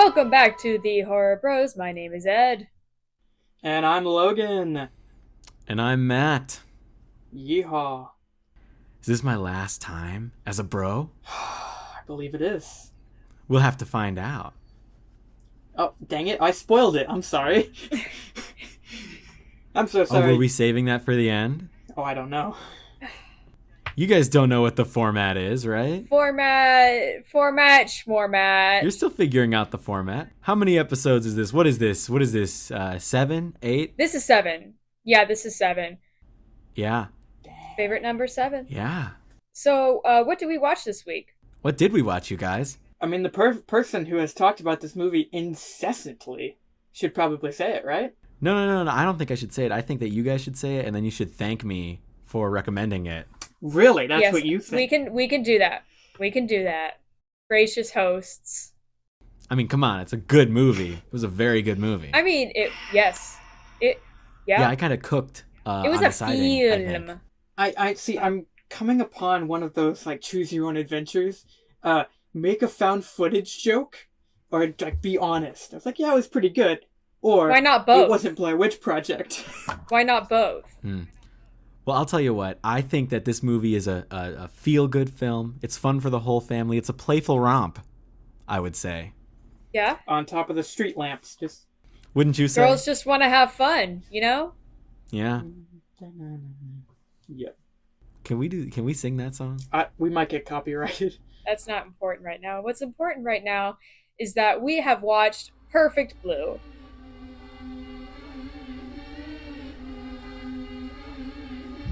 Welcome back to the Horror Bros. My name is Ed. And I'm Logan. And I'm Matt. Yeehaw. Is this my last time as a bro? I believe it is. We'll have to find out. Oh, dang it. I spoiled it. I'm sorry. I'm so Oh, sorry. were we saving that for the end? Oh, I don't know. You guys don't know what the format is, right? Format, schmormat. You're still figuring out the format. How many episodes is this? What is this? 7? 8? This is 7. Yeah, this is 7. Yeah. Favorite number 7. Yeah. So, what did we watch this week? What did we watch, you guys? I mean, the person who has talked about this movie incessantly should probably say it, right? No. I don't think I should say it. I think that you guys should say it, and then you should thank me for recommending it. Really? That's Yes, what you think? we can do that. We can do that. Gracious hosts. I mean, come on. It's a good movie. It was a very good movie. I mean, yeah. Yeah, I kind of cooked It was on a deciding, I think. film. I see. I'm coming upon one of those, like, choose your own adventures. Make a found footage joke, or, like, be honest. I was like, yeah, it was pretty good. Or, Why not both? it wasn't Blair Witch Project. Why not both? Well, I'll tell you what. I think that this movie is a feel-good film. It's fun for the whole family. It's a playful romp, I would say. Yeah? On top of the street lamps, just... Wouldn't you say? Girls just want to have fun, you know? Yeah. Yeah. Can we sing that song? We might get copyrighted. That's not important right now. What's important right now is that we have watched Perfect Blue.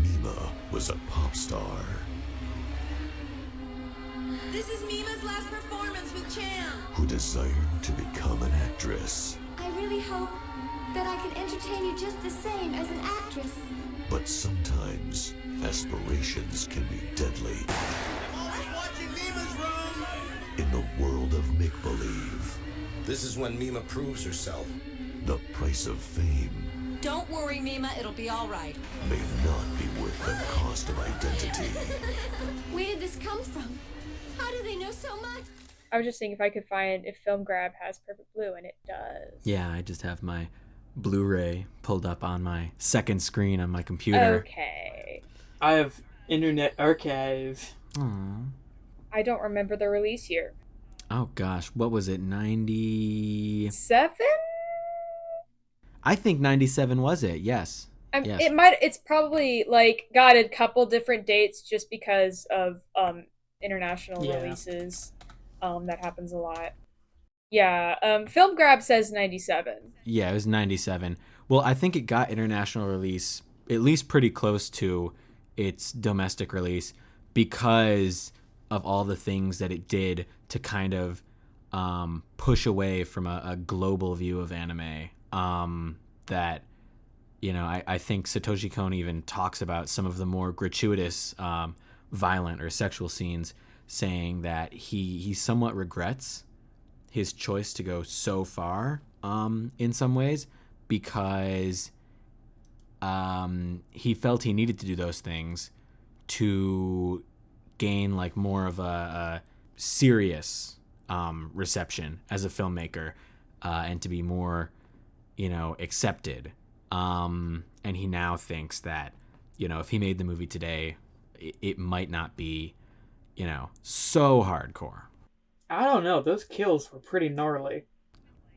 Mima was a pop star. This is Mima's last performance with Cham. Who desired to become an actress. I really hope that I can entertain you just the same as an actress. But sometimes aspirations can be deadly. I'm always watching Mima's room. In the world of make-believe, This is when Mima proves herself. the price of fame Don't worry, Mima, it'll be all right. may not be worth the cost of identity. Where did this come from? How do they know so much? I was just seeing if I could find if Film Grab has Perfect Blue, and it does. Yeah, I just have my Blu-ray pulled up on my second screen on my computer. Okay. I have Internet Archive. Aw. I don't remember the release year. Oh gosh, what was it? 90? 7? I think 97 was it. Yes. Yes. It's probably like got a couple different dates just because of international Yeah. releases. That happens a lot. Yeah, Film Grab says 97. Yeah, it was 97. Well, I think it got international release at least pretty close to its domestic release because of all the things that it did to kind of push away from a global view of anime. That, I think Satoshi Kon even talks about some of the more gratuitous violent or sexual scenes, saying that he somewhat regrets his choice to go so far in some ways because he felt he needed to do those things to gain like more of a serious reception as a filmmaker and to be more accepted, and he now thinks that if he made the movie today it might not be so hardcore. I don't know. Those kills were pretty gnarly.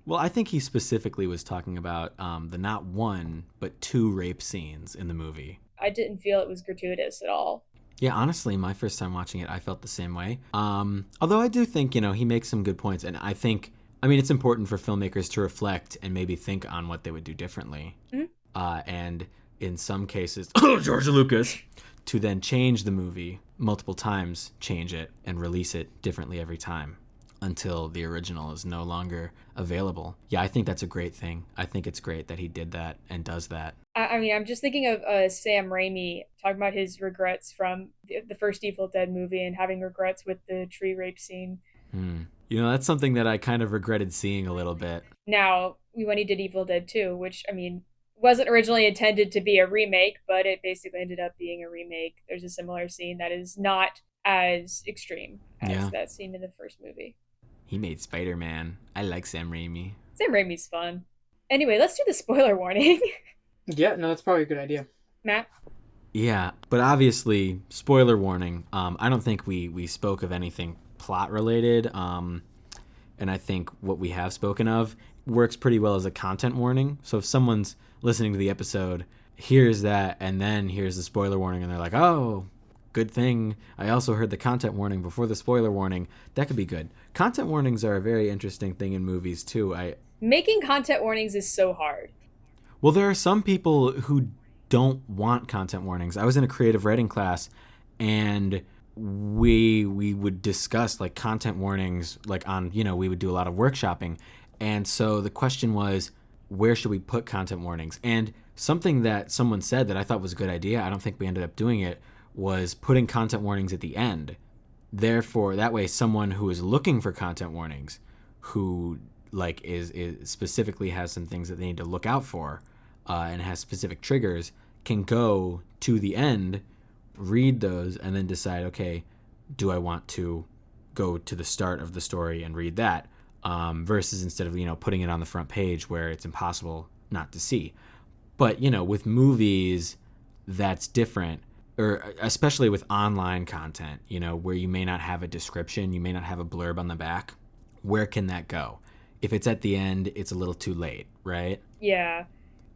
Well, I think he specifically was talking about the not one, but 2 rape scenes in the movie. I didn't feel it was gratuitous at all. Yeah, honestly, my first time watching it, I felt the same way. Although I do think, he makes some good points. And I think, it's important for filmmakers to reflect and maybe think on what they would do differently. Mm-hmm. And in some cases, George Lucas, to then change the movie multiple times, change it, and release it differently every time until the original is no longer available. Yeah, I think that's a great thing. I think it's great that he did that and does that. I'm just thinking of Sam Raimi talking about his regrets from the first Evil Dead movie and having regrets with the tree rape scene. That's something that I kind of regretted seeing a little bit. Now, when he did Evil Dead 2, which, wasn't originally intended to be a remake, but it basically ended up being a remake. There's a similar scene that is not as extreme as that scene in the first movie. He made Spider-Man. I like Sam Raimi. Sam Raimi's fun. Anyway, let's do the spoiler warning. Yeah, no, that's probably a good idea. Matt? Yeah, but obviously, spoiler warning. I don't think we spoke of anything plot related. And I think what we have spoken of works pretty well as a content warning. So if someone's listening to the episode, hears that, and then hears the spoiler warning, and they're like, oh, good thing I also heard the content warning before the spoiler warning, that could be good. Content warnings are a very interesting thing in movies, too. Making content warnings is so hard. Well, there are some people who don't want content warnings. I was in a creative writing class, and we would discuss like content warnings, like on, we would do a lot of workshopping. And so the question was, where should we put content warnings? And something that someone said that I thought was a good idea, I don't think we ended up doing it, was putting content warnings at the end. Therefore, that way someone who is looking for content warnings, who like is specifically has some things that they need to look out for, and has specific triggers, can go to the end, read those, and then decide, okay, do I want to go to the start of the story and read that, versus instead of putting it on the front page where it's impossible not to see. But with movies, that's different, or especially with online content, where you may not have a description, you may not have a blurb on the back. Where can that go? If it's at the end, it's a little too late, right? Yeah.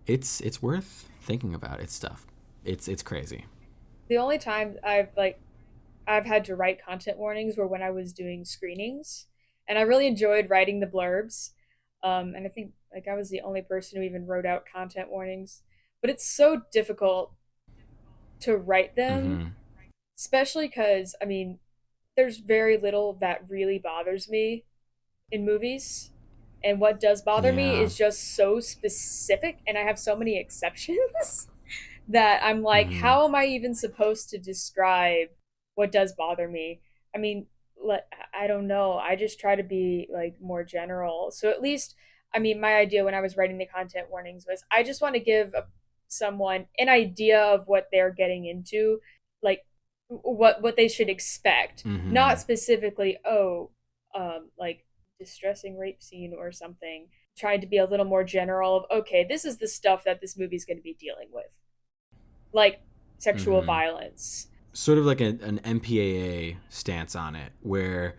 It's worth thinking about. It's stuff. It's crazy. The only time I've had to write content warnings were when I was doing screenings, and I really enjoyed writing the blurbs. And I think like I was the only person who even wrote out content warnings, but it's so difficult to write them, especially because there's very little that really bothers me in movies. And what does bother me is just so specific, and I have so many exceptions that I'm like, how am I even supposed to describe what does bother me? I don't know. I just try to be like more general. So at least, my idea when I was writing the content warnings was I just want to give someone an idea of what they're getting into, like what they should expect, not specifically, like distressing rape scene or something. Trying to be a little more general of, okay, this is the stuff that this movie's going to be dealing with, like sexual violence. Sort of like an MPAA stance on it, where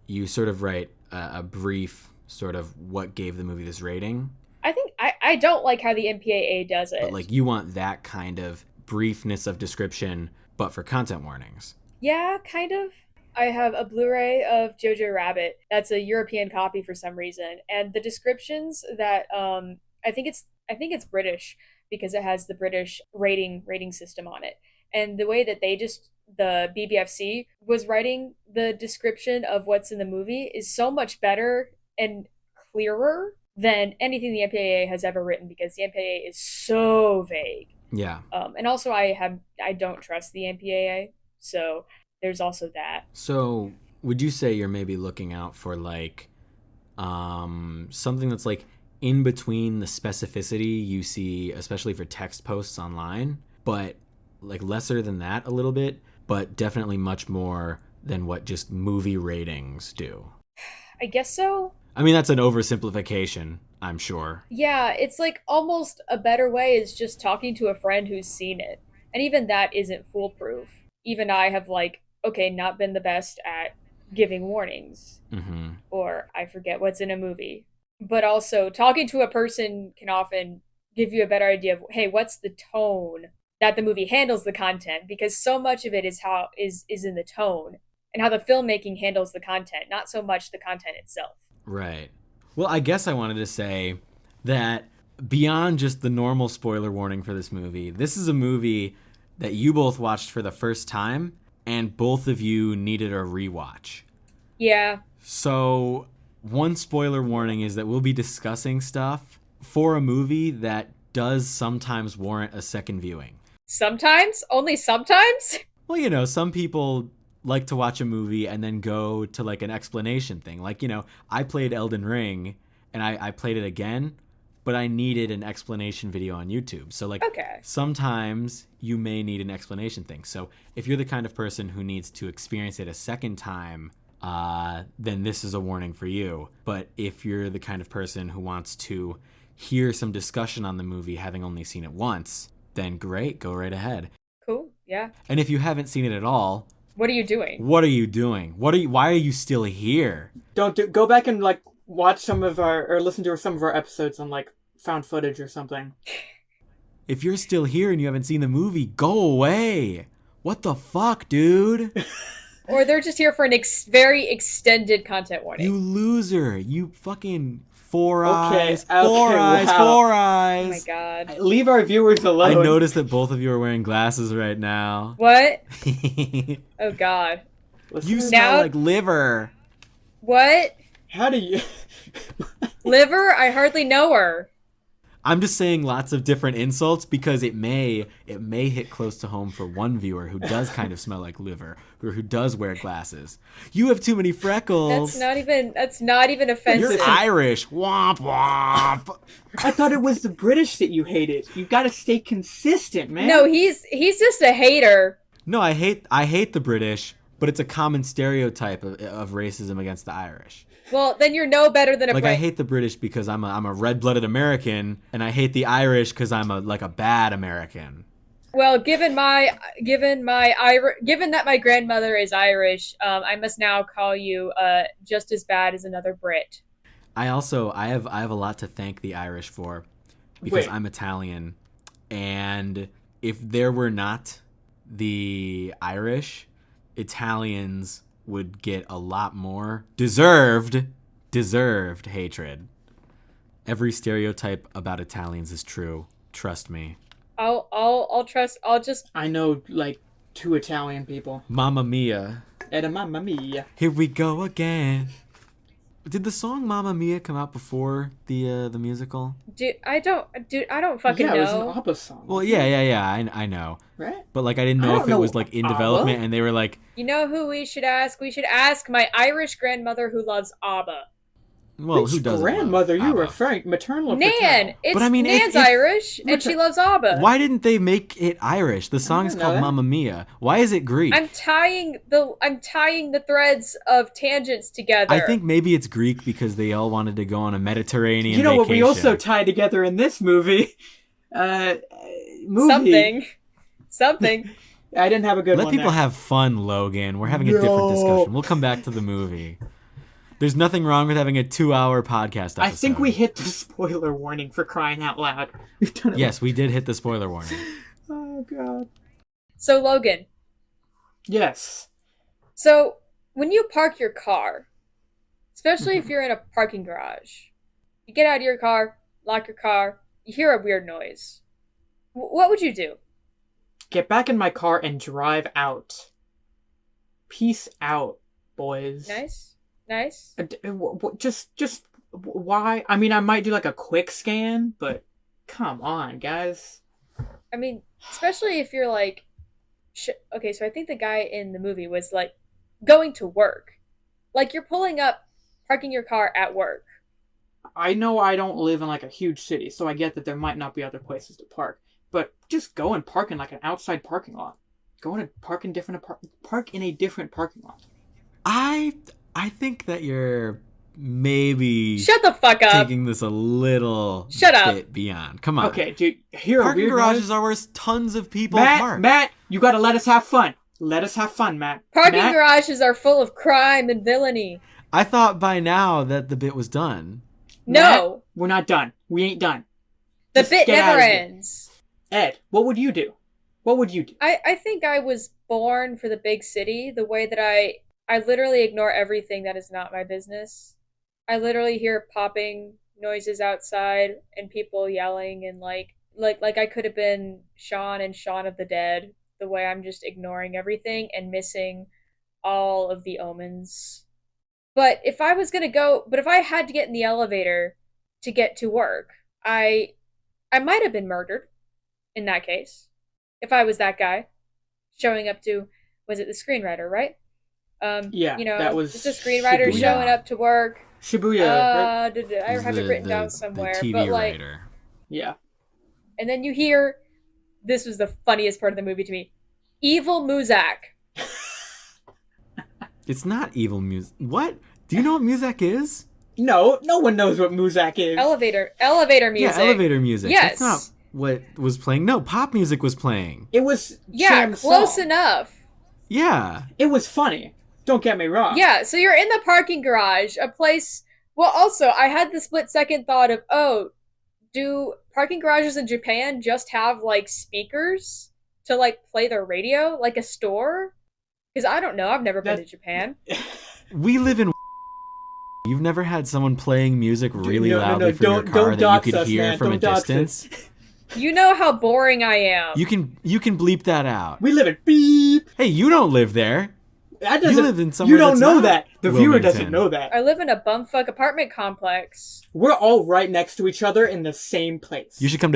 you sort of write a brief sort of what gave the movie this rating. I think I don't like how the MPAA does it. But like you want that kind of briefness of description, but for content warnings. Yeah, kind of. I have a Blu-ray of Jojo Rabbit. That's a European copy for some reason, and the descriptions that I think it's British because it has the British rating system on it. And the way that the BBFC was writing the description of what's in the movie is so much better and clearer than anything the MPAA has ever written, because the MPAA is so vague. Yeah. And also I don't trust the MPAA, so there's also that. So would you say you're maybe looking out for like something that's like in between the specificity you see, especially for text posts online, but like lesser than that a little bit, but definitely much more than what just movie ratings do? I guess so. That's an oversimplification, I'm sure. Yeah, it's like almost a better way is just talking to a friend who's seen it. And even that isn't foolproof. Even I have not been the best at giving warnings. Or I forget what's in a movie. But also talking to a person can often give you a better idea of, hey, what's the tone that the movie handles the content, because so much of it is how is in the tone and how the filmmaking handles the content, not so much the content itself. Right. Well, I guess I wanted to say that beyond just the normal spoiler warning for this movie, this is a movie that you both watched for the first time, and both of you needed a rewatch. Yeah. So one spoiler warning is that we'll be discussing stuff for a movie that does sometimes warrant a second viewing. Sometimes? Only sometimes? Well, some people like to watch a movie and then go to like an explanation thing. Like, I played Elden Ring and I played it again, but I needed an explanation video on YouTube. So like sometimes you may need an explanation thing. So if you're the kind of person who needs to experience it a second time, then this is a warning for you. But if you're the kind of person who wants to hear some discussion on the movie having only seen it once, then great, go right ahead. Cool. Yeah. And if you haven't seen it at all, What are you doing? what are you doing? Why are you still here? Go back and like watch some of our or listen to some of our episodes on like found footage or something. If you're still here and you haven't seen the movie, go away. What the fuck, dude? Or they're just here for an very extended content warning. You loser. You fucking four Okay, eyes. okay, Four eyes. wow. Four Oh eyes. my god. Leave our viewers I alone. noticed that both of you are wearing glasses right now. What? You Oh god. Listeners, smell Now- like liver. What? how do you? Liver? I hardly know her. I'm just saying lots of different insults because it may hit close to home for one viewer who does kind of smell like liver or who does wear glasses. You have too many freckles. That's not even offensive. You're Irish. Womp womp. I thought it was the British that you hated. You got to stay consistent, man. No, he's just a hater. No, I hate the British, but it's a common stereotype of racism against the Irish. Well, then you're no better than a Like Brit. I hate the British because I'm a red-blooded American, and I hate the Irish because I'm a bad American. Well, given that my grandmother is Irish, I must now call you just as bad as another Brit. I have a lot to thank the Irish for because Wait. I'm Italian, and if there were not the Irish, Italians would get a lot more deserved hatred. Every stereotype about Italians is true. Trust me. I'll trust. I'll just. I know like 2 Italian people. Mamma Mia. Ed Mamma Mia. Here we go again. Did the song Mamma Mia come out before the musical? I don't fucking Yeah, know. it was an ABBA song. Well, yeah, I know. Right? But like I didn't I know don't if it know was like in ABBA. development and they were like, You know who we should ask? We should ask my Irish grandmother who loves ABBA. well, Which who doesn't love grandmother you ABBA? referring? Maternal or Nan! paternal? It's But I mean, Nan's if- Irish, and she loves ABBA. Why didn't they make it Irish? The song is know called that. Mamma Mia. Why is it Greek? I'm tying the threads of tangents together. I think maybe it's Greek because they all wanted to go on a Mediterranean You know what we vacation. also tie together in this movie? Something. I didn't have a good Let one people there. have fun, Logan. We're having a different No. discussion. We'll come back to the movie. There's nothing wrong with having a 2-hour podcast episode. I think we hit the spoiler warning for crying out loud. We've done it. Yes, we did hit the spoiler warning. Oh god. So Logan, Yes. so when you park your car, especially Mm-hmm. if you're in a parking garage, you get out of your car, lock your car, you hear a weird noise. What would you do? Get back in my car and drive out. Peace out, boys. Nice. Just why? I mean, I might do like a quick scan, but come on, guys. I mean, especially if you're like, okay, so I think the guy in the movie was like going to work. Like you're pulling up, parking your car at work. I know I don't live in like a huge city, so I get that there might not be other places to park. But just go and park in like an outside parking lot. Go and park in park in a different parking lot. I think that you're maybe Shut the fuck up. taking this a little Shut up. bit beyond. Come on. Okay, dude. Here are Parking weird garages noise. are where tons of people Matt, park. Matt, you gotta let us have fun. Let us have fun, Matt. Parking Matt, garages are full of crime and villainy. I thought by now that the bit was done. No, Matt, we're not done. We ain't done. the Just bit get out never of here. ends. Ed, what would you do? What would you do? I think I was born for the big city the way that I literally ignore everything that is not my business. I literally hear popping noises outside and people yelling and like I could have been Shaun and Shaun of the Dead, the way I'm just ignoring everything and missing all of the omens. But if I had to get in the elevator to get to work, I might have been murdered in that case. If I was that guy showing up to, was it the screenwriter, right? Yeah, you know, that was just a screenwriter Shibuya. showing up to work. Shibuya, right? I have it written down somewhere, The TV but like, writer. Yeah. and then you hear, this was the funniest part of the movie to me, Evil Muzak. It's not evil Muzak. What? Do you know what Muzak is? No one knows what Muzak is. Elevator music. Yeah, elevator music. Yes. That's not what was playing. No, pop music was playing. It was Yeah, Cham's close song. enough. Yeah. It was funny. Don't get me wrong. Yeah, so you're in the parking garage, a place. Well, also, I had the split second thought of, oh, do parking garages in Japan just have like speakers to like play their radio, like a store? Because I don't know, I've never been to Japan. We live in. You've never had someone playing music really loudly for your car don't that dox you could us, hear man. from a Don't dox distance? us. You know how boring I am. You can bleep that out. We live in beep. Hey, you don't live there. That doesn't. live in somewhere You don't that's know not that. The viewer Wilmington. doesn't know that. I live in a bumfuck apartment complex. We're all right next to each other in the same place. You should come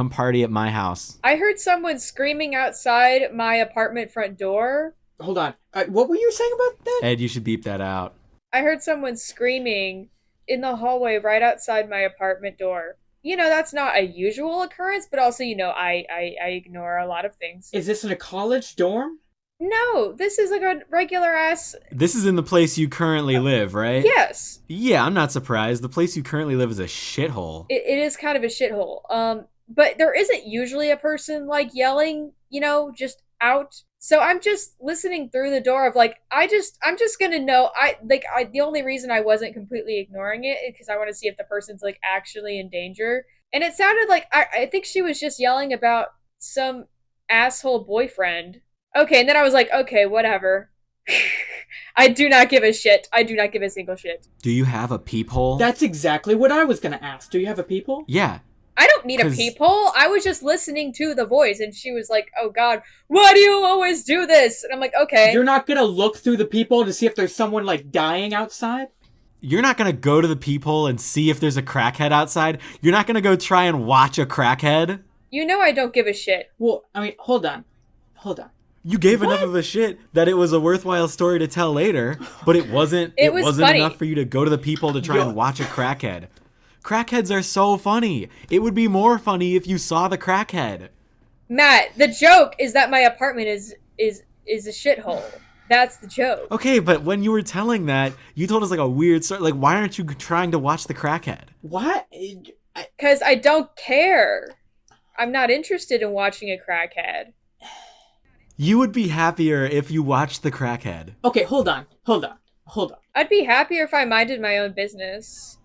party at my house. I heard someone screaming outside my apartment front door. Hold on. What were you saying about that? Ed, you should beep that out. I heard someone screaming in the hallway right outside my apartment door. You know, that's not a usual occurrence, but also, you know, I ignore a lot of things. Is this in a college dorm? No, this is like a regular ass. This is in the place you currently live, right? Yes, Yeah, I'm not surprised. The place you currently live is a shithole. it is kind of a shithole. But there isn't usually a person like yelling, you know, just out. So I'm just listening through the door of like, I'm just gonna know. The only reason I wasn't completely ignoring it is because I want to see if the person's like actually in danger. And it sounded like I think she was just yelling about some asshole boyfriend. Okay, and then I was like, okay, whatever. I do not give a shit. I do not give a single shit. Do you have a peephole? That's exactly what I was gonna ask. Do you have a peephole? Yeah. I don't need a 'Cause- peephole. I was just listening to the voice, and she was like, "Oh God, why do you always do this?" And I'm like, "Okay." You're not gonna look through the peephole to see if there's someone like dying outside? You're not gonna go to the peephole and see if there's a crackhead outside. You're not gonna go try and watch a crackhead. You know I don't give a shit. Well, I mean, hold on. You gave enough of a shit that it was a worthwhile story to tell later, but it wasn't. It was wasn't funny. enough for you to go to the peephole to try and watch a crackhead. Crackheads are so funny. It would be more funny if you saw the crackhead. Matt, the joke is that my apartment is a shithole. That's the joke. Okay, but when you were telling that, you told us like a weird story. Like, why aren't you trying to watch the crackhead? What? Because I don't care. I'm not interested in watching a crackhead. You would be happier if you watched the crackhead. Okay, hold on. I'd be happier if I minded my own business.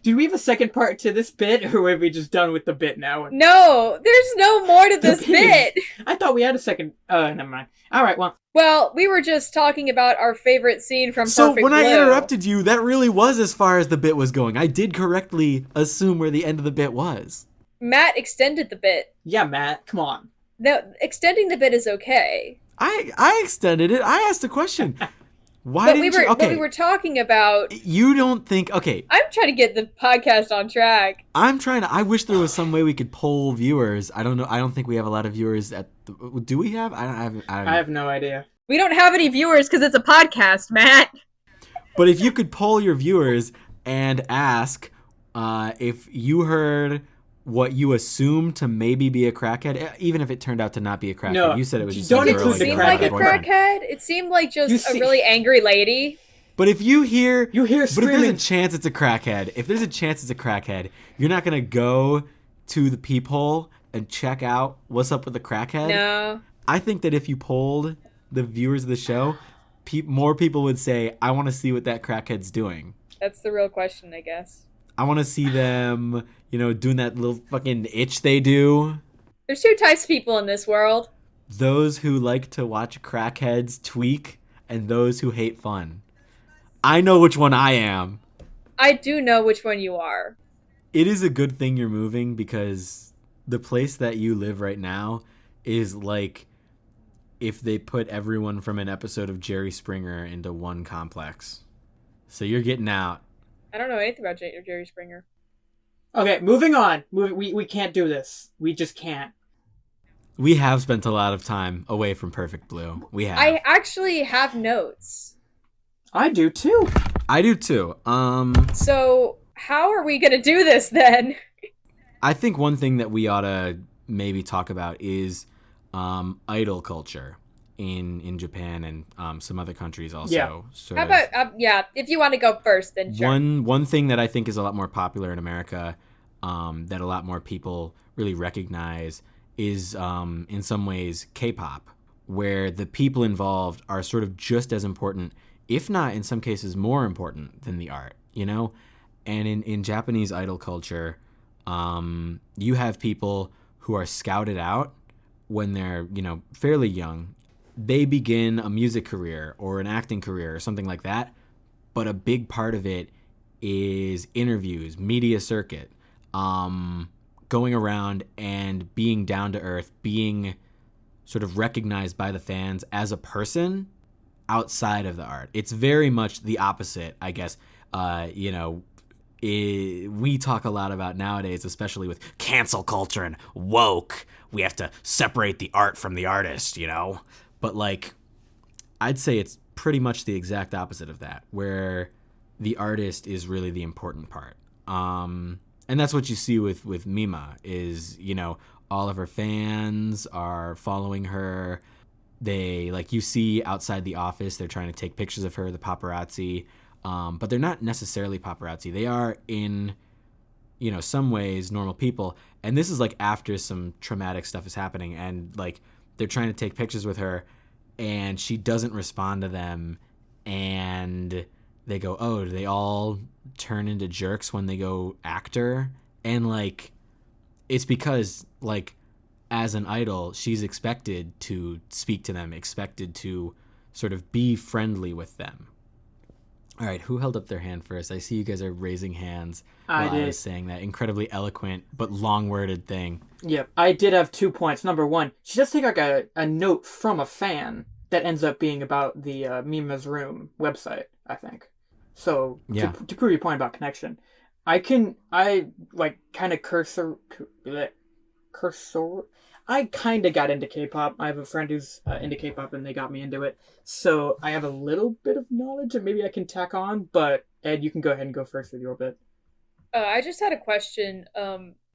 Do we have a second part to this bit, or are we just done with the bit now? No, there's no more to this bit. I thought we had a second. Never mind. All right, well. Well, we were just talking about our favorite scene from So Perfect when I Blue. interrupted you, that really was as far as the bit was going. I did correctly assume where the end of the bit was. Matt extended the bit. Yeah, Matt, come on. No, extending the bit is okay. I extended it. I asked a question. Why But didn't you? Okay, but we were talking about. you don't think? Okay, I'm trying to get the podcast on track. I'm trying to. I wish there was some way we could poll viewers. I don't know. I don't think we have a lot of viewers at. Do we have? I I have no idea. We don't have any viewers because it's a podcast, Matt. But if you could poll your viewers and ask if you heard what you assumed to maybe be a crackhead, even if it turned out to not be a crackhead. No, You said it was just don't a It girl include the seemed didn't have like a boyfriend. crackhead. It seemed like just You a see- really angry lady. But if you hear You hear but if there's screaming. a chance it's a crackhead, you're not gonna go to the peephole and check out what's up with the crackhead. No. I think that if you polled the viewers of the show, more people would say, "I want to see what that crackhead's doing. That's the real question, I guess. I want to see them, doing that little fucking itch they do." There's two types of people in this world. Those who like to watch crackheads tweak and those who hate fun. I know which one I am. I do know which one you are. It is a good thing you're moving because the place that you live right now is like if they put everyone from an episode of Jerry Springer into one complex. So you're getting out. I don't know anything about Jerry Springer. Okay, moving on. We can't do this. We just can't. We have spent a lot of time away from Perfect Blue. We have. I actually have notes. I do too. I do too. So how are we gonna do this then? I think one thing that we ought to maybe talk about is idol culture in Japan and some other countries also. Yeah. Sort How of. about if you want to go first, then sure. One thing that I think is a lot more popular in America, that a lot more people really recognize, is in some ways K-pop, where the people involved are sort of just as important, if not in some cases more important than the art, you know? And in Japanese idol culture, you have people who are scouted out when they're, fairly young. They begin a music career or an acting career or something like that. But a big part of it is interviews, media circuit, going around and being down to earth, being sort of recognized by the fans as a person outside of the art. It's very much the opposite, I guess. We talk a lot about nowadays, especially with cancel culture and woke. We have to separate the art from the artist, But like, I'd say it's pretty much the exact opposite of that, where the artist is really the important part. And that's what you see with Mima is, all of her fans are following her. They, like, you see outside the office, they're trying to take pictures of her, the paparazzi. But they're not necessarily paparazzi. They are in, some ways normal people. And this is like after some traumatic stuff is happening, and like they're trying to take pictures with her and she doesn't respond to them, and they go, oh, do they all turn into jerks when they go actor? And like, it's because like as an idol, she's expected to speak to them, expected to sort of be friendly with them. All right, who held up their hand first? I see you guys are raising hands while I was saying that incredibly eloquent but long-worded thing. Yep, I did have 2 points. Number one, she does take like a note from a fan that ends up being about the Mima's Room website, I think. So, yeah. to prove your point about connection, I kind of got into K-pop. I have a friend who's into K-pop, and they got me into it. So I have a little bit of knowledge that maybe I can tack on, but Ed, you can go ahead and go first with your bit. I just had a question.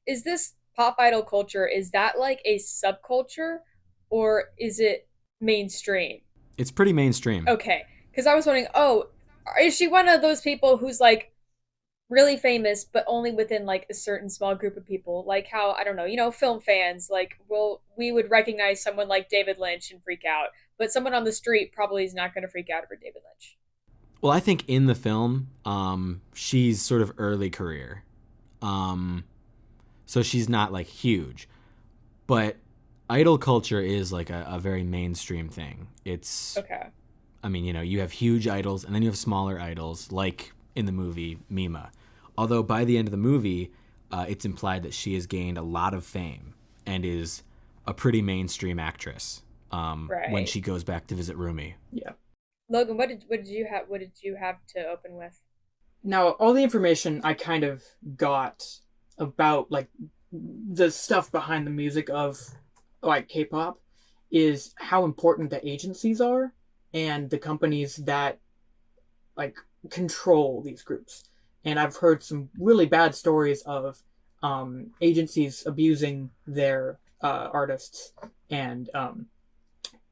Is this pop idol culture, is that like a subculture, or is it mainstream? It's pretty mainstream. Okay, because I was wondering, is she one of those people who's like really famous, but only within like a certain small group of people? Like how, I don't know, film fans, like, we would recognize someone like David Lynch and freak out, but someone on the street probably is not going to freak out over David Lynch. Well, I think in the film, she's sort of early career. So she's not like huge, but idol culture is like a very mainstream thing. It's okay. I mean, you have huge idols and then you have smaller idols, like in the movie Mima. Although by the end of the movie, it's implied that she has gained a lot of fame and is a pretty mainstream actress when she goes back to visit Rumi. Yeah. Logan, what did you have to open with? Now, all the information I kind of got about like the stuff behind the music of like K-pop is how important the agencies are and the companies that like control these groups. And I've heard some really bad stories of agencies abusing their artists, and I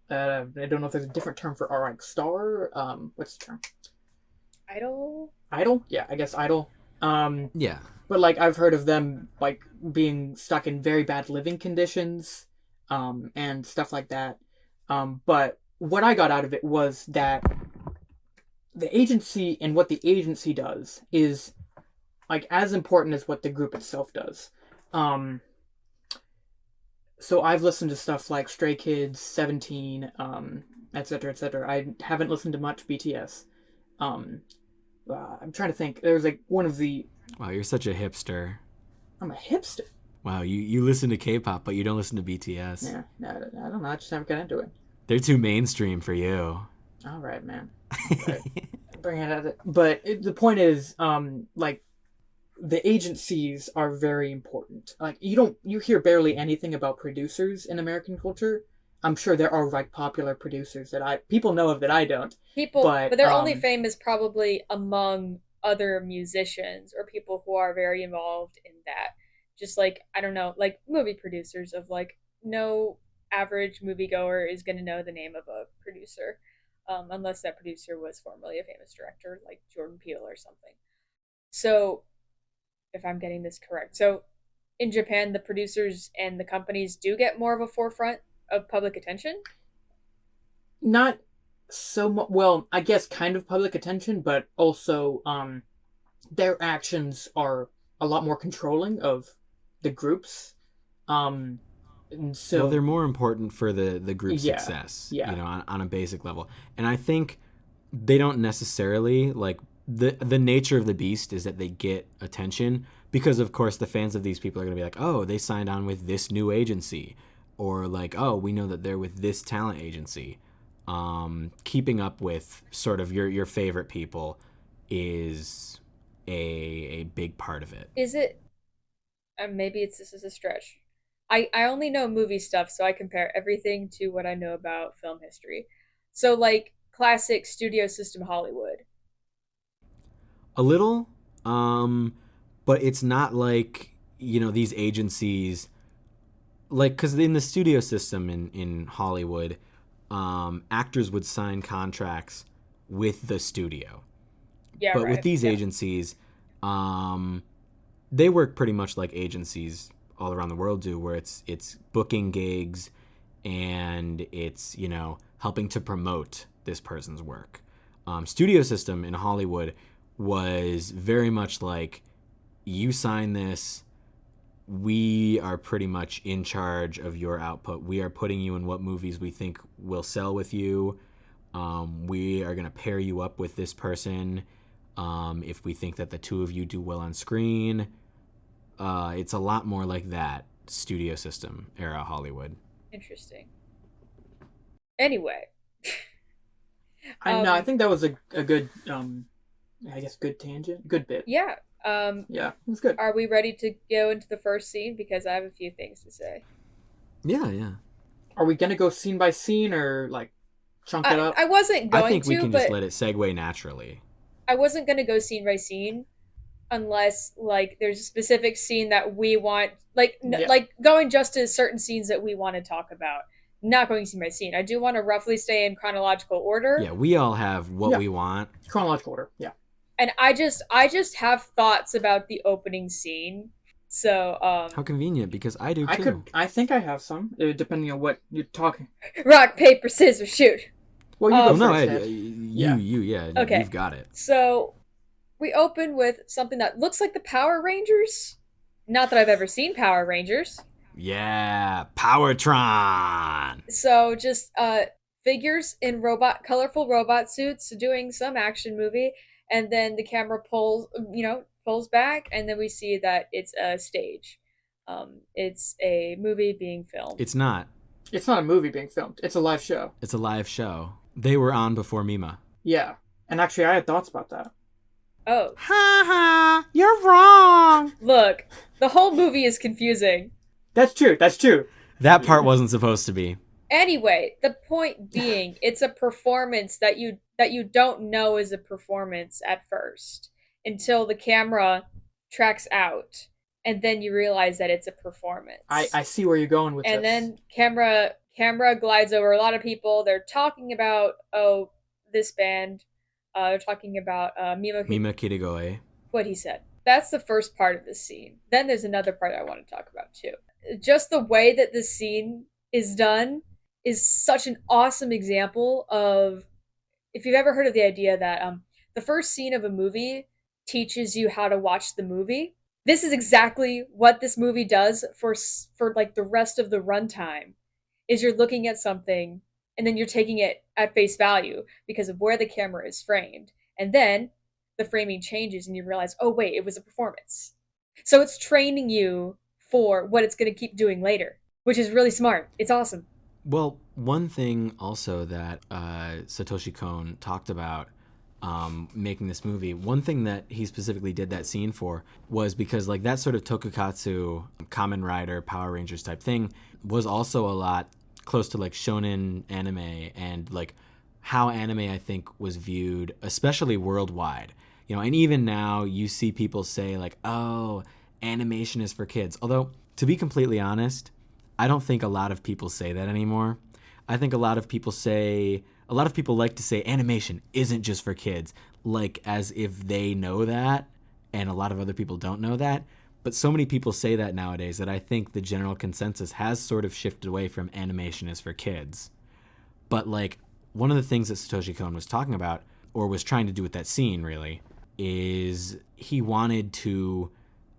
don't know if there's a different term for like star. What's the term? Idol? Yeah, I guess idol. Yeah. But like I've heard of them like being stuck in very bad living conditions, and stuff like that. But what I got out of it was that the agency and what the agency does is like as important as what the group itself does. So I've listened to stuff like Stray Kids, 17, etc., etc. I haven't listened to much BTS. I'm trying to think. There's like one of the... Wow, you're such a hipster. I'm a hipster. Wow, you listen to K-pop, but you don't listen to BTS. Yeah, I don't know. I just haven't got into it. They're too mainstream for you. All right, man. Right. Bring it at it. But the point is, like, the agencies are very important. Like, you hear barely anything about producers in American culture. I'm sure there are like popular producers that people know of that I don't. But they're only famous probably among other musicians or people who are very involved in that. Just like, I don't know, like movie producers of like no average moviegoer is going to know the name of a producer, unless that producer was formerly a famous director like Jordan Peele or something. So, if I'm getting this correct, so in Japan, the producers and the companies do get more of a forefront of public attention. Not so much. Well, I guess kind of public attention, but also their actions are a lot more controlling of the groups. And so Well, they're more important for the group's Yeah, success, yeah. you know, on a basic level. And I think they don't necessarily like the nature of the beast is that they get attention because of course the fans of these people are going to be like, "Oh, they signed on with this new agency." Or like, "Oh, we know that they're with this talent agency." Keeping up with sort of your favorite people is a big part of it. Is it? Maybe this is a stretch. I only know movie stuff, so I compare everything to what I know about film history. So like classic studio system Hollywood. A little, but it's not like, you know, these agencies like because in the studio system in Hollywood, actors would sign contracts with the studio. Yeah, But right. with these Yeah. agencies, they work pretty much like agencies all around the world do, where it's booking gigs and it's, you know, helping to promote this person's work. Studio system in Hollywood was very much like, you sign this, we are pretty much in charge of your output. We are putting you in what movies we think will sell with you. We are going to pair you up with this person if we think that the two of you do well on screen. It's a lot more like that studio system era Hollywood. Interesting. Anyway. I think that was a good, I guess, good tangent, good bit. Yeah. Yeah, it was good. Are we ready to go into the first scene? Because I have a few things to say. Yeah. Are we gonna go scene by scene or like chunk it up? I wasn't going I think we to, can but just let it segue naturally. I wasn't going to go scene by scene unless like there's a specific scene that we want, like Yeah. like going just to certain scenes that we want to talk about. Not going scene by scene. I do want to roughly stay in chronological order. Yeah, we all have what Yeah. we want. Chronological order. Yeah. And I just have thoughts about the opening scene. So How convenient, because I do too. I think I have some, depending on what you're talking. rock, paper, scissors, shoot. Well, you Oh, go Oh, no, first, I, Ed. yeah, Okay. you've got it. So we open with something that looks like the Power Rangers. Not that I've ever seen Power Rangers. Yeah, Powertron. So just figures in colorful robot suits doing some action movie, and then the camera pulls back, and then we see that it's a stage. It's a movie being filmed. It's not. It's not a movie being filmed. It's a live show. It's a live show. They were on before Mima. Yeah. And actually, I had thoughts about that. Oh, Ha ha! You're wrong. look, the whole movie is confusing. That's true. That's true. That part wasn't supposed to be. Anyway, the point being, it's a performance that you don't know is a performance at first until the camera tracks out, and then you realize that it's a performance. I see where you're going with And this. then camera glides over a lot of people. They're talking about this band. They're talking about Mima. Mima Kirigoe. What he said. That's the first part of the scene. Then there's another part I want to talk about too. Just the way that the scene is done is such an awesome example of, if you've ever heard of the idea that the first scene of a movie teaches you how to watch the movie. This is exactly what this movie does for like the rest of the runtime. Is you're looking at something and then you're taking it at face value because of where the camera is framed. And then the framing changes and you realize, oh wait, it was a performance. So it's training you for what it's going to keep doing later, which is really smart. It's awesome. Well, one thing also that Satoshi Kon talked about making this movie, one thing that he specifically did that scene for was because like that sort of Tokukatsu, Kamen Rider, Power Rangers type thing was also a lot close to like shonen anime and like how anime I think was viewed, especially worldwide. You know, and even now you see people say like, oh, animation is for kids. Although, to be completely honest, I don't think a lot of people say that anymore. I think a lot of people like to say animation isn't just for kids, like as if they know that, and a lot of other people don't know that. But so many people say that nowadays that I think the general consensus has sort of shifted away from animation is for kids. But like one of the things that Satoshi Kon was talking about, or was trying to do with that scene really, is he wanted to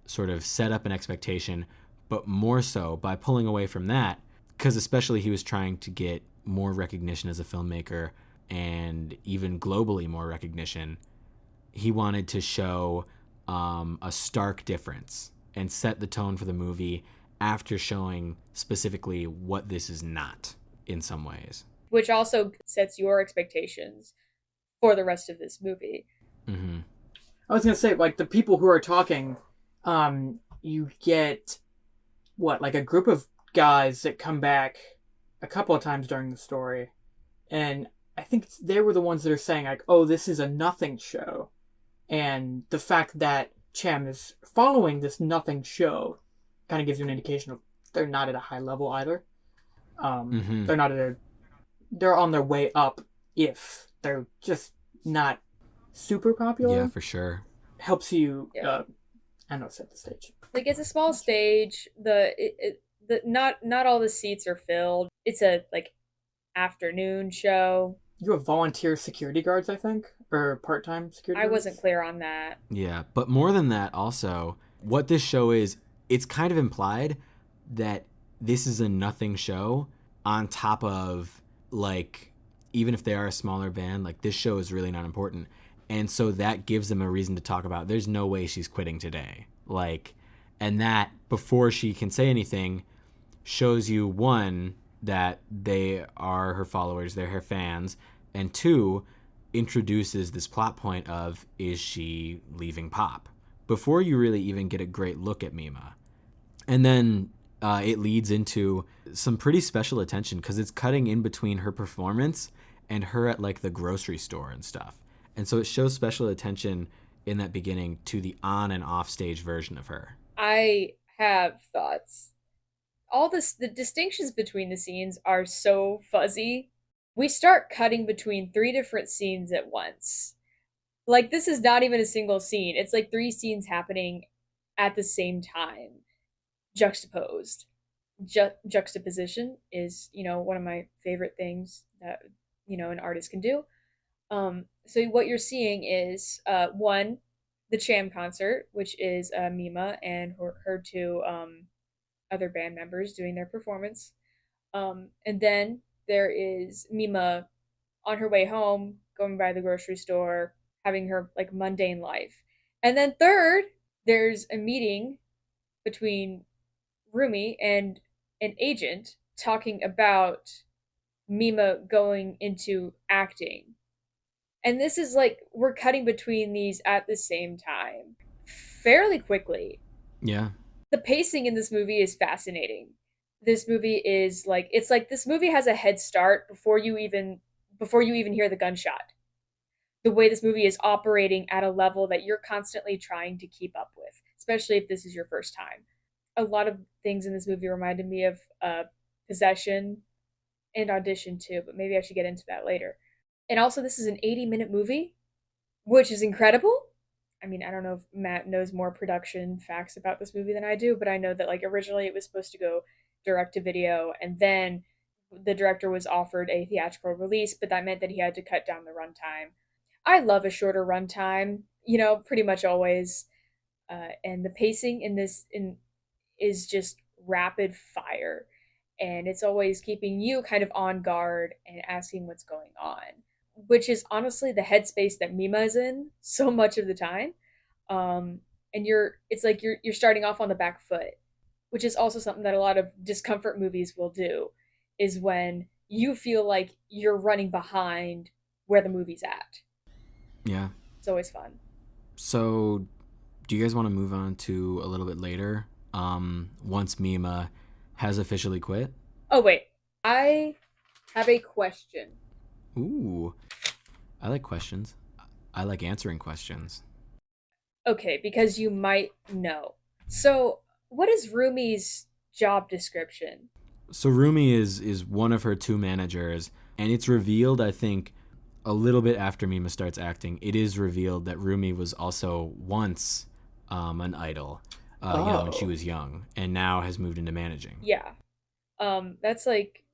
sort of set up an expectation, but more so by pulling away from that, because especially he was trying to get more recognition as a filmmaker and even globally more recognition. He wanted to show a stark difference and set the tone for the movie after showing specifically what this is not in some ways. Which also sets your expectations for the rest of this movie. Mm-hmm. I was gonna say, like, the people who are talking, you get like a group of guys that come back a couple of times during the story, and I think they were the ones that are saying like, "Oh, this is a nothing show," and the fact that Cham is following this nothing show kind of gives you an indication of they're not at a high level either. They're not they're on their way up if they're just not super popular. Yeah, for sure. Helps you, Yeah. I don't know, set the stage. Like, it's a small stage. Not all the seats are filled. It's a like afternoon show. You have volunteer security guards, I think, or part-time security I guards? wasn't clear on that. Yeah, but more than that, also, what this show is, it's kind of implied that this is a nothing show on top of, like, even if they are a smaller band, like, this show is really not important. And so that gives them a reason to talk about, there's no way she's quitting today. Like, and that, before she can say anything, shows you, one, that they are her followers, they're her fans, and two, introduces this plot point of, is she leaving Pop? Before you really even get a great look at Mima. And then it leads into some pretty special attention because it's cutting in between her performance and her at like the grocery store and stuff. And so it shows special attention in that beginning to the on and off stage version of her. I have thoughts. The distinctions between the scenes are so fuzzy. We start cutting between 3 different scenes at once. Like, this is not even a single scene. It's like 3 scenes happening at the same time, juxtaposed. Juxtaposition is, one of my favorite things that, an artist can do. So what you're seeing is, one, the Cham concert, which is Mima and her 2 other band members doing their performance. And then there is Mima on her way home, going by the grocery store, having her like mundane life. And then third, there's a meeting between Rumi and an agent talking about Mima going into acting. And this is like, we're cutting between these at the same time fairly quickly. Yeah. The pacing in this movie is fascinating. This movie is like, it's like this movie has a head start before you even hear the gunshot. The way this movie is operating at a level that you're constantly trying to keep up with, especially if this is your first time. A lot of things in this movie reminded me of Possession and Audition too, but maybe I should get into that later. And also, this is an 80-minute movie, which is incredible. I mean, I don't know if Matt knows more production facts about this movie than I do, but I know that like originally it was supposed to go direct to video, and then the director was offered a theatrical release, but that meant that he had to cut down the runtime. I love a shorter runtime, pretty much always. And the pacing in this is just rapid fire, and it's always keeping you kind of on guard and asking what's going on, which is honestly the headspace that Mima is in so much of the time. And it's like you're starting off on the back foot, which is also something that a lot of discomfort movies will do, is when you feel like you're running behind where the movie's at. Yeah. It's always fun. So do you guys want to move on to a little bit later? Once Mima has officially quit? Oh, wait. I have a question. Ooh. I like questions. I like answering questions. Okay, because you might know. So, what is Rumi's job description? So Rumi is one of her two managers, and it's revealed, I think, a little bit after Mima starts acting. It is revealed that Rumi was also once an idol, when she was young, and now has moved into managing. Yeah. That's like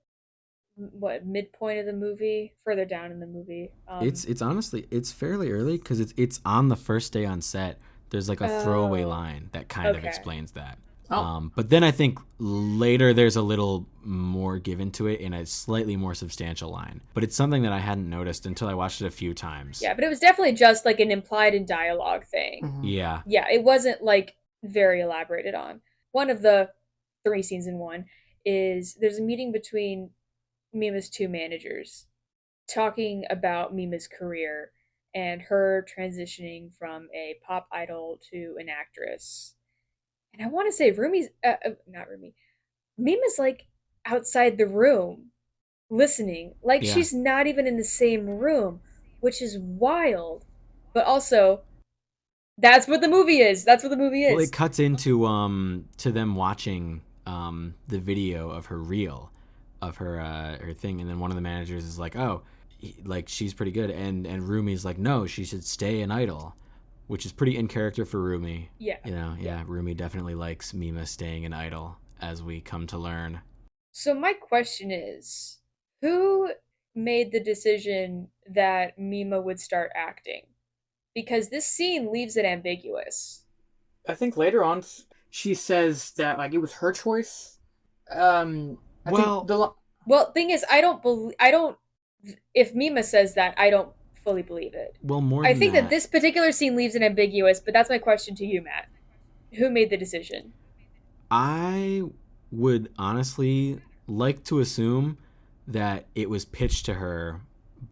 what, midpoint of the movie, further down in the movie. It's honestly it's fairly early because it's on the first day on set. There's like a throwaway Oh, line that kind of okay. explains that. Oh. But then I think later there's a little more given to it in a slightly more substantial line. But it's something that I hadn't noticed until I watched it a few times. Yeah, but it was definitely just like an implied in dialogue thing. Mhm. Yeah. Yeah, it wasn't like very elaborated on. One of the 3 scenes in one is there's a meeting between Mima's two managers talking about Mima's career and her transitioning from a pop idol to an actress. And I want to say Rumi's not Rumi. Mima's like outside the room listening. Like Yeah. she's not even in the same room, which is wild. But also that's what the movie is. That's what the movie Well, is. it cuts into to them watching the video of her reel, of her thing, and then one of the managers is like, "Oh, like she's pretty good," and Rumi's like, "No, she should stay an idol," which is pretty in character for Rumi. Yeah. Yeah, Rumi definitely likes Mima staying an idol, as we come to learn. So my question is, who made the decision that Mima would start acting? Because this scene leaves it ambiguous. I think later on she says that like it was her choice. I Well- think the Well, thing is, I don't. If Mima says that, I don't fully believe it. Well, more I than think that this particular scene leaves it ambiguous, but that's my question to you, Matt. Who made the decision? I would honestly like to assume that it was pitched to her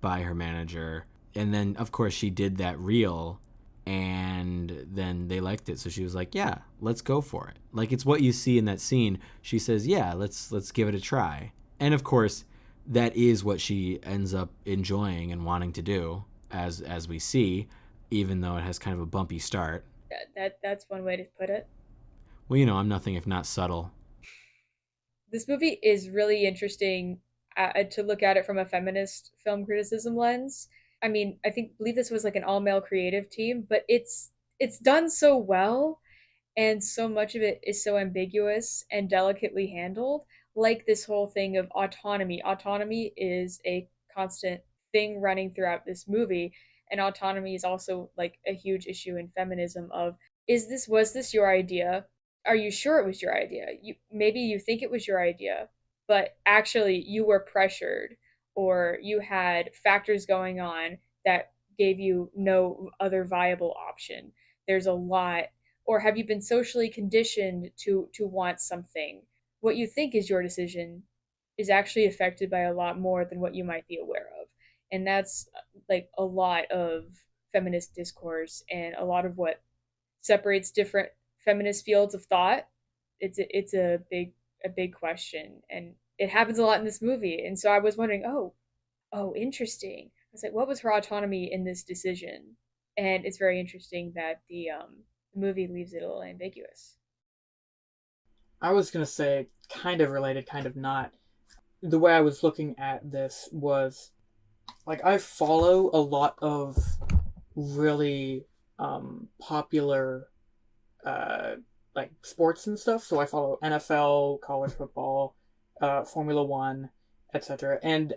by her manager, and then of course she did that reel, and then they liked it, so she was like, "Yeah, let's go for it." Like it's what you see in that scene. She says, "Yeah, let's give it a try," and of course, that is what she ends up enjoying and wanting to do, as we see, even though it has kind of a bumpy start. That's one way to put it. Well, I'm nothing if not subtle. This movie is really interesting to look at it from a feminist film criticism lens. I mean, believe this was like an all male creative team, but it's done so well, and so much of it is so ambiguous and delicately handled. Like this whole thing of autonomy. Autonomy is a constant thing running throughout this movie, and autonomy is also like a huge issue in feminism. Of was this your idea? Are you sure it was your idea? Maybe you think it was your idea, but actually you were pressured, or you had factors going on that gave you no other viable option. There's a lot. Or have you been socially conditioned to want something? What you think is your decision is actually affected by a lot more than what you might be aware of. And that's like a lot of feminist discourse and a lot of what separates different feminist fields of thought. It's a big question, and it happens a lot in this movie. And so I was wondering, oh, interesting. I was like, what was her autonomy in this decision? And it's very interesting that the movie leaves it a little ambiguous. I was gonna say kind of related, kind of not. The way I was looking at this was like I follow a lot of really popular like sports and stuff. So I follow NFL, college football, Formula One, etc. And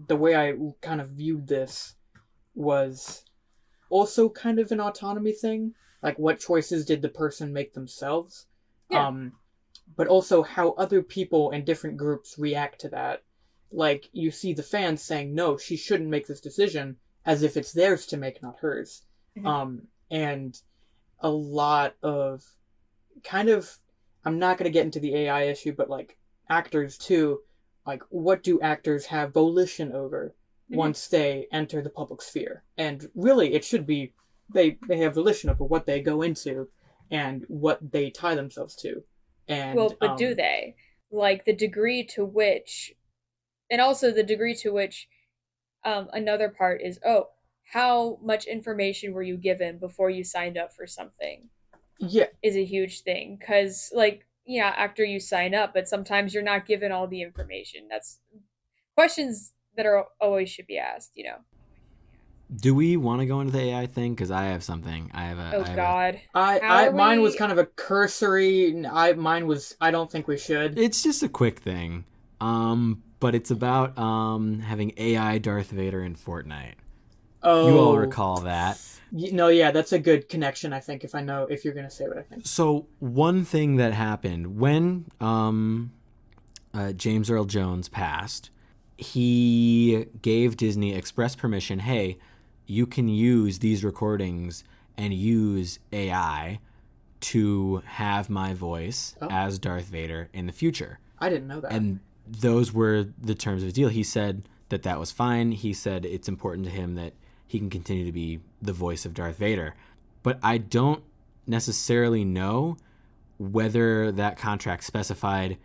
the way I kind of viewed this was also kind of an autonomy thing. Like what choices did the person make themselves? Yeah. But also how other people and different groups react to that. Like you see the fans saying, "No, she shouldn't make this decision," as if it's theirs to make, not hers. Mhm. And a lot of kind of, I'm not going to get into the AI issue, but like actors too, like what do actors have volition over once they enter the public sphere? And really it should be they have volition over what they go into and what they tie themselves to. And Well, but do they? Like the degree to which, and also the degree to which, another part is, how much information were you given before you signed up for something? Yeah. Is a huge thing, because like after you sign up, but sometimes you're not given all the information. That's questions that are always should be asked. Do we want to go into the AI thing? Because I have something. I have a. Oh I have a. God. How I are mine was we? kind of a cursory. Mine was. I don't think we should. It's just a quick thing. But it's about having AI Darth Vader in Fortnite. Oh, You all recall that. No, yeah, that's a good connection. I think if you're gonna say what I think. So one thing that happened when James Earl Jones passed, he gave Disney express permission. Hey, you can use these recordings and use AI to have my voice as Darth Vader in the future. I didn't know that. And those were the terms of the deal. He said that that was fine. He said it's important to him that he can continue to be the voice of Darth Vader. But I don't necessarily know whether that contract specified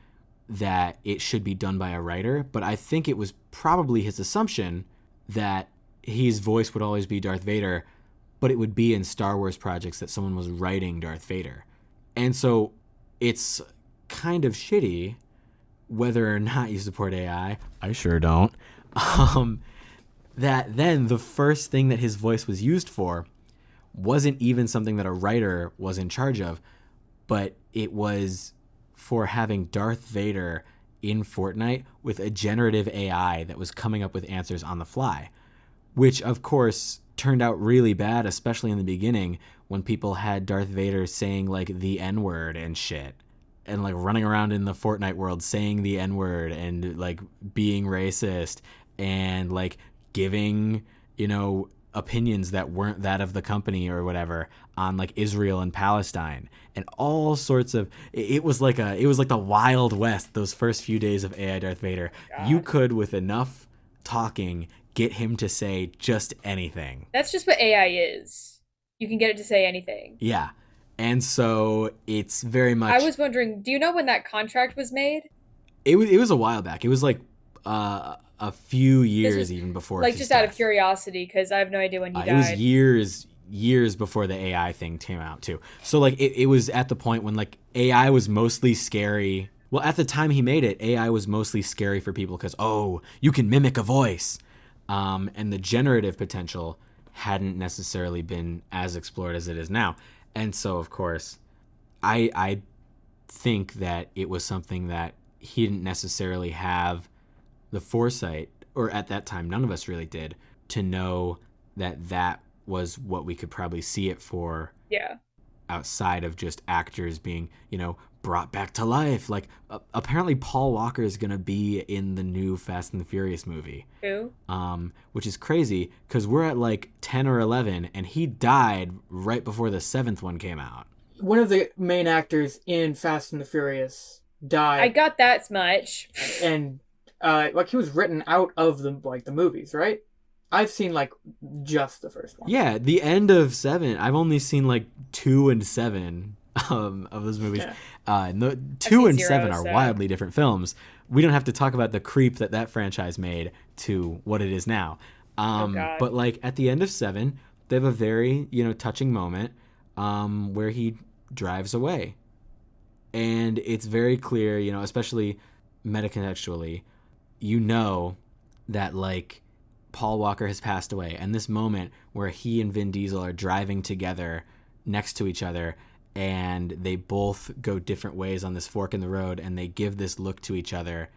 that it should be done by a writer, but I think it was probably his assumption that his voice would always be Darth Vader, but it would be in Star Wars projects that someone was writing Darth Vader. And so it's kind of shitty whether or not you support AI. I sure don't. That then the first thing that his voice was used for wasn't even something that a writer was in charge of, but it was for having Darth Vader in Fortnite with a generative AI that was coming up with answers on the fly, which of course turned out really bad, especially in the beginning when people had Darth Vader saying like the N-word and shit, and like running around in the Fortnite world saying the N-word and like being racist and like giving, opinions that weren't that of the company or whatever on like Israel and Palestine and all sorts of. It was like the Wild West those first few days of AI Darth Vader. You could, with enough talking, get him to say just anything. That's just what AI is. You can get it to say anything. Yeah. And so it's very much. I was wondering, do you know when that contract was made? It was a while back. It was like a few years even before. Like just out of curiosity, because I have no idea when he died. It was years before the AI thing came out too. So like it was at the point when like AI was mostly scary. Well, at the time he made it, AI was mostly scary for people because you can mimic a voice, and the generative potential hadn't necessarily been as explored as it is now. And so of course, I think that it was something that he didn't necessarily have the foresight, or at that time none of us really did, to know that was what we could probably see it for. Yeah. Outside of just actors being, brought back to life. Like apparently Paul Walker is going to be in the new Fast and the Furious movie. Who? Which is crazy because we're at like 10 or 11 and he died right before the 7th one came out. One of the main actors in Fast and the Furious died. I got that much. And he was written out of the movies, right? I've seen like just the first one. Yeah, the end of 7. I've only seen like 2 and 7 of those movies. Yeah. 2 and 7 are wildly different films. We don't have to talk about the creep that franchise made to what it is now. But like at the end of 7, they have a very touching moment where he drives away, and it's very clear, especially metacontextually, that like Paul Walker has passed away, and this moment where he and Vin Diesel are driving together next to each other and they both go different ways on this fork in the road and they give this look to each other,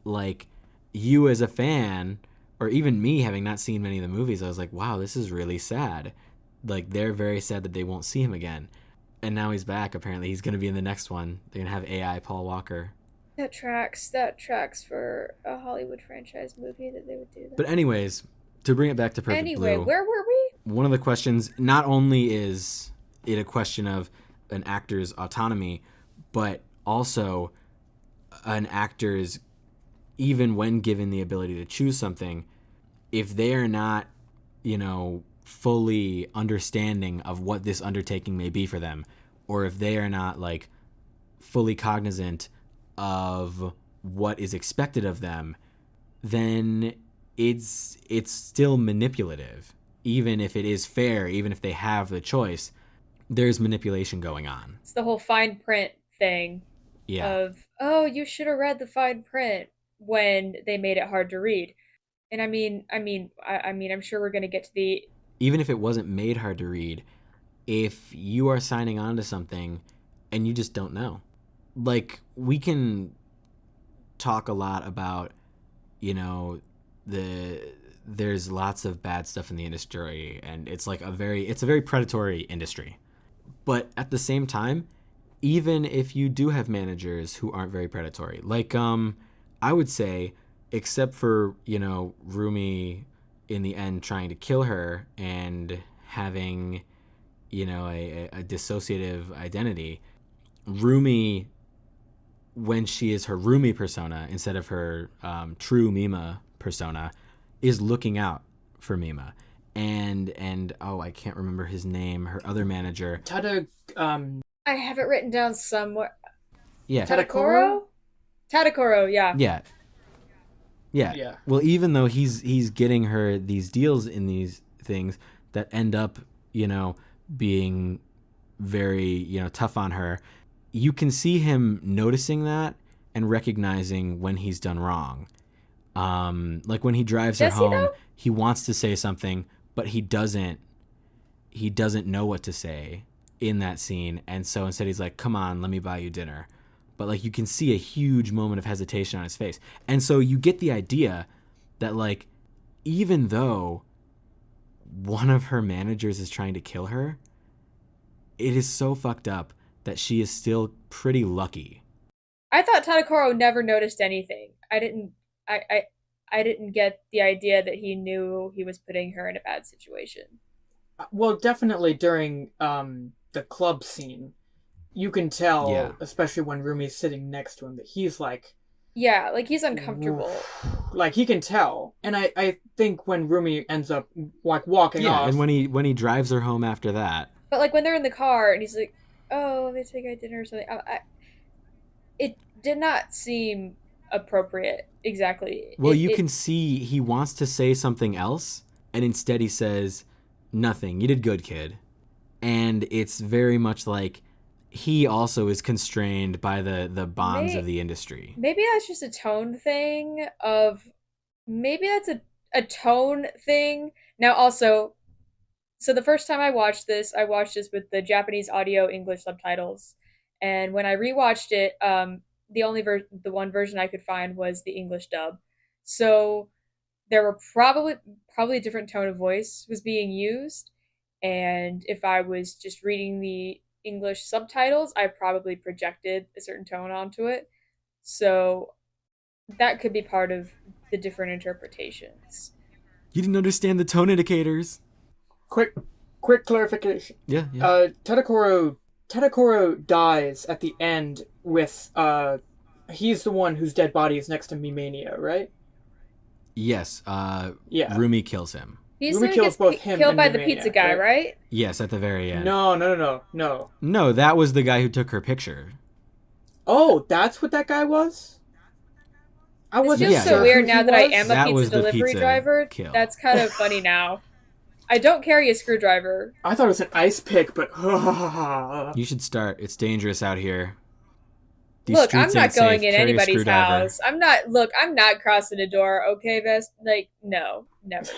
like, you as a fan, or even me having not seen many of the movies, I was like, wow, this is really sad. Like, they're very sad that they won't see him again. And now he's back. Apparently he's going to be in the next one. They're going to have AI Paul Walker. That tracks for a Hollywood franchise movie that they would do that. But anyways, to bring it back to Perfect Blue. Anyway, where were we? One of the questions, not only is it a question of an actor's autonomy, but also an actor's, even when given the ability to choose something, if they are not, fully understanding of what this undertaking may be for them, or if they are not like fully cognizant of what is expected of them, then it's still manipulative. Even if it is fair, even if they have the choice, there's manipulation going on. It's the whole fine print thing. Yeah. of, oh, you should have read the fine print when they made it hard to read. And I mean, I'm sure we're going to get to the Even if it wasn't made hard to read, if you are signing on to something and you just don't know, like we can talk a lot about, you know, there's lots of bad stuff in the industry, and it's like it's a very predatory industry. But at the same time, even if you do have managers who aren't very predatory, like I would say, except for, you know, Rumi in the end trying to kill her and having, you know, a dissociative identity, Rumi, when she is her Rumi persona instead of her true Mima persona, is looking out for Mima. And oh, I can't remember his name. Her other manager. I have it written down somewhere. Yeah. Tadakoro? Tadakoro, yeah. Yeah. Yeah. Yeah. Well, even though he's getting her these deals in these things that end up, you know, being very, you know, tough on her, you can see him noticing that and recognizing when he's done wrong. Like when he drives her Does he, home, though? he wants to say something, but he doesn't know what to say in that scene. And so instead he's like, come on, let me buy you dinner. But like you can see a huge moment of hesitation on his face. And so you get the idea that like, even though one of her managers is trying to kill her, it is so fucked up that she is still pretty lucky. I thought Tadakoro never noticed anything. I didn't get the idea that he knew he was putting her in a bad situation. Well, definitely during the club scene, you can tell, Yeah. especially when Rumi's sitting next to him, that he's like, Yeah, like he's uncomfortable. like he can tell. And I think when Rumi ends up like walking Yeah, off, and when he drives her home after that, But like when they're in the car and he's like, "Oh, they take out dinner or something," it did not seem appropriate exactly. well, It- you it- can see he wants to say something else, and instead he says, nothing. You did good, kid. And it's very much like he also is constrained by the bonds of the industry. Maybe that's just a tone thing of maybe that's a tone thing. Now also, so the first time I watched this with the Japanese audio English subtitles. And when I rewatched it, the one version I could find was the English dub. So there were probably a different tone of voice was being used. And if I was just reading the English subtitles, I probably projected a certain tone onto it. So that could be part of the different interpretations. You didn't understand the tone indicators. quick clarification. Yeah. Tadakoro dies at the end with he's the one whose dead body is next to Mimania, right? Yes. Yeah. Rumi kills him. He's Rumi the one kills gets both him killed and by the Mimania, pizza guy, right? Yes, at the very end. No. No, that was the guy who took her picture. Oh, that's what that guy was? I This wasn't feels Yeah, so sure weird who now he that I was. am a That pizza was the delivery pizza driver. kill. That's kind of funny now. I don't carry a screwdriver. I thought it was an ice pick, but You should start. It's dangerous out here. These Look, I'm streets not ain't going safe. in Carry a anybody's screwdriver. house. I'm not crossing a door, okay, best? Like, no, never.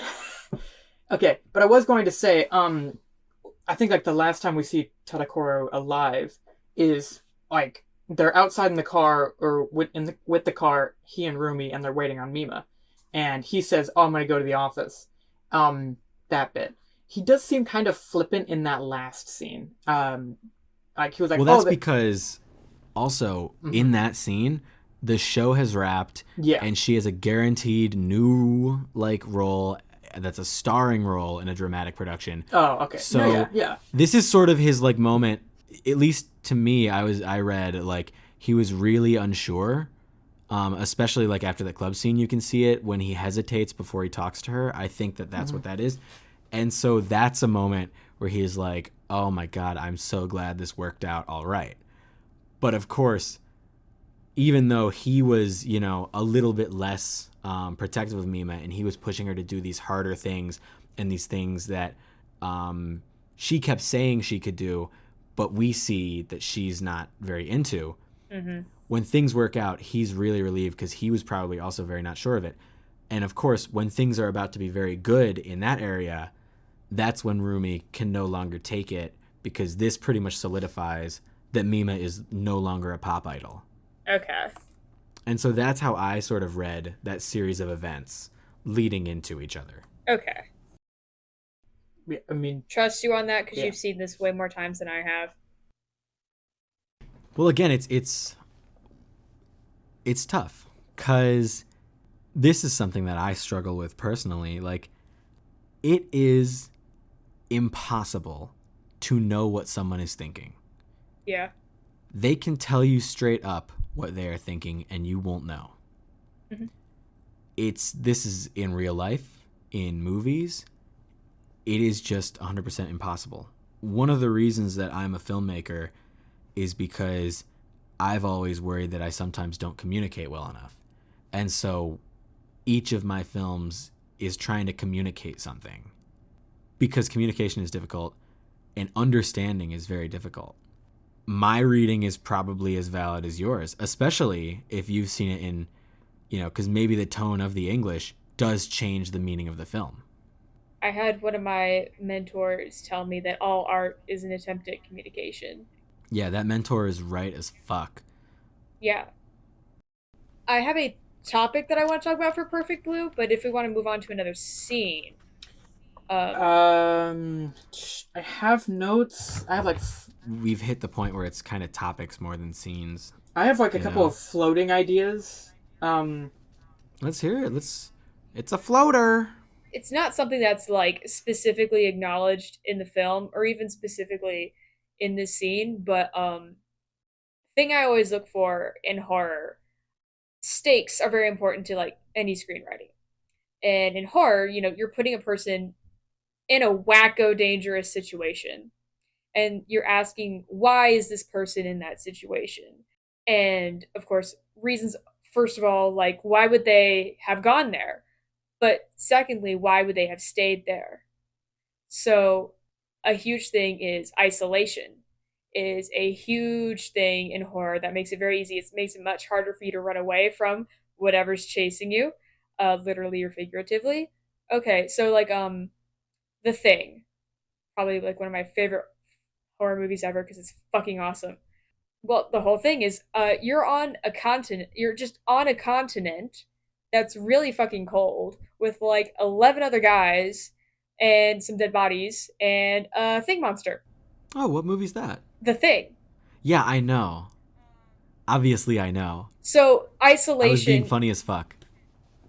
okay. But I was going to say, I think like the last time we see Tadakoro alive is like they're outside in the car or with the car, he and Rumi, and they're waiting on Mima, and he says, "Oh, I'm gonna go to the office." That bit. He does seem kind of flippant in that last scene. Like he was like, Well, that's "Oh, because also in that scene, the show has wrapped, yeah, and she has a guaranteed new like role that's a starring role in a dramatic production. oh, okay." So No, yeah. this is sort of his like moment. At least to me, I read like he was really unsure. Especially like after the club scene, you can see it when he hesitates before he talks to her. I think that's what that is. And so that's a moment where he's like, oh my God, I'm so glad this worked out all right. But of course, even though he was, you know, a little bit less protective of Mima and he was pushing her to do these harder things and these things that she kept saying she could do, but we see that she's not very into. when things work out, he's really relieved because he was probably also very not sure of it. And of course, when things are about to be very good in that area, that's when Rumi can no longer take it, because this pretty much solidifies that Mima is no longer a pop idol. Okay. And so that's how I sort of read that series of events leading into each other. Okay. Yeah, I mean, Trust you on that because Yeah. you've seen this way more times than I have. Well, again, it's tough because this is something that I struggle with personally. Like, it is impossible to know what someone is thinking. Yeah. They can tell you straight up what they are thinking and you won't know. Mm-hmm. This is in real life, in movies. It is just 100% impossible. One of the reasons that I'm a filmmaker is because I've always worried that I sometimes don't communicate well enough. And so each of my films is trying to communicate something, because communication is difficult and understanding is very difficult. My reading is probably as valid as yours, especially if you've seen it in, because maybe the tone of the English does change the meaning of the film. I had one of my mentors tell me that all art is an attempt at communication. Yeah, that mentor is right as fuck. Yeah. I have a topic that I want to talk about for Perfect Blue, but if we want to move on to another scene. I have notes. I have like We've hit the point where it's kind of topics more than scenes. a couple know. of floating ideas. Let's hear it. It's a floater. It's not something that's like specifically acknowledged in the film or even specifically in this scene, but thing I always look for in horror, stakes are very important to like any screenwriting. And in horror, you're putting a person in a wacko dangerous situation. And you're asking, why is this person in that situation? And of course, reasons, first of all, like, why would they have gone there? But secondly, why would they have stayed there? So, a huge thing is isolation, is a huge thing in horror that makes it very easy. It makes it much harder for you to run away from whatever's chasing you, literally or figuratively. Okay, so like The Thing, probably like one of my favorite horror movies ever because it's fucking awesome. Well, the whole thing is you're on a continent, you're just on a continent that's really fucking cold with like 11 other guys and some dead bodies and a thing monster. Oh, what movie's that? The Thing. Yeah, I know. Obviously, I know. So I was being isolation. funny as fuck.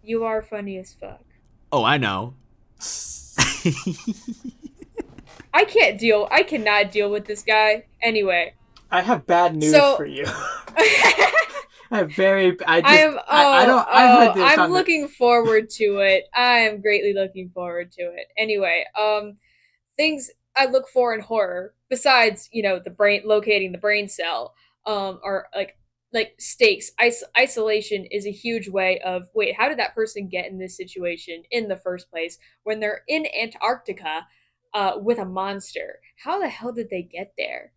You are funny as fuck. Oh, I know. I cannot deal with this guy. Anyway. I have bad news So- for you. I have very. I just. I'm I don't. I heard this I'm on the- looking forward to it. I am greatly looking forward to it. Anyway, things I look for in horror, besides, the brain, locating the brain cell, are like stakes. Isolation is a huge way of, wait, how did that person get in this situation in the first place when they're in Antarctica with a monster? How the hell did they get there?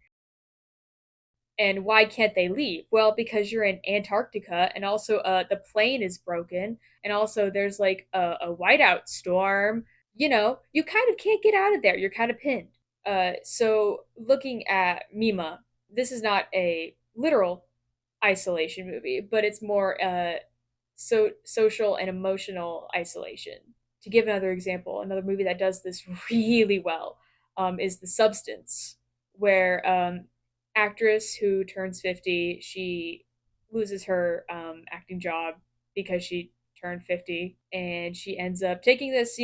And why can't they leave? Well, because you're in Antarctica, and also the plane is broken, and also there's like a whiteout storm. You kind of can't get out of there. You're kind of pinned. So looking at Mima, this is not a literal isolation movie, but it's more social and emotional isolation. To give another example, another movie that does this really well is The Substance, where actress who turns 50, she loses her acting job because she turned 50, and she ends up taking this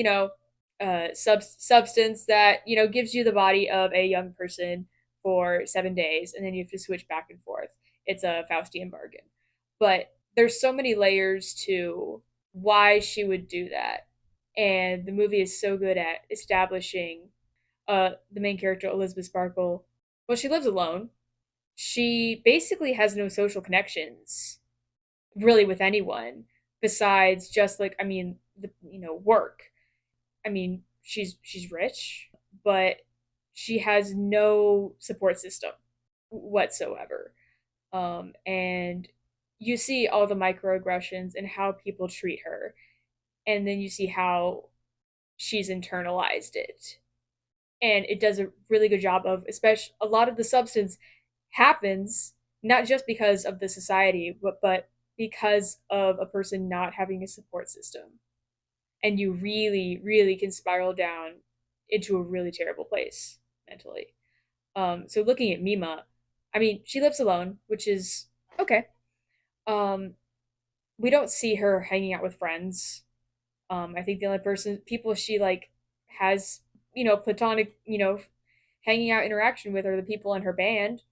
substance that gives you the body of a young person for 7 days, and then you have to switch back and forth. It's a Faustian bargain, but there's so many layers to why she would do that, and the movie is so good at establishing the main character, Elizabeth Sparkle. Well, she lives alone. She basically has no social connections really with anyone besides just like, work. She's rich, but she has no support system whatsoever. And you see all the microaggressions and how people treat her, and then you see how she's internalized it. And it does a really good job of, especially a lot of the substance happens not just because of the society, but because of a person not having a support system. And you really, really can spiral down into a really terrible place mentally. So looking at Mima, I mean, she lives alone, which is okay. Um, we don't see her hanging out with friends. I think the only people she like has, platonic, hanging out interaction with are the people in her band,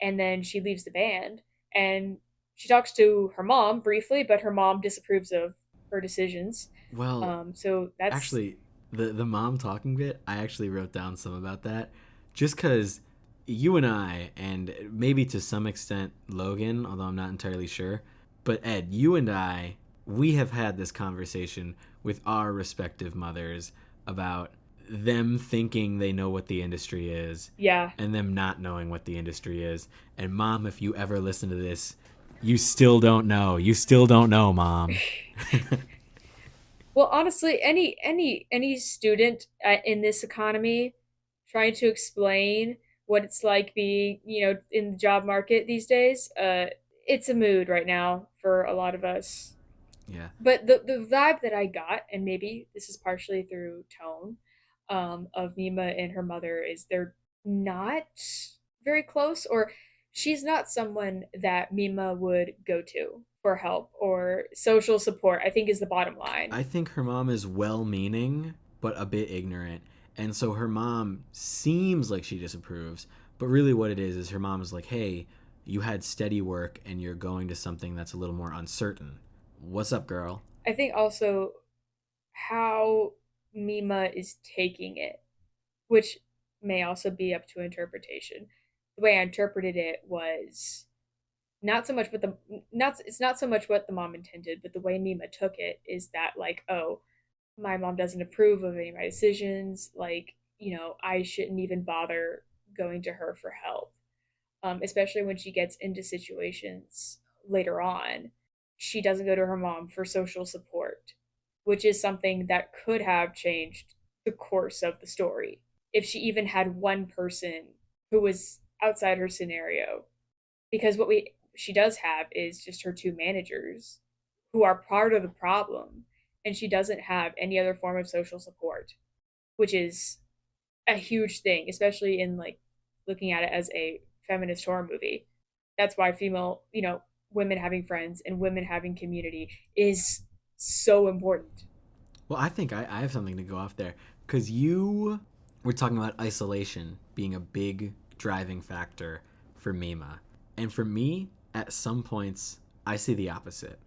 and then she leaves the band and she talks to her mom briefly, but her mom disapproves of her decisions. Well, So that's actually, the mom talking bit, I actually wrote down some about that, just because you and I, and maybe to some extent Logan, although I'm not entirely sure, but Ed, you and I, we have had this conversation with our respective mothers about them thinking they know what the industry is yeah. and them not knowing what the industry is. And mom, if you ever listen to this, you still don't know. You still don't know, mom. Well, honestly, any student in this economy trying to explain what it's like being, in the job market these days, it's a mood right now for a lot of us. Yeah. But the vibe that I got, and maybe this is partially through tone, of Mima and her mother, is they're not very close, or she's not someone that Mima would go to for help or social support, I think is the bottom line. I think her mom is well-meaning, but a bit ignorant. And so her mom seems like she disapproves, but really what it is her mom is like, hey, you had steady work and you're going to something that's a little more uncertain. What's up, girl? I think also how Mima is taking it, which may also be up to interpretation. The way I interpreted it was not so much what the not it's not so much what the mom intended, but the way Mima took it is that, like, oh, my mom doesn't approve of any of my decisions, like, I shouldn't even bother going to her for help. Especially when she gets into situations later on, she doesn't go to her mom for social support, which is something that could have changed the course of the story if she even had one person who was outside her scenario. Because what we she does have is just her two managers who are part of the problem, and she doesn't have any other form of social support, which is a huge thing, especially in, like, looking at it as a feminist horror movie. That's why female, women having friends and women having community is so important. Well, I think I have something to go off there because you were talking about isolation being a big driving factor for Mima. And for me, at some points, I see the opposite,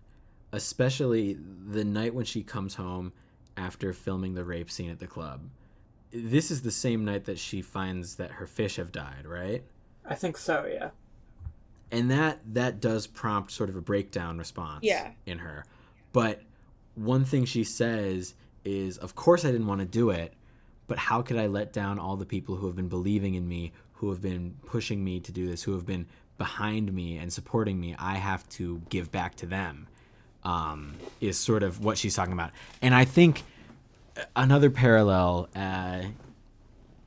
especially the night when she comes home after filming the rape scene at the club. This is the same night that she finds that her fish have died, right? I think so, yeah. And that does prompt sort of a breakdown response Yeah. in her. But one thing she says is, of course I didn't want to do it, but how could I let down all the people who have been believing in me, who have been pushing me to do this, who have been behind me and supporting me? I have to give back to them, is sort of what she's talking about. And I think another parallel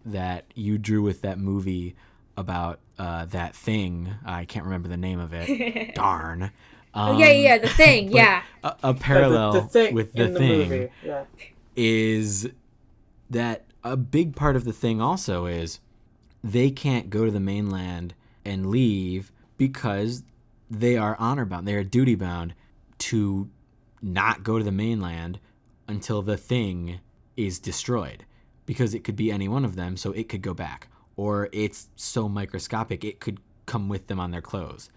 that you drew with that movie about that thing, I can't remember the name of it. Darn. Oh yeah, the thing, But yeah. a parallel The thing with the in the thing movie, yeah. is that a big part of the thing also is they can't go to the mainland and leave because they are honor bound. They are duty bound to not go to the mainland until the thing is destroyed, because it could be any one of them, so it could go back. Or it's so microscopic, it could come with them on their clothes.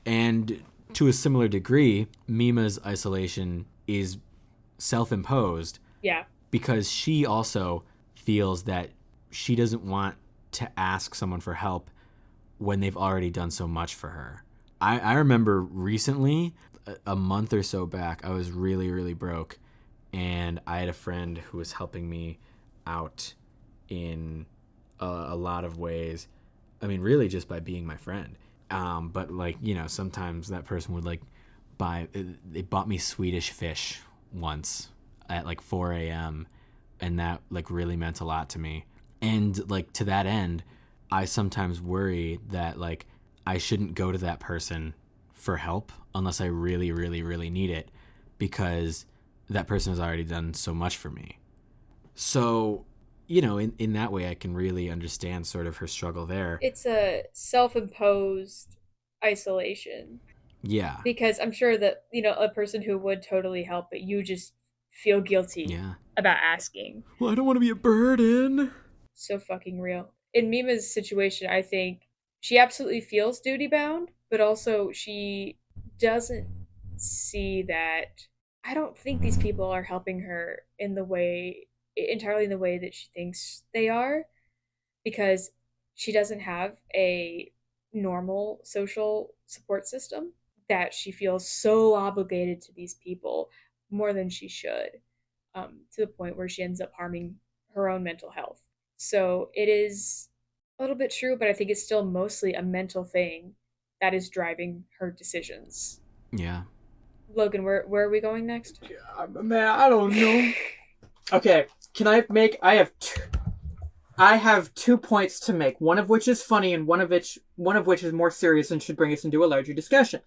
And to a similar degree, Mima's isolation is self-imposed. Yeah. Because she also feels that she doesn't want to ask someone for help when they've already done so much for her. I remember recently, a month or so back, I was really, really broke. And I had a friend who was helping me out in a lot of ways. I mean, really just by being my friend. But like, you know, sometimes that person would like they bought me Swedish fish once at like 4 a.m. and that like really meant a lot to me. And like to that end, I sometimes worry that like I shouldn't go to that person for help unless I really, really, really need it, because that person has already done so much for me. So, you know, in that way, I can really understand sort of her struggle there. It's a self-imposed isolation, Yeah. because I'm sure that, you know, a person who would totally help, but you just feel guilty Yeah. about asking. Well, I don't want to be a burden. So fucking real. In Mima's situation, I think she absolutely feels duty bound, but also she doesn't see that. I don't think these people are helping her in the way, entirely in the way that she thinks they are, because she doesn't have a normal social support system, that she feels so obligated to these people more than she should, to the point where she ends up harming her own mental health. So it is a little bit true, but I think it's still mostly a mental thing that is driving her decisions. Yeah. Logan, where are we going next? Man, I don't know. Okay, can I make? I have 2 points to make. One of which is funny, and one of which is more serious and should bring us into a larger discussion.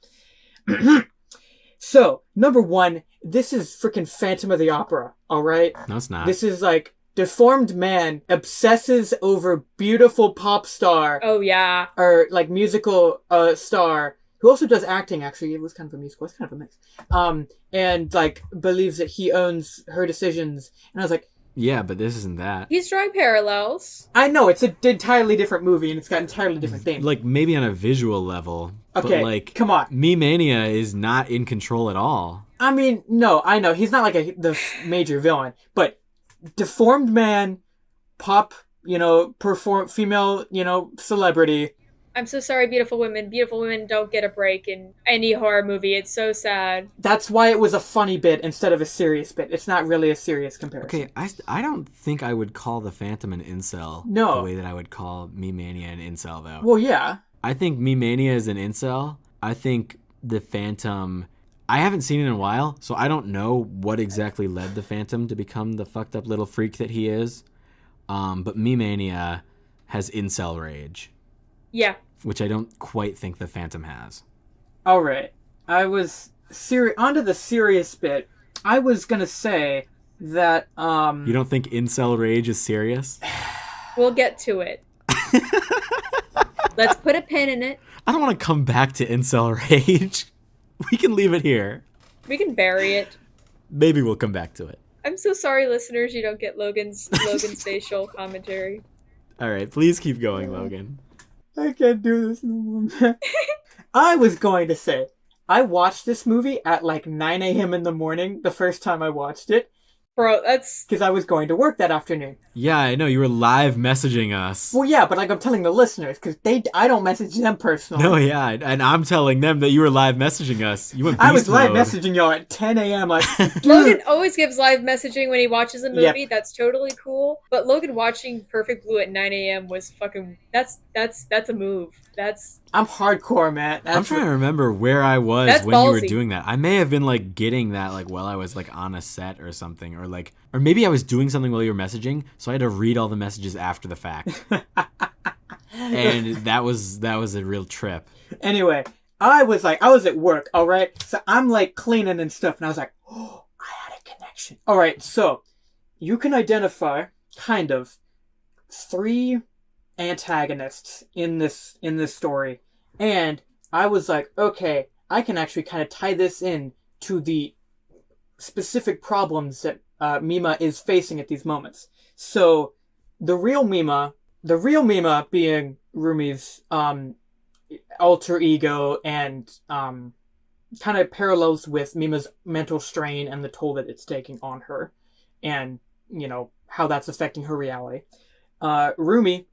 So, number one, this is freaking Phantom of the Opera. All right. No, it's not. This is like deformed man obsesses over beautiful pop star. Oh yeah. Or like musical star who also does acting. Actually, it was kind of a musical. It's kind of a mix. And like believes that he owns her decisions. And I was like, yeah, but this isn't that. He's drawing parallels. I know it's an entirely different movie and it's got entirely different themes. Like maybe on a visual level. Okay, but like, come on. Me Mania is not in control at all. I mean, no, I know he's not like the major villain, but deformed man, pop, you know, female, you know, celebrity. I'm so sorry, beautiful women. Beautiful women don't get a break in any horror movie. It's so sad. That's why it was a funny bit instead of a serious bit. It's not really a serious comparison. Okay, I don't think I would call the Phantom an incel. No. The way that I would call Me Mania an incel, though. Well, yeah. I think Me Mania is an incel. I think the Phantom... I haven't seen it in a while, so I don't know what exactly led the Phantom to become the fucked up little freak that he is. But Me Mania has incel rage. Yeah. Which I don't quite think the Phantom has. All right. I was onto the serious bit. I was gonna say that You don't think incel rage is serious? We'll get to it. Let's put a pin in it. I don't want to come back to incel rage. We can leave it here. We can bury it. Maybe we'll come back to it. I'm so sorry, listeners, you don't get Logan's facial commentary. All right, please keep going, Logan. I can't do this no more. I was going to say, I watched this movie at like 9 a.m. in the morning the first time I watched it. Bro, that's... Because I was going to work that afternoon. Yeah, I know. You were live messaging us. Well, yeah, but like I'm telling the listeners, because I don't message them personally. No, yeah, and I'm telling them that you were live messaging us. You went beast I was live mode. messaging y'all at 10 a.m. like, dude. Logan always gives live messaging when he watches a movie. Yep. That's totally cool. But Logan watching Perfect Blue at 9 a.m. was fucking... That's a move. I'm hardcore, man. I'm trying to remember where I was That's when you were ballsy. doing that. I may have been like getting that like while I was like on a set or something, or maybe I was doing something while you were messaging, so I had to read all the messages after the fact. And that was a real trip. Anyway, I was at work, all right? So I'm like cleaning and stuff, and I was like, oh, I had a connection. All right, so you can identify kind of 3 antagonists in this story, and I was like, okay, I can actually kind of tie this in to the specific problems that Mima is facing at these moments. So the real Mima being Rumi's alter ego and kind of parallels with Mima's mental strain and the toll that it's taking on her, and you know how that's affecting her reality. Rumi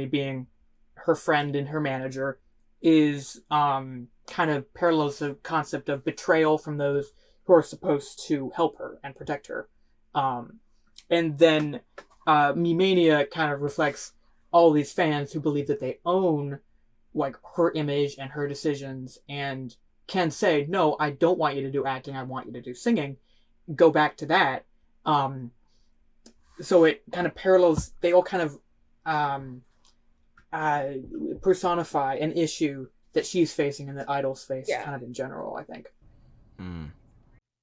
being her friend and her manager, is kind of parallels the concept of betrayal from those who are supposed to help her and protect her. And then Me Mania kind of reflects all these fans who believe that they own like her image and her decisions, and can say, no, I don't want you to do acting, I want you to do singing, go back to that. Um, so it kind of parallels, they all kind of um, uh, personify an issue that she's facing and that idols face Yeah. kind of in general, I think.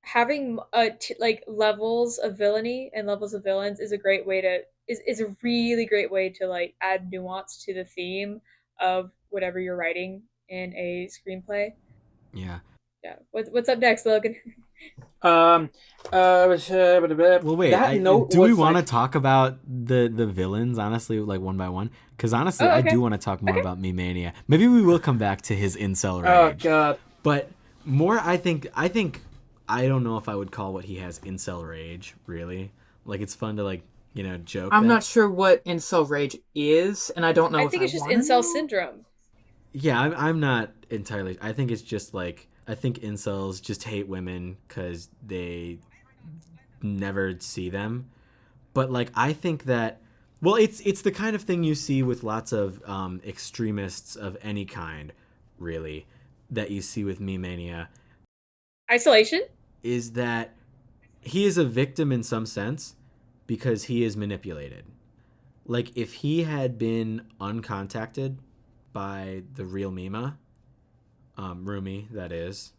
Having like levels of villainy and levels of villains is a great way to is a really great way to like add nuance to the theme of whatever you're writing in a screenplay. Yeah. Yeah. What's up next, Logan? Well, Well, wait. that note Do we was want to like, talk about the villains, honestly, like one by one? Because honestly, Oh, I okay. do want to talk more Okay. about Me Mania. Maybe we will come back to his incel oh rage. god. But more, I think I don't know if I would call what he has incel rage, really. Like, it's fun to, like, joke. I'm that. not sure what incel rage is, and I don't know I if think I it's just wanna incel know. syndrome. Yeah, I'm not entirely. I think it's just like, I think incels just hate women because they never see them. But like, I think that, well, it's the kind of thing you see with lots of extremists of any kind, really, that you see with Me Mania, Isolation? is that he is a victim in some sense because he is manipulated. Like, if he had been uncontacted by the real Mima, Rumi, that is,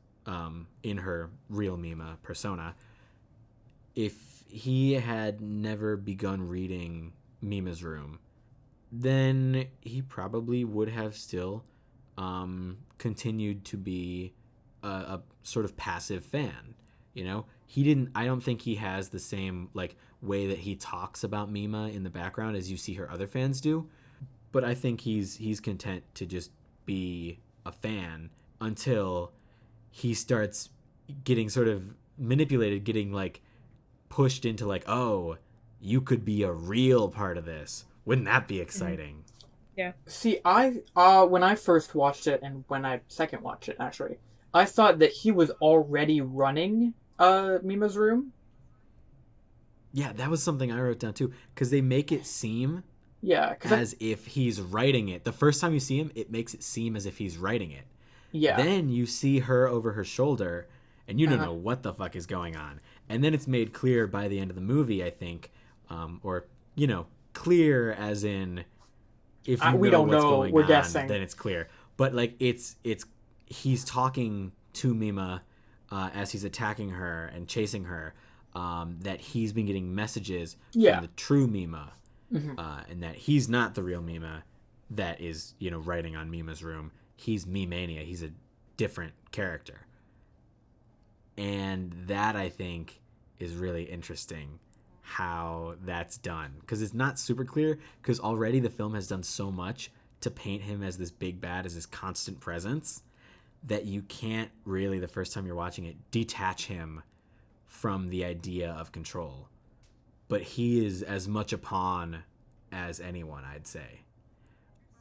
in her real Mima persona, if he had never begun reading Mima's room, then he probably would have still continued to be a sort of passive fan. He didn't. I don't think he has the same like way that he talks about Mima in the background as you see her other fans do. But I think he's content to just be a fan until he starts getting sort of manipulated, getting like pushed into like, oh, you could be a real part of this. Wouldn't that be exciting? Yeah. See, I when I first watched it and when I second watched it, actually, I thought that he was already running Mima's room. Yeah, that was something I wrote down too, because they make it seem Yeah, as if he's writing it. The first time you see him, it makes it seem as if he's writing it. yeah, Then you see her over her shoulder, and you don't Uh-huh. know what the fuck is going on. And then it's made clear by the end of the movie, I think, or clear as in if you we know don't what's know, going we're on, guessing. then it's clear. But like it's he's talking to Mima as he's attacking her and chasing her. That he's been getting messages Yeah. from the true Mima, and that he's not the real Mima that is writing on Mima's room. He's Me-Mania. He's a different character. And that, I think, is really interesting how that's done. Because it's not super clear, because already the film has done so much to paint him as this big bad, as this constant presence, that you can't really, the first time you're watching it, detach him from the idea of control. But he is as much a pawn as anyone, I'd say.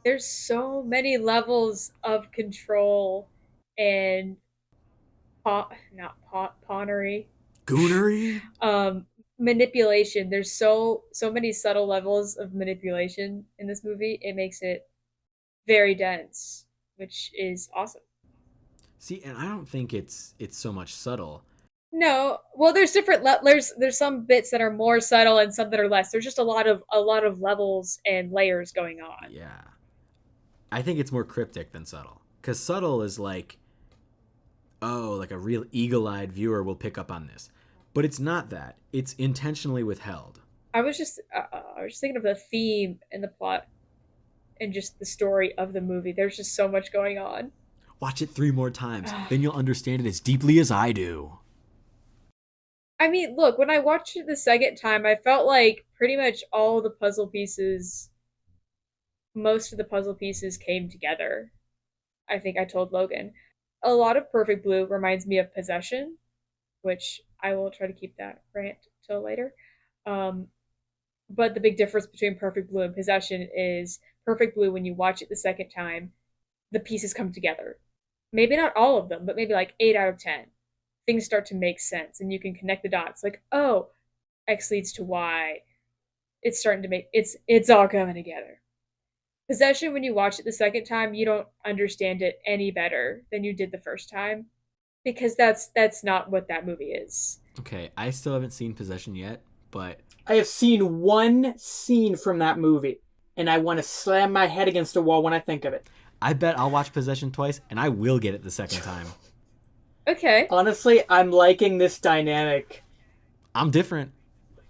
There's so many levels of control and pawnery, Goonery? manipulation. There's so many subtle levels of manipulation in this movie. It makes it very dense, which is awesome. See, and I don't think it's so much subtle. No, well, there's different. There's some bits that are more subtle and some that are less. There's just a lot of levels and layers going on. Yeah. I think it's more cryptic than subtle. Because subtle is like, oh, like a real eagle-eyed viewer will pick up on this. But it's not that. It's intentionally withheld. I was just thinking of the theme and the plot and just the story of the movie. There's just so much going on. Watch it 3 more times. Then you'll understand it as deeply as I do. I mean, look, when I watched it the second time, I felt like pretty much all the puzzle pieces, most of the puzzle pieces came together. I think I told Logan. A lot of Perfect Blue reminds me of Possession, which I will try to keep that rant till later. Um, but the big difference between Perfect Blue and Possession is Perfect Blue, when you watch it the second time, the pieces come together. Maybe not all of them, but maybe like 8 out of 10. Things start to make sense and you can connect the dots. Like, oh, X leads to Y. It's starting to make it's all coming together. Possession, when you watch it the second time, you don't understand it any better than you did the first time, because that's not what that movie is. Okay, I still haven't seen Possession yet, but I have seen one scene from that movie, and I want to slam my head against a wall when I think of it. I bet I'll watch Possession twice, and I will get it the second time. Okay. Honestly, I'm liking this dynamic. I'm different.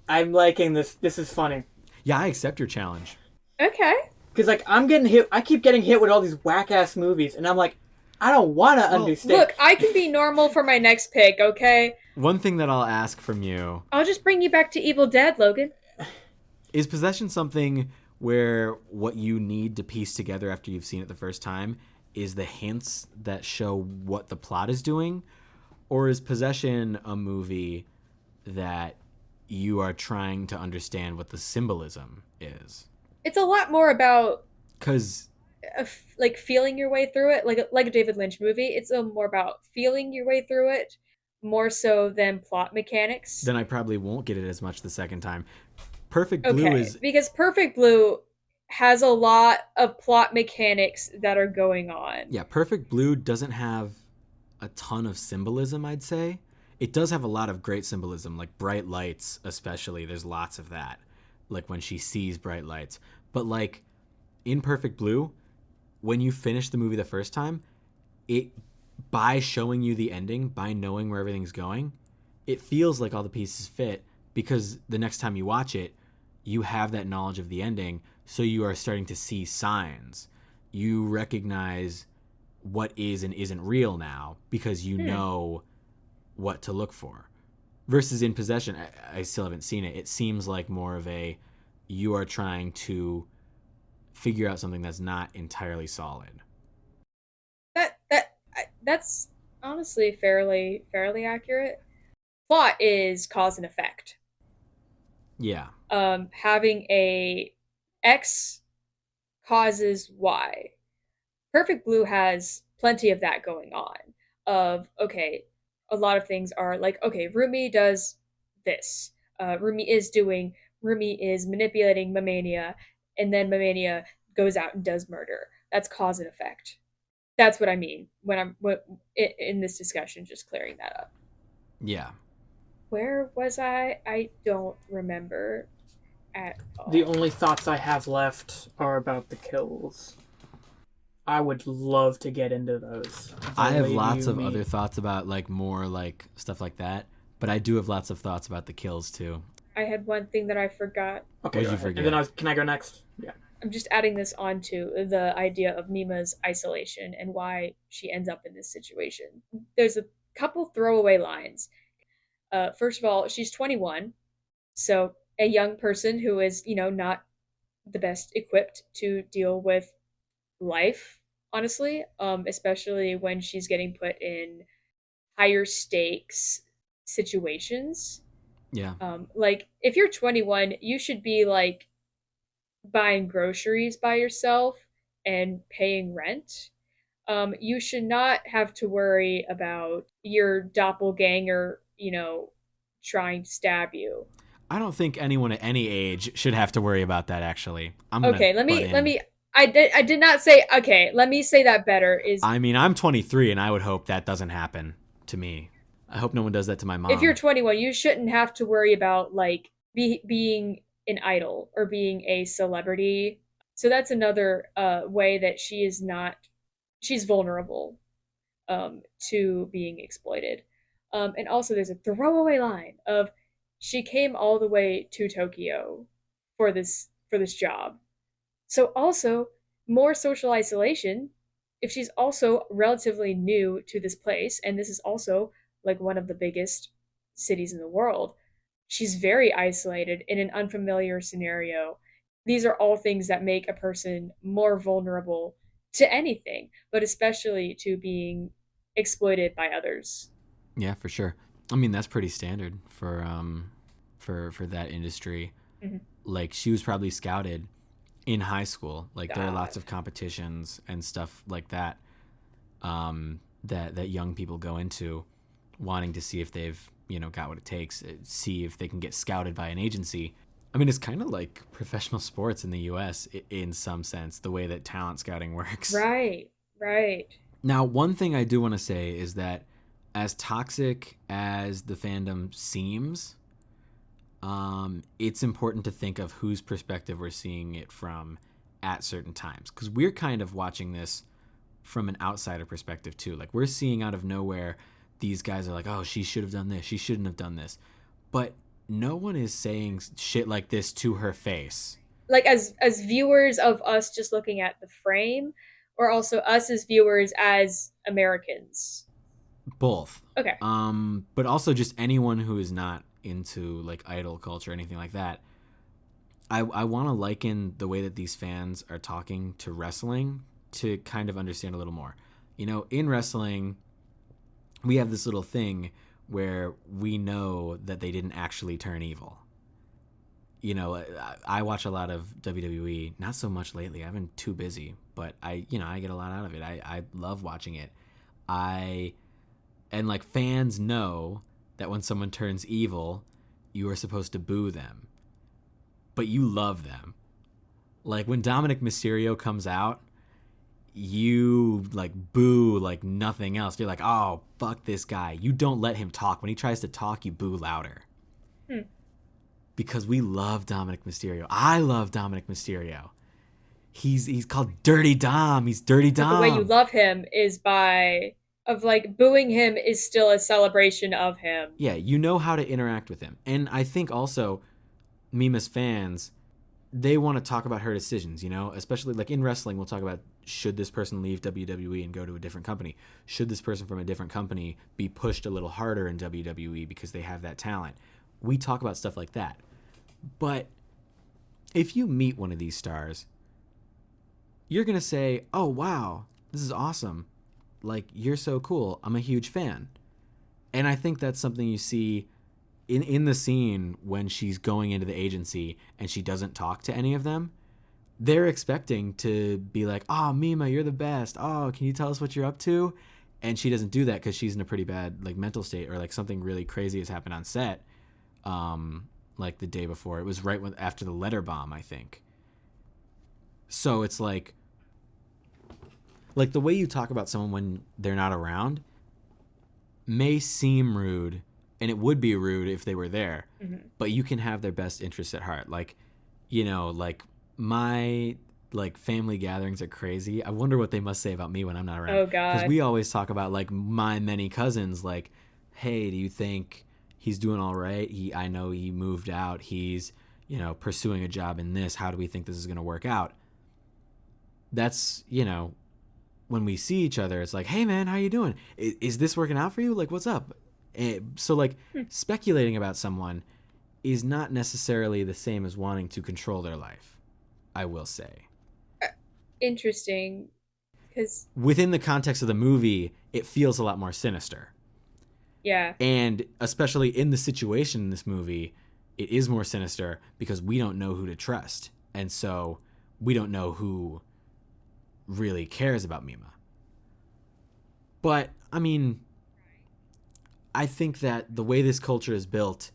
I'm liking this. This is funny. Yeah, I accept your challenge. Okay. Because, like, I'm getting hit. I keep getting hit with all these whack-ass movies, and I'm like, I don't want to understand. Look, I can be normal for my next pick, okay? One thing that I'll ask from you I'll just bring you back to Evil Dead, Logan. is Possession something where what you need to piece together after you've seen it the first time is the hints that show what the plot is doing? Or is Possession a movie that you are trying to understand what the symbolism is? It's a lot more about Because like feeling your way through it, like a David Lynch movie. It's more about feeling your way through it, more so than plot mechanics. then I probably won't get it as much the second time. Perfect Blue Okay, is because Perfect Blue has a lot of plot mechanics that are going on. Yeah, Perfect Blue doesn't have a ton of symbolism, I'd say. It does have a lot of great symbolism, like bright lights, especially. There's lots of that, like when she sees bright lights. But like in Perfect Blue, when you finish the movie the first time, it by showing you the ending, by knowing where everything's going, it feels like all the pieces fit because the next time you watch it, you have that knowledge of the ending, so you are starting to see signs. You recognize what is and isn't real now because you know what to look for. Versus in Possession, I still haven't seen it. It seems like more of a you are trying to figure out something that's not entirely solid. That's honestly fairly accurate. Plot is cause and effect. Yeah. Having a X causes Y. Perfect Blue has plenty of that going on. Of okay, a lot of things are like okay, Rumi does this. Rumi is manipulating Mamania, and then Mamania goes out and does murder. That's cause and effect. That's what I mean when I'm in this discussion. Just clearing that up. Yeah. Where was I? I don't remember at all. The only thoughts I have left are about the kills. I would love to get into those. I have lady lots you of meet. other thoughts about like more like stuff like that, but I do have lots of thoughts about the kills too. I had one thing that I forgot. Okay, What'd go you ahead. forget? And then can I go next? Yeah. I'm just adding this onto the idea of Mima's isolation and why she ends up in this situation. There's a couple throwaway lines. First of all, she's 21, so a young person who is, not the best equipped to deal with life, honestly, especially when she's getting put in higher stakes situations. Yeah. Like if you're 21, you should be like buying groceries by yourself and paying rent. You should not have to worry about your doppelganger, trying to stab you. I don't think anyone at any age should have to worry about that actually. Okay, let me I did not say okay, let me say that better is I mean, I'm 23 and I would hope that doesn't happen to me. I hope no one does that to my mom. if you're 21, you shouldn't have to worry about like being an idol or being a celebrity. So that's another way that she's vulnerable to being exploited. And also, there's a throwaway line of she came all the way to Tokyo for this job. So also more social isolation if she's also relatively new to this place, and this is also like one of the biggest cities in the world. She's very isolated in an unfamiliar scenario. These are all things that make a person more vulnerable to anything, but especially to being exploited by others. Yeah, for sure. I mean, that's pretty standard for that industry. Mhm. Like she was probably scouted in high school. Like there are God. lots of competitions and stuff like that that young people go into wanting to see if they've, got what it takes, see if they can get scouted by an agency. I mean, it's kind of like professional sports in the US in some sense, the way that talent scouting works. Right, right. Now, one thing I do want to say is that as toxic as the fandom seems, it's important to think of whose perspective we're seeing it from at certain times. Because we're kind of watching this from an outsider perspective too. Like, we're seeing out of nowhere, these guys are like, oh, she should have done this. She shouldn't have done this. But no one is saying shit like this to her face. Like as viewers of us just looking at the frame, or also us as viewers as Americans. Both. Okay. But also just anyone who is not into like idol culture or anything like that. I want to liken the way that these fans are talking to wrestling to kind of understand a little more. You know, in wrestling, we have this little thing where we know that they didn't actually turn evil. You know, I watch a lot of WWE, not so much lately. I've been too busy, but I get a lot out of it. I love watching it. And like, fans know that when someone turns evil, you are supposed to boo them. But you love them. Like, when Dominic Mysterio comes out, you like boo like nothing else. You're like, oh, fuck this guy. You don't let him talk. When he tries to talk, you boo louder. Because we love Dominic Mysterio. I love Dominic Mysterio. He's called Dirty Dom. He's Dirty Dom. But the way you love him is booing him is still a celebration of him. Yeah, you know how to interact with him. And I think also Mima's fans, they want to talk about her decisions, you know? Especially like in wrestling, we'll talk about, should this person leave WWE and go to a different company? Should this person from a different company be pushed a little harder in WWE because they have that talent? We talk about stuff like that. But if you meet one of these stars, you're going to say, oh, wow, this is awesome. Like, you're so cool. I'm a huge fan. And I think that's something you see in the scene when she's going into the agency and she doesn't talk to any of them. They're expecting to be like, oh, Mima, you're the best. Oh, can you tell us what you're up to? And she doesn't do that because she's in a pretty bad like mental state, or like something really crazy has happened on set. Like the day before. It was right after the letter bomb, I think. So it's like the way you talk about someone when they're not around may seem rude, and it would be rude if they were there. Mm-hmm. But you can have their best interests at heart. Like, you know, like my like family gatherings are crazy. I wonder what they must say about me when I'm not around. Oh God. Because we always talk about like my many cousins, like, hey, do you think he's doing all right? I know he moved out. He's, you know, pursuing a job in this. How do we think this is going to work out? That's, you know, when we see each other, it's like, hey man, how you doing? Is this working out for you? Like, what's up? So like speculating about someone is not necessarily the same as wanting to control their life, I will say. Interesting. Because within the context of the movie, it feels a lot more sinister. Yeah. And especially in the situation in this movie, it is more sinister because we don't know who to trust. And so we don't know who really cares about Mima. But, I mean, I think that the way this culture is built,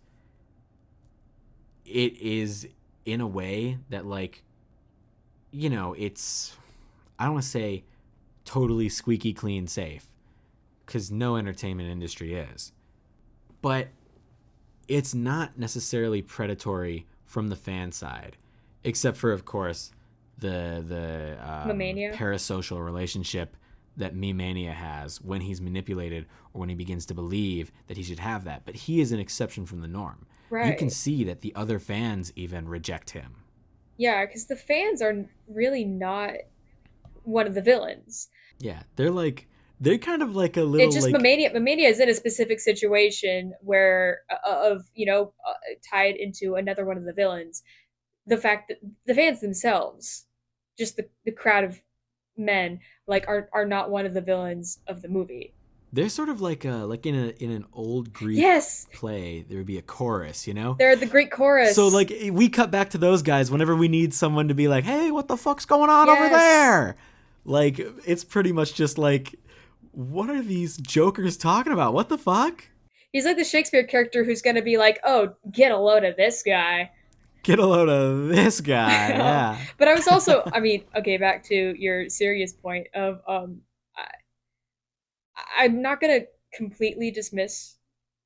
it is in a way that, like, you know, it's, I don't want to say totally squeaky clean safe, because no entertainment industry is. But it's not necessarily predatory from the fan side, except for, of course, the parasocial relationship that Mimania has when he's manipulated or when he begins to believe that he should have that. But he is an exception from the norm. Right. You can see that the other fans even reject him. Yeah, because the fans are really not one of the villains. Yeah, they're kind of like a little. It's just like, Mimania is in a specific situation where tied into another one of the villains. The fact that the fans themselves, just the crowd of men, like are not one of the villains of the movie. They're sort of like in an old Greek play, there would be a chorus, you know? They're the Greek chorus. So like we cut back to those guys whenever we need someone to be like, hey, what the fuck's going on over there? Like, it's pretty much just like, what are these jokers talking about? What the fuck? He's like the Shakespeare character who's going to be like, oh, get a load of this guy. Get a load of this guy. Yeah. But I was also, I mean, okay, back to your serious point of I'm not gonna completely dismiss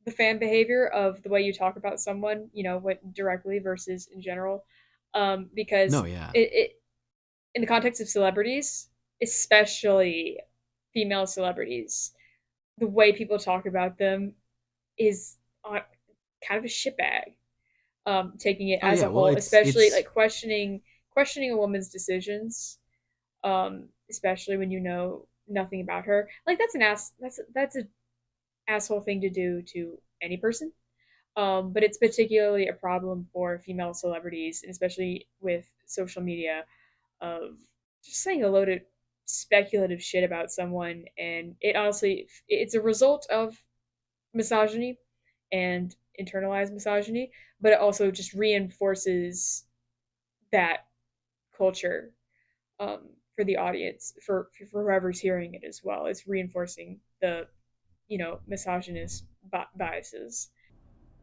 the fan behavior of the way you talk about someone, what directly versus in general, because No, yeah. it in the context of celebrities, especially female celebrities, the way people talk about them is kind of a shitbag. Taking it Oh as yeah. a Well, whole, especially it's like questioning a woman's decisions, especially when you know nothing about her. Like that's an asshole thing to do to any person. But it's particularly a problem for female celebrities, and especially with social media, of just saying a load of speculative shit about someone, and it's a result of misogyny and internalized misogyny, but it also just reinforces that culture, for the audience, for whoever's hearing it as well. It's reinforcing the misogynist biases.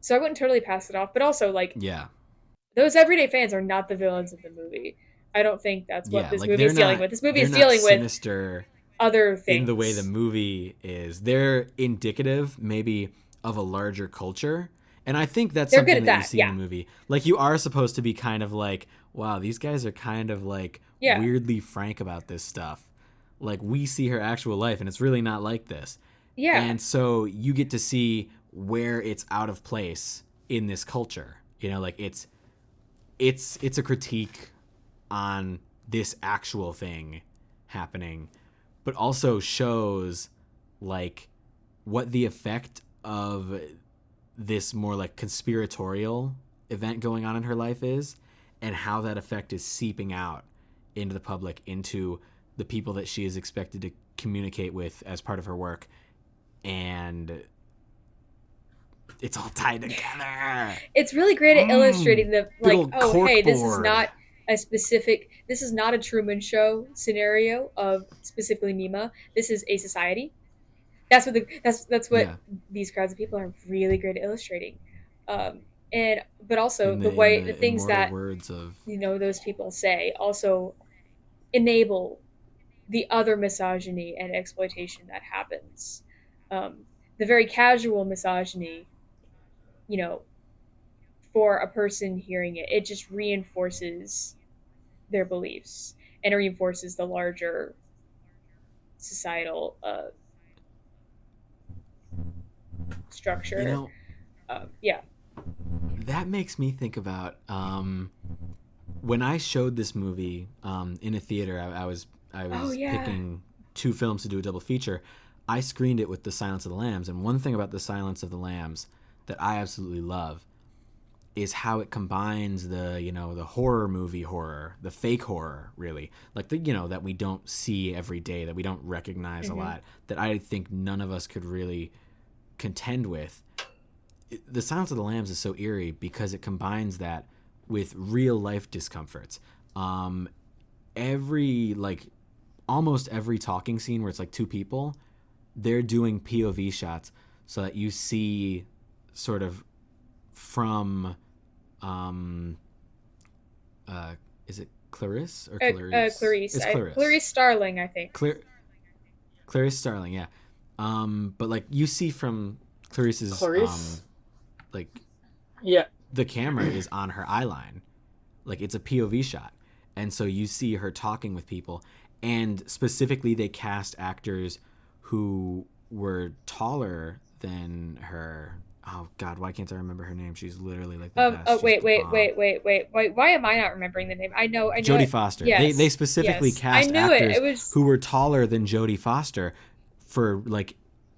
So I wouldn't totally pass it off, but also like yeah. those everyday fans are not the villains of the movie. I don't think that's what Yeah, this like movie is dealing with. This movie they're is not dealing with sinister other in the way the things. movie is. They're indicative maybe of a larger culture. And I think that's They're good something at that you that, see yeah. in the movie. Like you are supposed to be kind of like, wow, these guys are kind of like Yeah. weirdly frank about this stuff. Like we see her actual life and it's really not like this. Yeah. And so you get to see where it's out of place in this culture. Like it's a critique on this actual thing happening, but also shows like what the effect of this more like conspiratorial event going on in her life is, and how that effect is seeping out into the public, into the people that she is expected to communicate with as part of her work. And it's all tied together. It's really great at illustrating the like, old oh hey, this is corkboard. not this is not a Truman Show scenario of specifically Mima. This is a society. That's what Yeah. these crowds of people are really great at illustrating. And but also In the the way the things immortal that words of those people say also enable the other misogyny and exploitation that happens. The very casual misogyny, you know, for a person hearing it, it just reinforces their beliefs and it reinforces the larger societal structure. Yeah. That makes me think about when I showed this movie in a theater. I was picking two films to do a double feature. I screened it with The Silence of the Lambs, and one thing about The Silence of the Lambs that I absolutely love is how it combines the horror movie horror, the fake horror, really, like that we don't see every day, that we don't recognize a lot, that I think none of us could really contend with. The Silence of the Lambs is so eerie because it combines that with real life discomforts. Almost every talking scene where it's like two people, they're doing POV shots so that you see sort of from is it Clarice or Clarice? Clarice. It's Clarice. Clarice Starling, I think. Clarice Starling, yeah. But like you see from Clarice's the camera is on her eyeline, like it's a POV shot, and so you see her talking with people, and specifically they cast actors who were taller than her. Oh God, why can't I remember her name? She's literally like the best. Oh wait. Why am I not remembering the name? I know. Jodie Foster. Yes. They specifically cast actors who were taller than Jodie Foster for like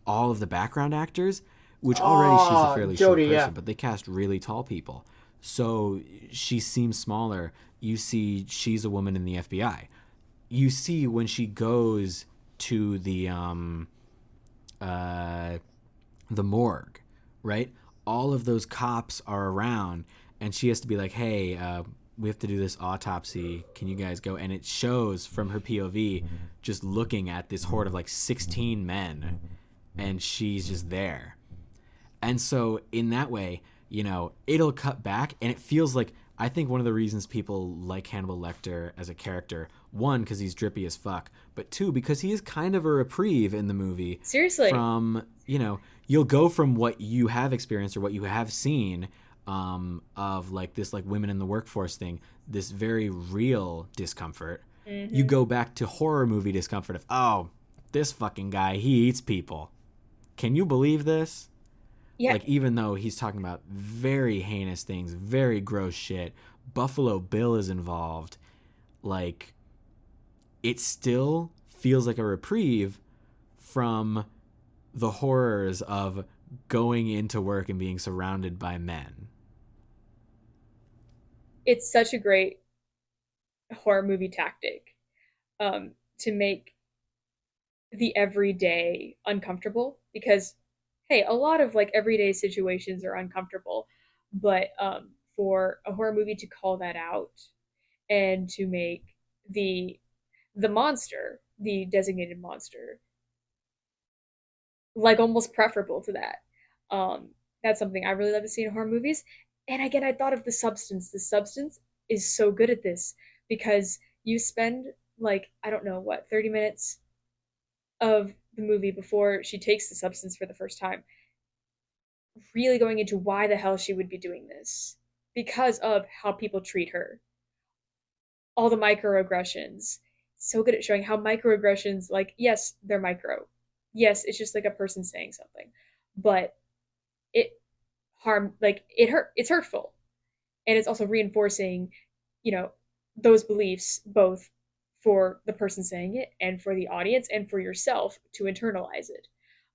all of the background actors, which already she's a fairly short person, but they cast really tall people. So she seems smaller. You see she's a woman in the FBI. You see when she goes to the morgue, right? All of those cops are around, and she has to be like, hey, we have to do this autopsy. Can you guys go? And it shows from her POV just looking at this horde of like 16 men, and she's just there. And so in that way, it'll cut back, and it feels like I think one of the reasons people like Hannibal Lecter as a character, one, because he's drippy as fuck, but two, because he is kind of a reprieve in the movie. Seriously. From, you'll go from what you have experienced or what you have seen of like this like women in the workforce thing, this very real discomfort. Mm-hmm. You go back to horror movie discomfort of, oh, this fucking guy, he eats people. Can you believe this? Yeah. Like, even though he's talking about very heinous things, very gross shit, Buffalo Bill is involved, like, it still feels like a reprieve from the horrors of going into work and being surrounded by men. It's such a great horror movie tactic to make the everyday uncomfortable, because hey, a lot of like everyday situations are uncomfortable, but for a horror movie to call that out and to make the monster, the designated monster, like almost preferable to that, that's something I really love to see in horror movies. And again, I thought of The Substance. The Substance is so good at this because you spend like, I don't know what, 30 minutes of the movie before she takes the substance for the first time, really going into why the hell she would be doing this, because of how people treat her, all the microaggressions. So good at showing how microaggressions, like, yes, they're micro, yes, it's just like a person saying something, but it's hurtful, and it's also reinforcing those beliefs, both for the person saying it and for the audience and for yourself to internalize it.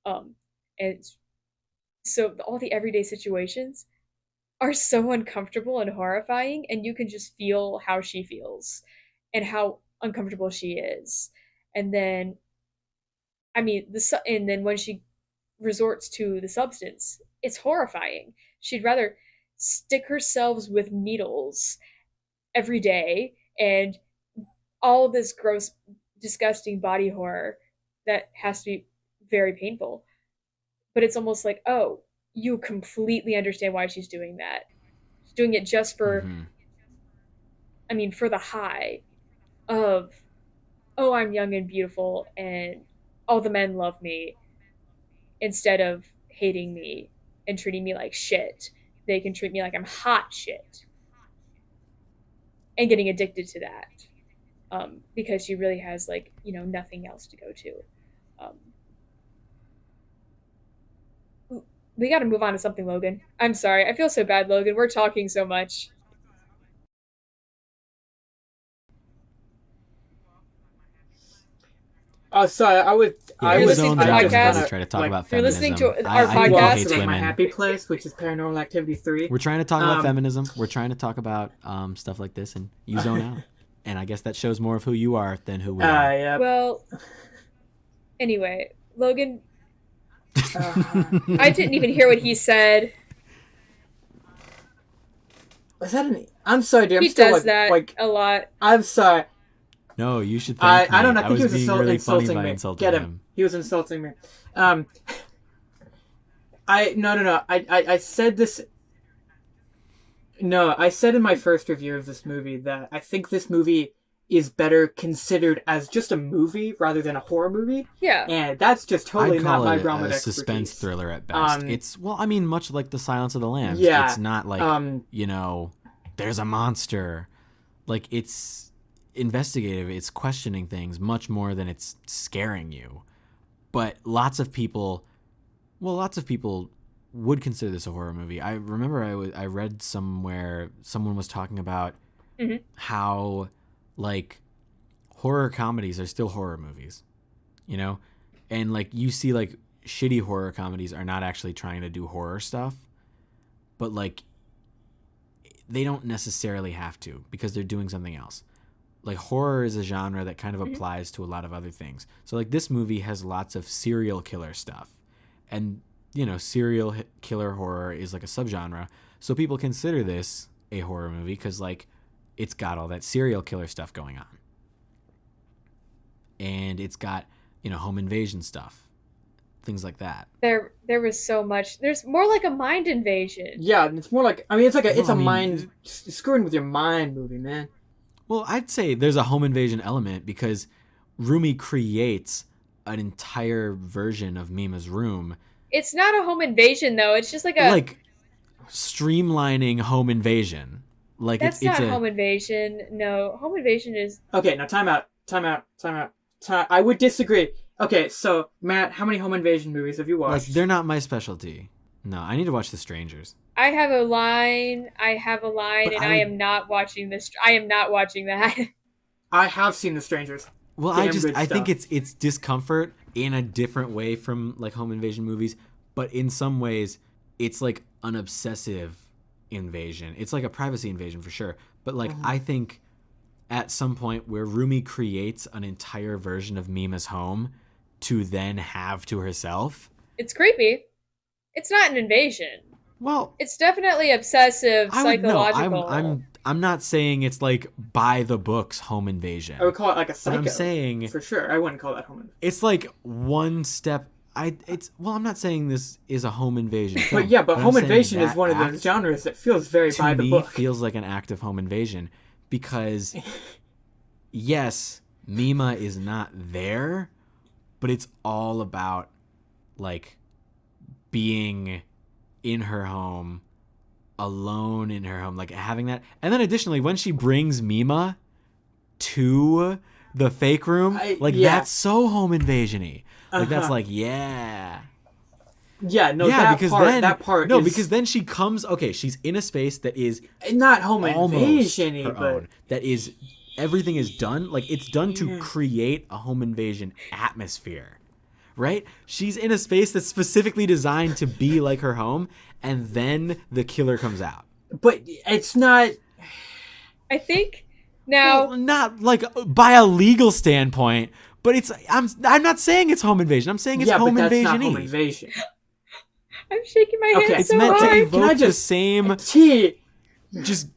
And so all the everyday situations are so uncomfortable and horrifying, and you can just feel how she feels and how uncomfortable she is. And then, and then when she resorts to the substance, it's horrifying. She'd rather stick herself with needles every day and all this gross, disgusting body horror that has to be very painful. But it's almost like, oh, you completely understand why she's doing that. She's doing it just for, for the high of, oh, I'm young and beautiful and all the men love me, instead of hating me and treating me like shit. They can treat me like I'm hot shit and getting addicted to that. Because she really has nothing else to go to. We got to move on to something, Logan. I'm sorry. I feel so bad, Logan. We're talking so much. Sorry, I was listening to the podcast. Try to talk about you're feminism. Listening to our podcast. My happy place, which is Paranormal Activity 3. We're trying to talk about feminism. We're trying to talk about stuff like this, and you zone out. And I guess that shows more of who you are than who we are. Yeah. Well, anyway, Logan, I didn't even hear what he said. Was that an... I'm sorry, dude. He does that a lot. I'm sorry. No, you should thank me. I don't know. I think he was really insulting me. Get him. He was insulting me. No. I said this... No, I said in my first review of this movie that I think this movie is better considered as just a movie rather than a horror movie. Yeah. And that's just totally not my realm of expertise. Suspense thriller at best. It's, much like The Silence of the Lambs. Yeah. It's not like, there's a monster. Like, it's investigative. It's questioning things much more than it's scaring you. But lots of people would consider this a horror movie. I remember I read somewhere someone was talking about how like horror comedies are still horror movies, and like you see like shitty horror comedies are not actually trying to do horror stuff, but like they don't necessarily have to because they're doing something else. Like horror is a genre that kind of applies to a lot of other things. So like this movie has lots of serial killer stuff, and serial killer horror is like a subgenre. So people consider this a horror movie because like it's got all that serial killer stuff going on. And it's got, home invasion stuff. things like that. There was so much. There's more like a mind invasion. Yeah, it's more like it's like Well, I mean, mind screwing with your mind movie, man. Well, I'd say there's a home invasion element because Rumi creates an entire version of Mima's room, It's not a home invasion though. It's just like a. like streamlining home invasion. Like That's it's not a home invasion. No, home invasion is. Okay, now time out. I would disagree. Okay, so Matt, how many home invasion movies have you like watched? they're not my specialty. No, I need to watch The Strangers. I have a line, But and I I would- am not watching this. I am not watching that. I have seen The Strangers. Well, Damn good I think stuff. it's discomfort in a different way from like home invasion movies, but in some ways it's like an obsessive invasion. It's like a privacy invasion for sure. But like I think at some point where Rumi creates an entire version of Mima's home to then have to herself. It's creepy. It's not an invasion. Well, It's definitely obsessive, I would no, psychological. I'm not saying it's like by the books home invasion. I would call it like a But psycho. I'm saying for sure. I wouldn't call that home invasion. it's like one step. I'm not saying this is a home invasion film, But yeah, but I'm home saying invasion is that one of act, those genres that feels very to by the me book. feels like an act of home invasion because yes, Mima is not there, but it's all about like being in her home, alone in her home, like having that. And then additionally, when she brings Mima to the fake room, that's so home invasion-y. Like that's like Yeah, no, yeah, that part is because then she comes. Okay, she's in a space that is not home almost invasion-y, her but own. That is everything is done. Like it's done to create a home invasion atmosphere, right? She's in a space that's specifically designed to be like her home, and then the killer comes out. but it's not. I think now. Well, not like by a legal standpoint, but it's. I'm not saying it's home invasion. I'm saying it's Yeah, home but that's not invasion-y. home invasion. I'm shaking my head Okay. It's so meant to hard. evoke Can I the just- same T. just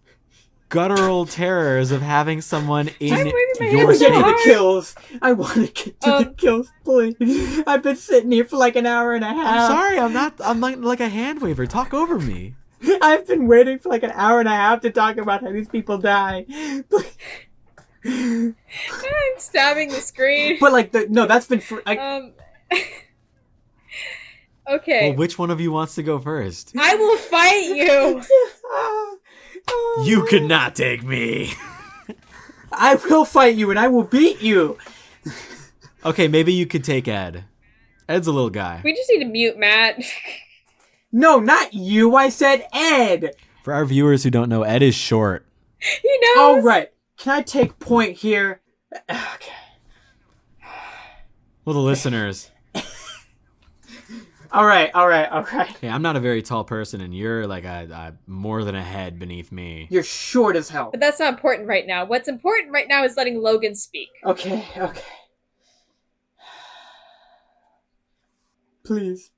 guttural terrors of having someone in I'm waving my your hands Get to so the hard. space. kills. I want to get to the kills, please. I've been sitting here for like an hour and a half. I'm sorry, I'm not like a hand waver. Talk over me. I've been waiting for like an hour and a half to talk about how these people die. I'm stabbing the screen. But like that's been for like Okay. Well, which one of you wants to go first? I will fight you. You could not take me. I will fight you and I will beat you. Okay, maybe you could take Ed. Ed's a little guy. We just need to mute Matt. No, not you. I said Ed. For our viewers who don't know, Ed is short. He knows. All right. Can I take point here? Okay. Well, the listeners. All right. Hey, I'm not a very tall person, and you're like a more than a head beneath me. You're short as hell. But that's not important right now. What's important right now is letting Logan speak. Okay. Please.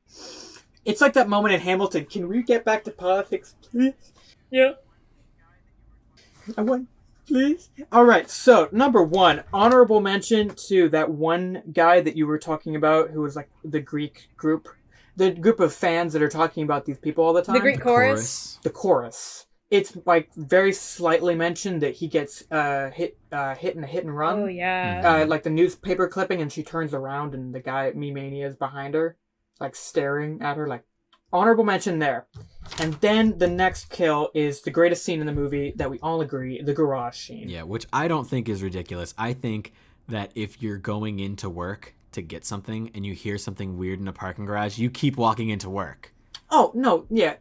It's like that moment in Hamilton. Can we get back to politics, please? Yeah. I want, please. All right. So number one, honorable mention to that one guy that you were talking about, who was like the Greek group, the group of fans that are talking about these people all the time. The Greek chorus. The chorus. It's like very slightly mentioned that he gets hit in a hit and run. Oh yeah. Like the newspaper clipping, and she turns around, and the guy at Me-Mania is behind her, like staring at her. Like honorable mention there. And then the next kill is the greatest scene in the movie that we all agree, the garage scene. Yeah, which I don't think is ridiculous. I think that if you're going into work to get something and you hear something weird in a parking garage, you keep walking into work. Oh no, yeah.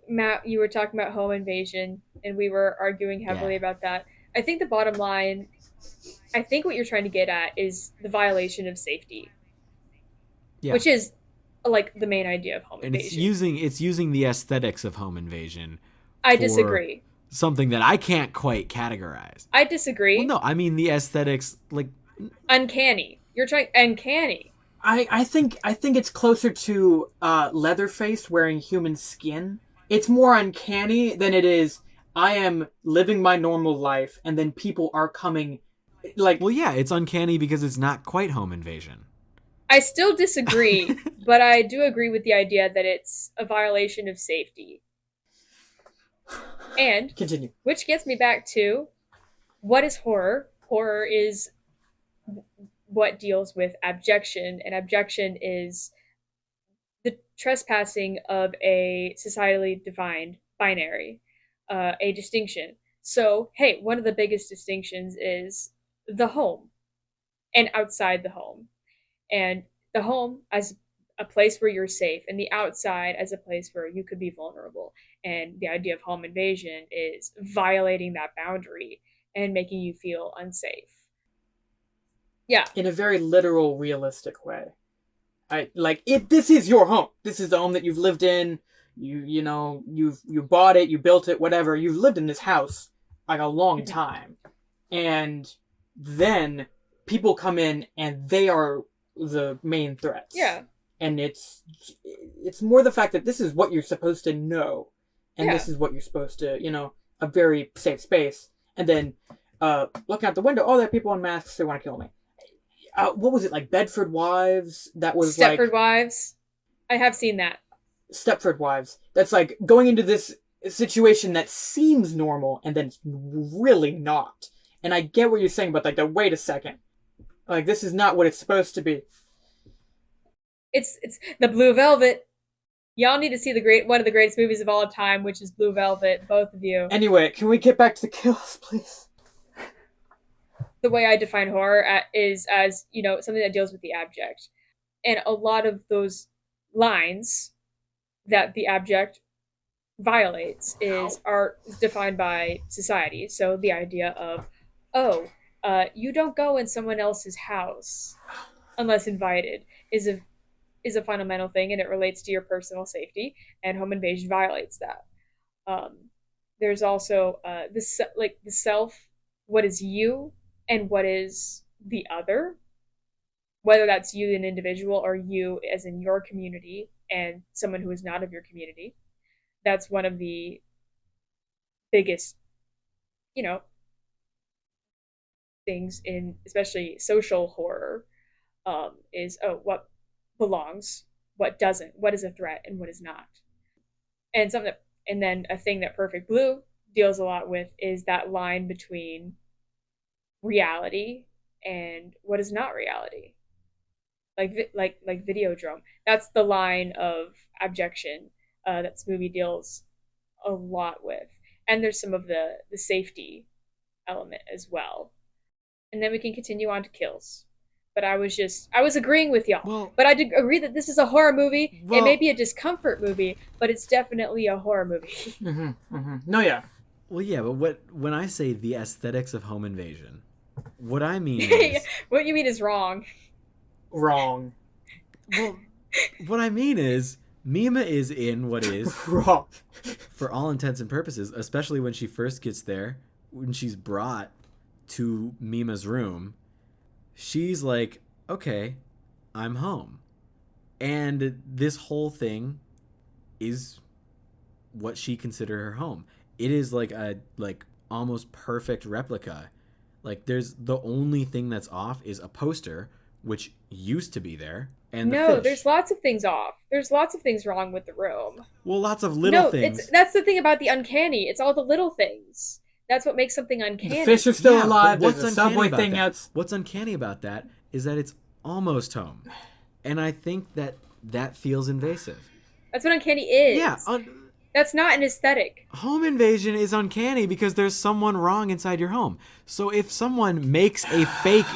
Matt, you were talking about home invasion, and we were arguing heavily about that. I think the bottom line, I think what you're trying to get at is the violation of safety, which is like the main idea of home And invasion. it's using the aesthetics of home invasion. I for disagree. Something that I can't quite categorize. I disagree. Well, no, I mean the aesthetics, like Uncanny. You're trying uncanny. I think it's closer to Leatherface wearing human skin. It's more uncanny than it is I am living my normal life and then people are coming Like, Well, yeah, it's uncanny because it's not quite home invasion. I still disagree, but I do agree with the idea that it's a violation of safety. And continue. which gets me back to what is horror? Horror is what deals with abjection, and abjection is the trespassing of a societally defined binary, a distinction. So, hey, one of the biggest distinctions is the home and outside the home. And the home as a place where you're safe, and the outside as a place where you could be vulnerable. And the idea of home invasion is violating that boundary and making you feel unsafe. Yeah. In a very literal, realistic way. This is your home. This is the home that you've lived in. You bought it, you built it, whatever. You've lived in this house like a long time. And then people come in and they are the main threats. Yeah. And it's more the fact that this is what you're supposed to know. And Yeah. this is what you're supposed to, a very safe space. And then looking out the window, oh, there are people in masks, they want to kill me. What was it, like Bedford Wives? That was Stepford Wives. I have seen that. Stepford Wives. That's like going into this situation that seems normal and then it's really not. And I get what you're saying, but wait a second. Like, this is not what it's supposed to be. It's the Blue Velvet. Y'all need to see one of the greatest movies of all time, which is Blue Velvet, both of you. Anyway, can we get back to the kills, please? The way I define horror is as, something that deals with the abject. And a lot of those lines that the abject violates are defined by society. So the idea of, you don't go in someone else's house unless invited is a fundamental thing, and it relates to your personal safety, and home invasion violates that. There's also the self, what is you and what is the other, whether that's you an individual or you as in your community and someone who is not of your community. That's one of the biggest, things in especially social horror, is what belongs, what doesn't, what is a threat and what is not. And then a thing that Perfect Blue deals a lot with is that line between reality and what is not reality. Like Videodrome. That's the line of abjection that this movie deals a lot with. And there's some of the safety element as well. And then we can continue on to kills. But I was agreeing with y'all. Well, but I did agree that this is a horror movie. Well, it may be a discomfort movie, but it's definitely a horror movie. Mm-hmm, mm-hmm. No, yeah. Well, yeah, but when I say the aesthetics of home invasion, what I mean is... What you mean is wrong. Wrong. Well, what I mean is, Mima is in what is... Wrong. For all intents and purposes, especially when she first gets there, when she's brought to Mima's room, she's like, okay, I'm home. And this whole thing is what she considered her home. It is like a almost perfect replica. Like, there's the only thing that's off is a poster, which used to be there, and the fish. There's lots of things off. There's lots of things wrong with the room. Well, lots of little things. That's the thing about the uncanny. It's all the little things. That's what makes something uncanny. The fish are still alive. But There's a subway thing out. What's uncanny about that is that it's almost home. And I think that feels invasive. That's what uncanny is. Yeah. That's not an aesthetic. Home invasion is uncanny because there's someone wrong inside your home. So if someone makes a fake...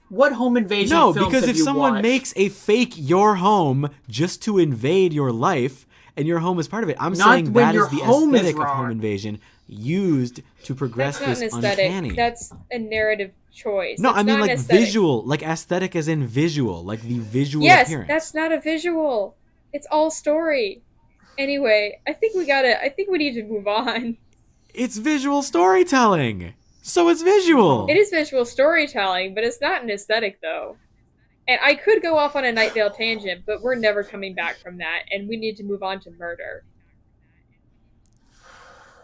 What home invasion No, films because have if you someone watched? makes a fake your home just to invade your life and your home is part of it, I'm saying when that your is the home is aesthetic of wrong. home invasion used to progress That's not this an aesthetic. uncanny. That's a narrative choice. No, That's I mean not like an aesthetic. visual, like aesthetic as in visual, like the visual Yes, appearance. that's not a visual. It's all story. Anyway, I think we need to move on. It's visual storytelling. So it's visual. It is visual storytelling, but it's not an aesthetic, though. And I could go off on a Night Vale tangent, but we're never coming back from that, and we need to move on to murder.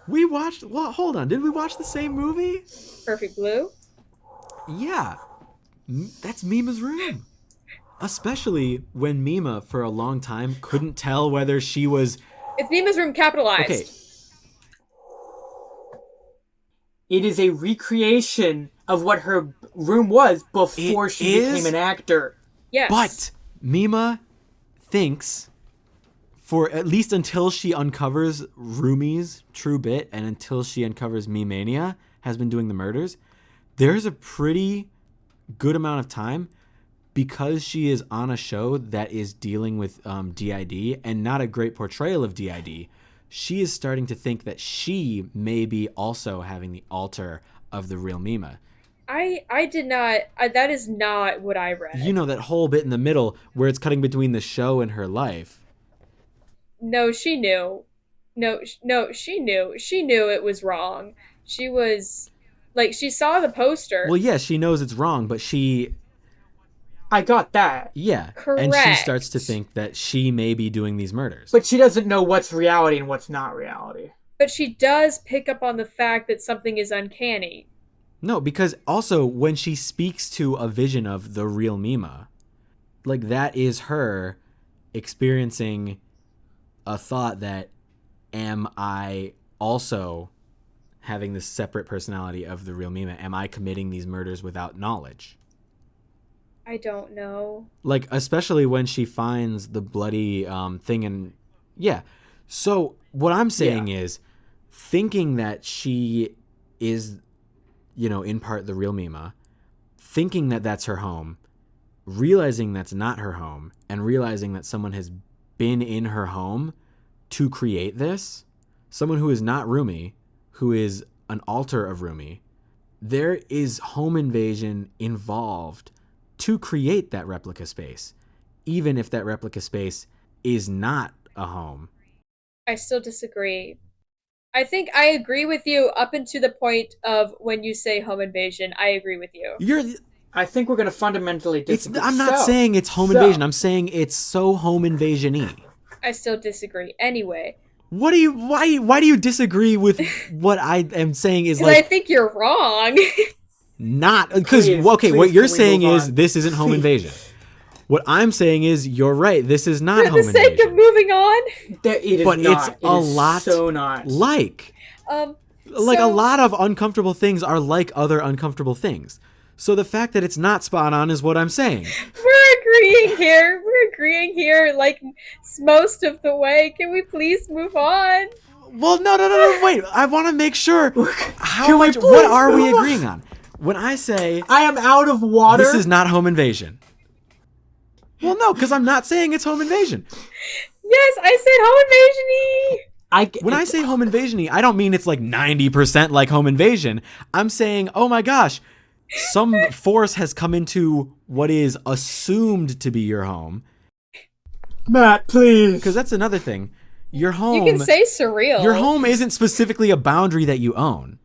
We watched... Well, hold on. Did we watch the same movie? Perfect Blue? Yeah, that's Mima's room. Especially when Mima, for a long time, couldn't tell whether she was... It's Mima's room capitalized. Okay, It is a recreation of what her room was before It she is? became an actor. Yes. but Mima thinks, for at least until she uncovers Rumi's true bit and until she uncovers Me-Mania has been doing the murders, there's a pretty good amount of time because she is on a show that is dealing with DID and not a great portrayal of DID. She is starting to think that she may be also having the alter of the real Mima. I did not. That is not what I read. You know that whole bit in the middle where it's cutting between the show and her life. No, she knew. No, she knew. She knew it was wrong. She was like, she saw the poster. Well, yeah, she knows it's wrong, but I got that. yeah. Correct. And she starts to think that she may be doing these murders. But she doesn't know what's reality and what's not reality. But she does pick up on the fact that something is uncanny. No, because also when she speaks to a vision of the real Mima, like that is her experiencing a thought that, am I also having this separate personality of the real Mima? Am I committing these murders without knowledge? I don't know. Like, especially when she finds the bloody thing and yeah. So what I'm saying is thinking that she is, you know, in part the real Mima, thinking that that's her home, realizing that's not her home, and realizing that someone has been in her home to create this, someone who is not Rumi, who is an alter of Rumi, there is home invasion involved to create that replica space, even if that replica space is not a home. I still disagree. I think I agree with you up until the point of when you say home invasion. I agree with you. I think we're going to fundamentally disagree. I'm not saying it's home invasion. I'm saying it's so home invasion-y. I still disagree. Anyway. Why do you disagree with what I am saying is Because I like think you're wrong. not because Please, what can you're we saying move is on? this isn't home invasion. What I'm saying is you're right. This is not For home the sake invasion. of moving on. It is But not. it's It a is lot so not. like a So- lot of uncomfortable things are like other uncomfortable things. So the fact that it's not spot on is what I'm saying. We're agreeing here. We're agreeing here, like most of the way. Can we please move on? Well, no. Wait, I want to make sure. How Can we much? please What are we move on? agreeing on? When I say I am out of water. this is not home invasion. Well, no, because I'm not saying it's home invasion. Yes, I said home invasion-y. When I say home invasion-y, I don't mean it's like 90% like home invasion. I'm saying, oh my gosh, some force has come into what is assumed to be your home. Matt, please. Because that's another thing. Your home. You can say surreal. Your home isn't specifically a boundary that you own.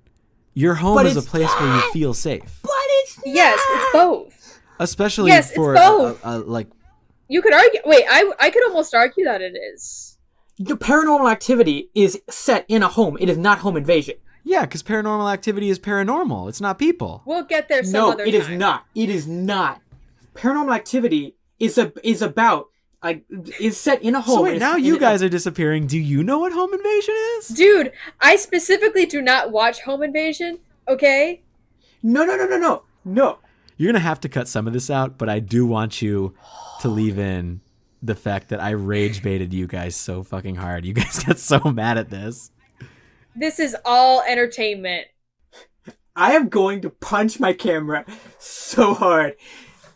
Your home But is a it's place where you feel safe. But it's Yes, it's both. Especially Yes, it's for both. like You could argue. Wait, I could almost argue that it is. The Paranormal Activity is set in a home. It is not home invasion. yeah, because paranormal activity is paranormal. It's not people. We'll get there some No, other it is time. not. It is not. Paranormal Activity is about like is set in a home. So wait, It's now in you a- guys are disappearing. Do you know what home invasion is? Dude, I specifically do not watch Home Invasion, okay? No. You're gonna have to cut some of this out, but I do want you to leave in the fact that I rage baited you guys so fucking hard. You guys got so mad at this. This is all entertainment. I am going to punch my camera so hard.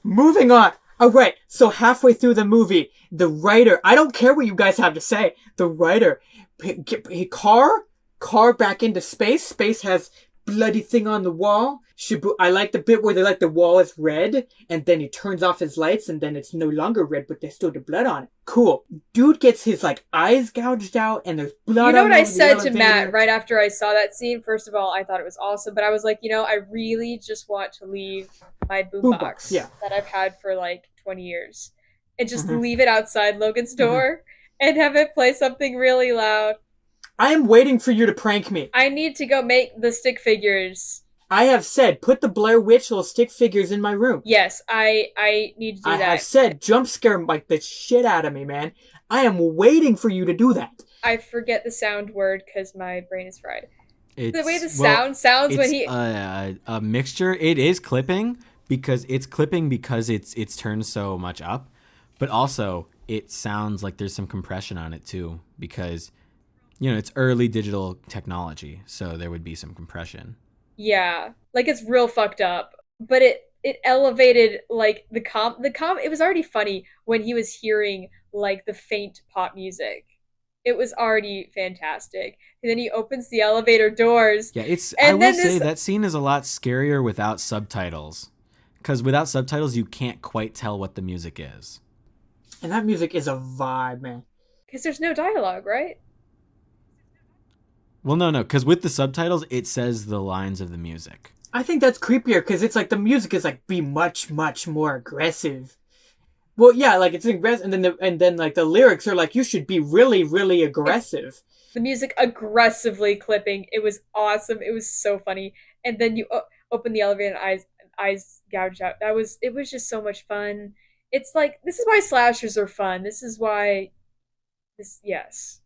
Moving on. All right. So halfway through the movie, the writer, I don't care what you guys have to say. The writer, car back into space. Space has bloody thing on the wall. I like the bit where they like the wall is red and then he turns off his lights and then it's no longer red, but there's still the blood on it. Cool. Dude gets his like eyes gouged out and there's blood You know on what I the said to elevator. Matt right after I saw that scene? First of all, I thought it was awesome, but I was like, I really just want to leave my boombox yeah. that I've had for like 20 years and just Mhm. leave it outside Logan's door and have it play something really loud. I am waiting for you to prank me. I need to go make the stick figures I have said, put the Blair Witch little stick figures in my room. Yes, I need to do I that. have said, jump scare like the shit out of me, man. I am waiting for you to do that. I forget the sound word because my brain is fried. The way the It's sound sounds when it's he. a mixture. It is clipping because it's turned so much up, but also it sounds like there's some compression on it too because it's early digital technology, so there would be some compression. Yeah, like it's real fucked up, but it elevated like the it was already funny when he was hearing like the faint pop music. It was already fantastic. And then he opens the elevator doors. Yeah, it's. And I will then say that scene is a lot scarier without subtitles, because without subtitles you can't quite tell what the music is. And that music is a vibe, man. Because there's no dialogue, right? Well, no, because with the subtitles it says the lines of the music. I think that's creepier because it's like the music is like be much, much more aggressive. Well, yeah, like it's aggressive, and then like the lyrics are like you should be really, really aggressive. The music aggressively clipping. It was awesome. It was so funny. And then you open the elevator and eyes gouge out. It was just so much fun. It's like this is why slashers are fun. This is why yes.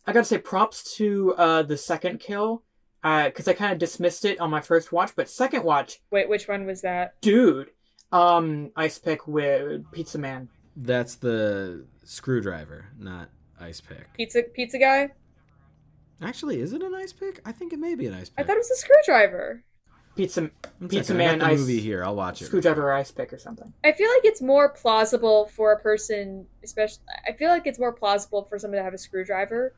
I gotta say props to the second kill, because I kind of dismissed it on my first watch, but second watch, Wait, which one was that? dude, ice pick with Pizza Man. That's the screwdriver, not ice pick. Pizza guy? Actually, is it an ice pick? I think it may be an ice I pick. thought it was a screwdriver. Pizza I Man, got the ice movie here. I'll watch it. screwdriver or ice pick or something. I feel like it's more plausible for a person, especially. I feel like it's more plausible for someone to have a screwdriver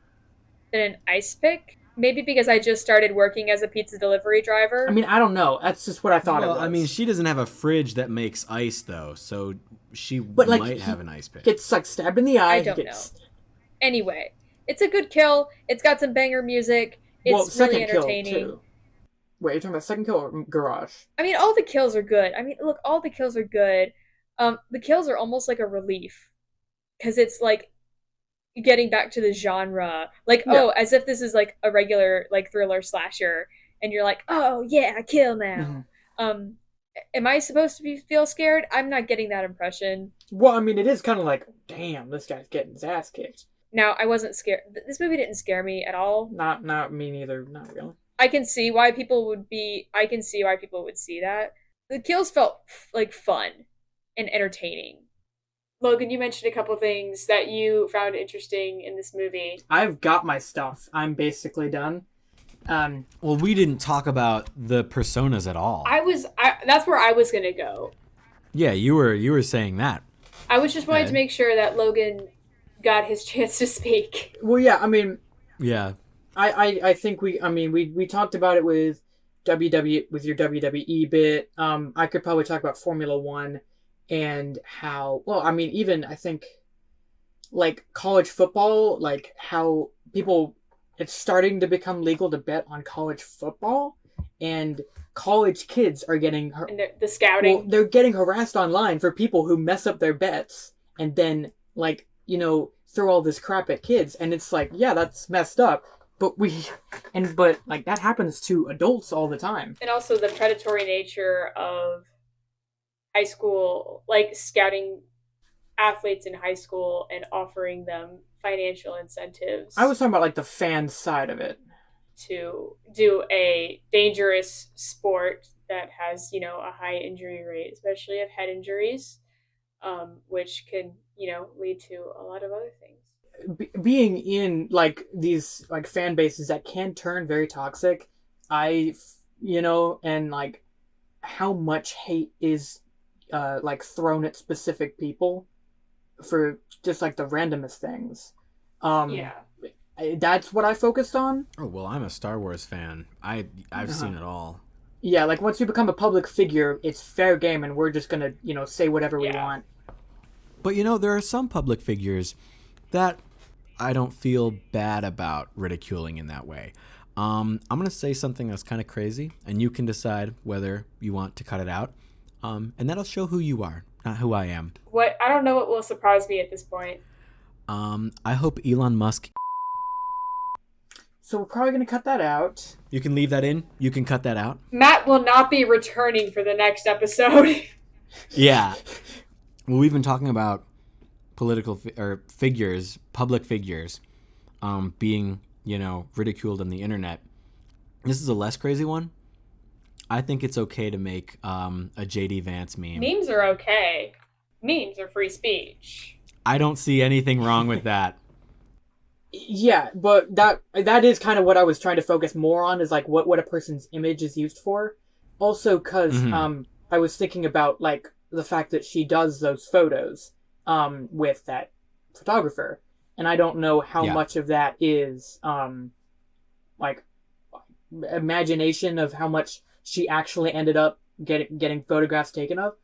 than an ice pick. Maybe because I just started working as a pizza delivery driver. I mean, I don't know. That's just what I thought it Well, was. I mean, she doesn't have a fridge that makes ice though, so she like, might have an ice pick. gets like stabbed in the eye. I don't know. Anyway, it's a good kill. It's got some banger music. It's really entertaining. Kill too. Wait, you're talking about second kill or Garage? I mean, all the kills are good. I mean, look, all the kills are good. The kills are almost like a relief because it's like getting back to the genre, like as if this is like a regular like thriller slasher, and you're like, oh yeah, kill now. Mm-hmm. Am I supposed to feel scared? I'm not getting that impression. Well, I mean, it is kind of like, damn, this guy's getting his ass kicked. Now, I wasn't scared. This movie didn't scare me at all. Not me neither. Not really. I can see why people would see that. The kills felt like fun and entertaining. Logan, you mentioned a couple things that you found interesting in this movie. I've got my stuff. I'm basically done. Well, we didn't talk about the personas at all. That's where I was gonna go. Yeah, you were saying that. I was just wanting to make sure that Logan got his chance to speak. Well, yeah, I mean, yeah, I think we talked about it with with your WWE bit. I could probably talk about Formula One and how, well, I mean, even I think like college football, like how it's starting to become legal to bet on college football, and college kids are getting and the scouting. Well, they're getting harassed online for people who mess up their bets and then like throw all this crap at kids, and it's like, yeah, that's messed up. But like that happens to adults all the time. And also the predatory nature of high school, like scouting athletes in high school and offering them financial incentives. I was talking about like the fan side of it. To do a dangerous sport that has, a high injury rate, especially of head injuries, which can, lead to a lot of other things. Being in like these like fan bases that can turn very toxic, and like how much hate is like thrown at specific people for just like the randomest things. Yeah. That's what I focused on. Oh, well, I'm a Star Wars fan. I've seen it all. Yeah, like once you become a public figure, it's fair game, and we're just gonna, say whatever we want. But there are some public figures that I don't feel bad about ridiculing in that way. I'm gonna say something that's kind of crazy, and you can decide whether you want to cut it out. And that'll show who you are, not who I am. What? I don't know what will surprise me at this point. I hope Elon Musk. So we're probably going to cut that out. You can leave that in. You can cut that out. Matt will not be returning for the next episode. Yeah. Well, we've been talking about political or figures, public figures, being, ridiculed on the internet. This is a less crazy one. I think it's okay to make a JD Vance meme. Memes are okay. Memes are free speech. I don't see anything wrong with that. Yeah, but that is kind of what I was trying to focus more on, is like what a person's image is used for. Also, because I was thinking about like the fact that she does those photos with that photographer, and I don't know how much of that is like imagination of how much she actually ended up getting photographs taken of.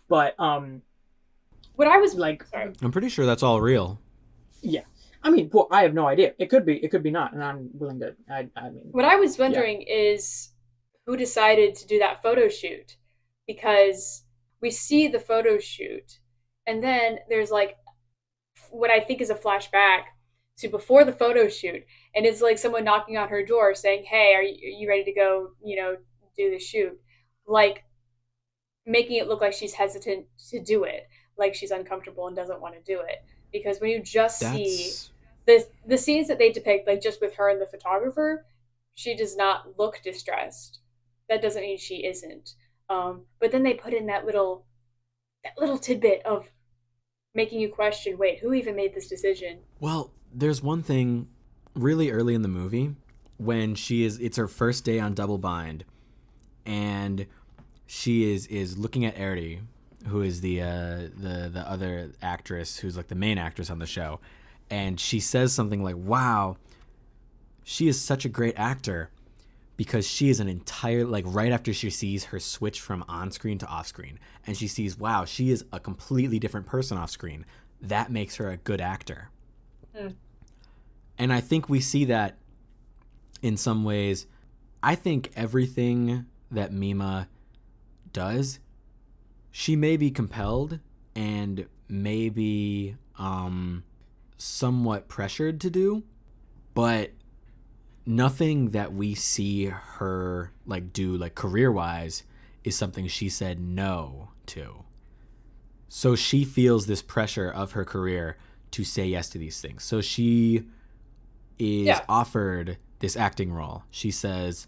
But what I was like, sorry. I'm pretty sure that's all real. Yeah. I mean, well, I have no idea. It could be not, and I'm willing to. I mean, what I was wondering is who decided to do that photo shoot, because we see the photo shoot, and then there's like what I think is a flashback to before the photo shoot, and it's like someone knocking on her door saying, "Hey, are you ready to go? Do the shoot?" Like making it look like she's hesitant to do it, like she's uncomfortable and doesn't want to do it. Because when you just see the scenes that they depict, like just with her and the photographer, she does not look distressed. That doesn't mean she isn't. But then they put in that little tidbit of making you question, wait, who even made this decision? Well, there's one thing really early in the movie when it's her first day on Double Bind, and she is looking at Artie, who is the other actress who's like the main actress on the show, and she says something like, "Wow, she is such a great actor," because she is an entire, like, right after she sees her switch from on screen to off screen, and she sees, wow, she is a completely different person off screen. That makes her a good actor. And I think we see that in some ways. I think everything that Mima does, she may be compelled and maybe somewhat pressured to do, but nothing that we see her like do like career-wise is something she said no to. So she feels this pressure of her career to say yes to these things. So she is offered this acting role. She says,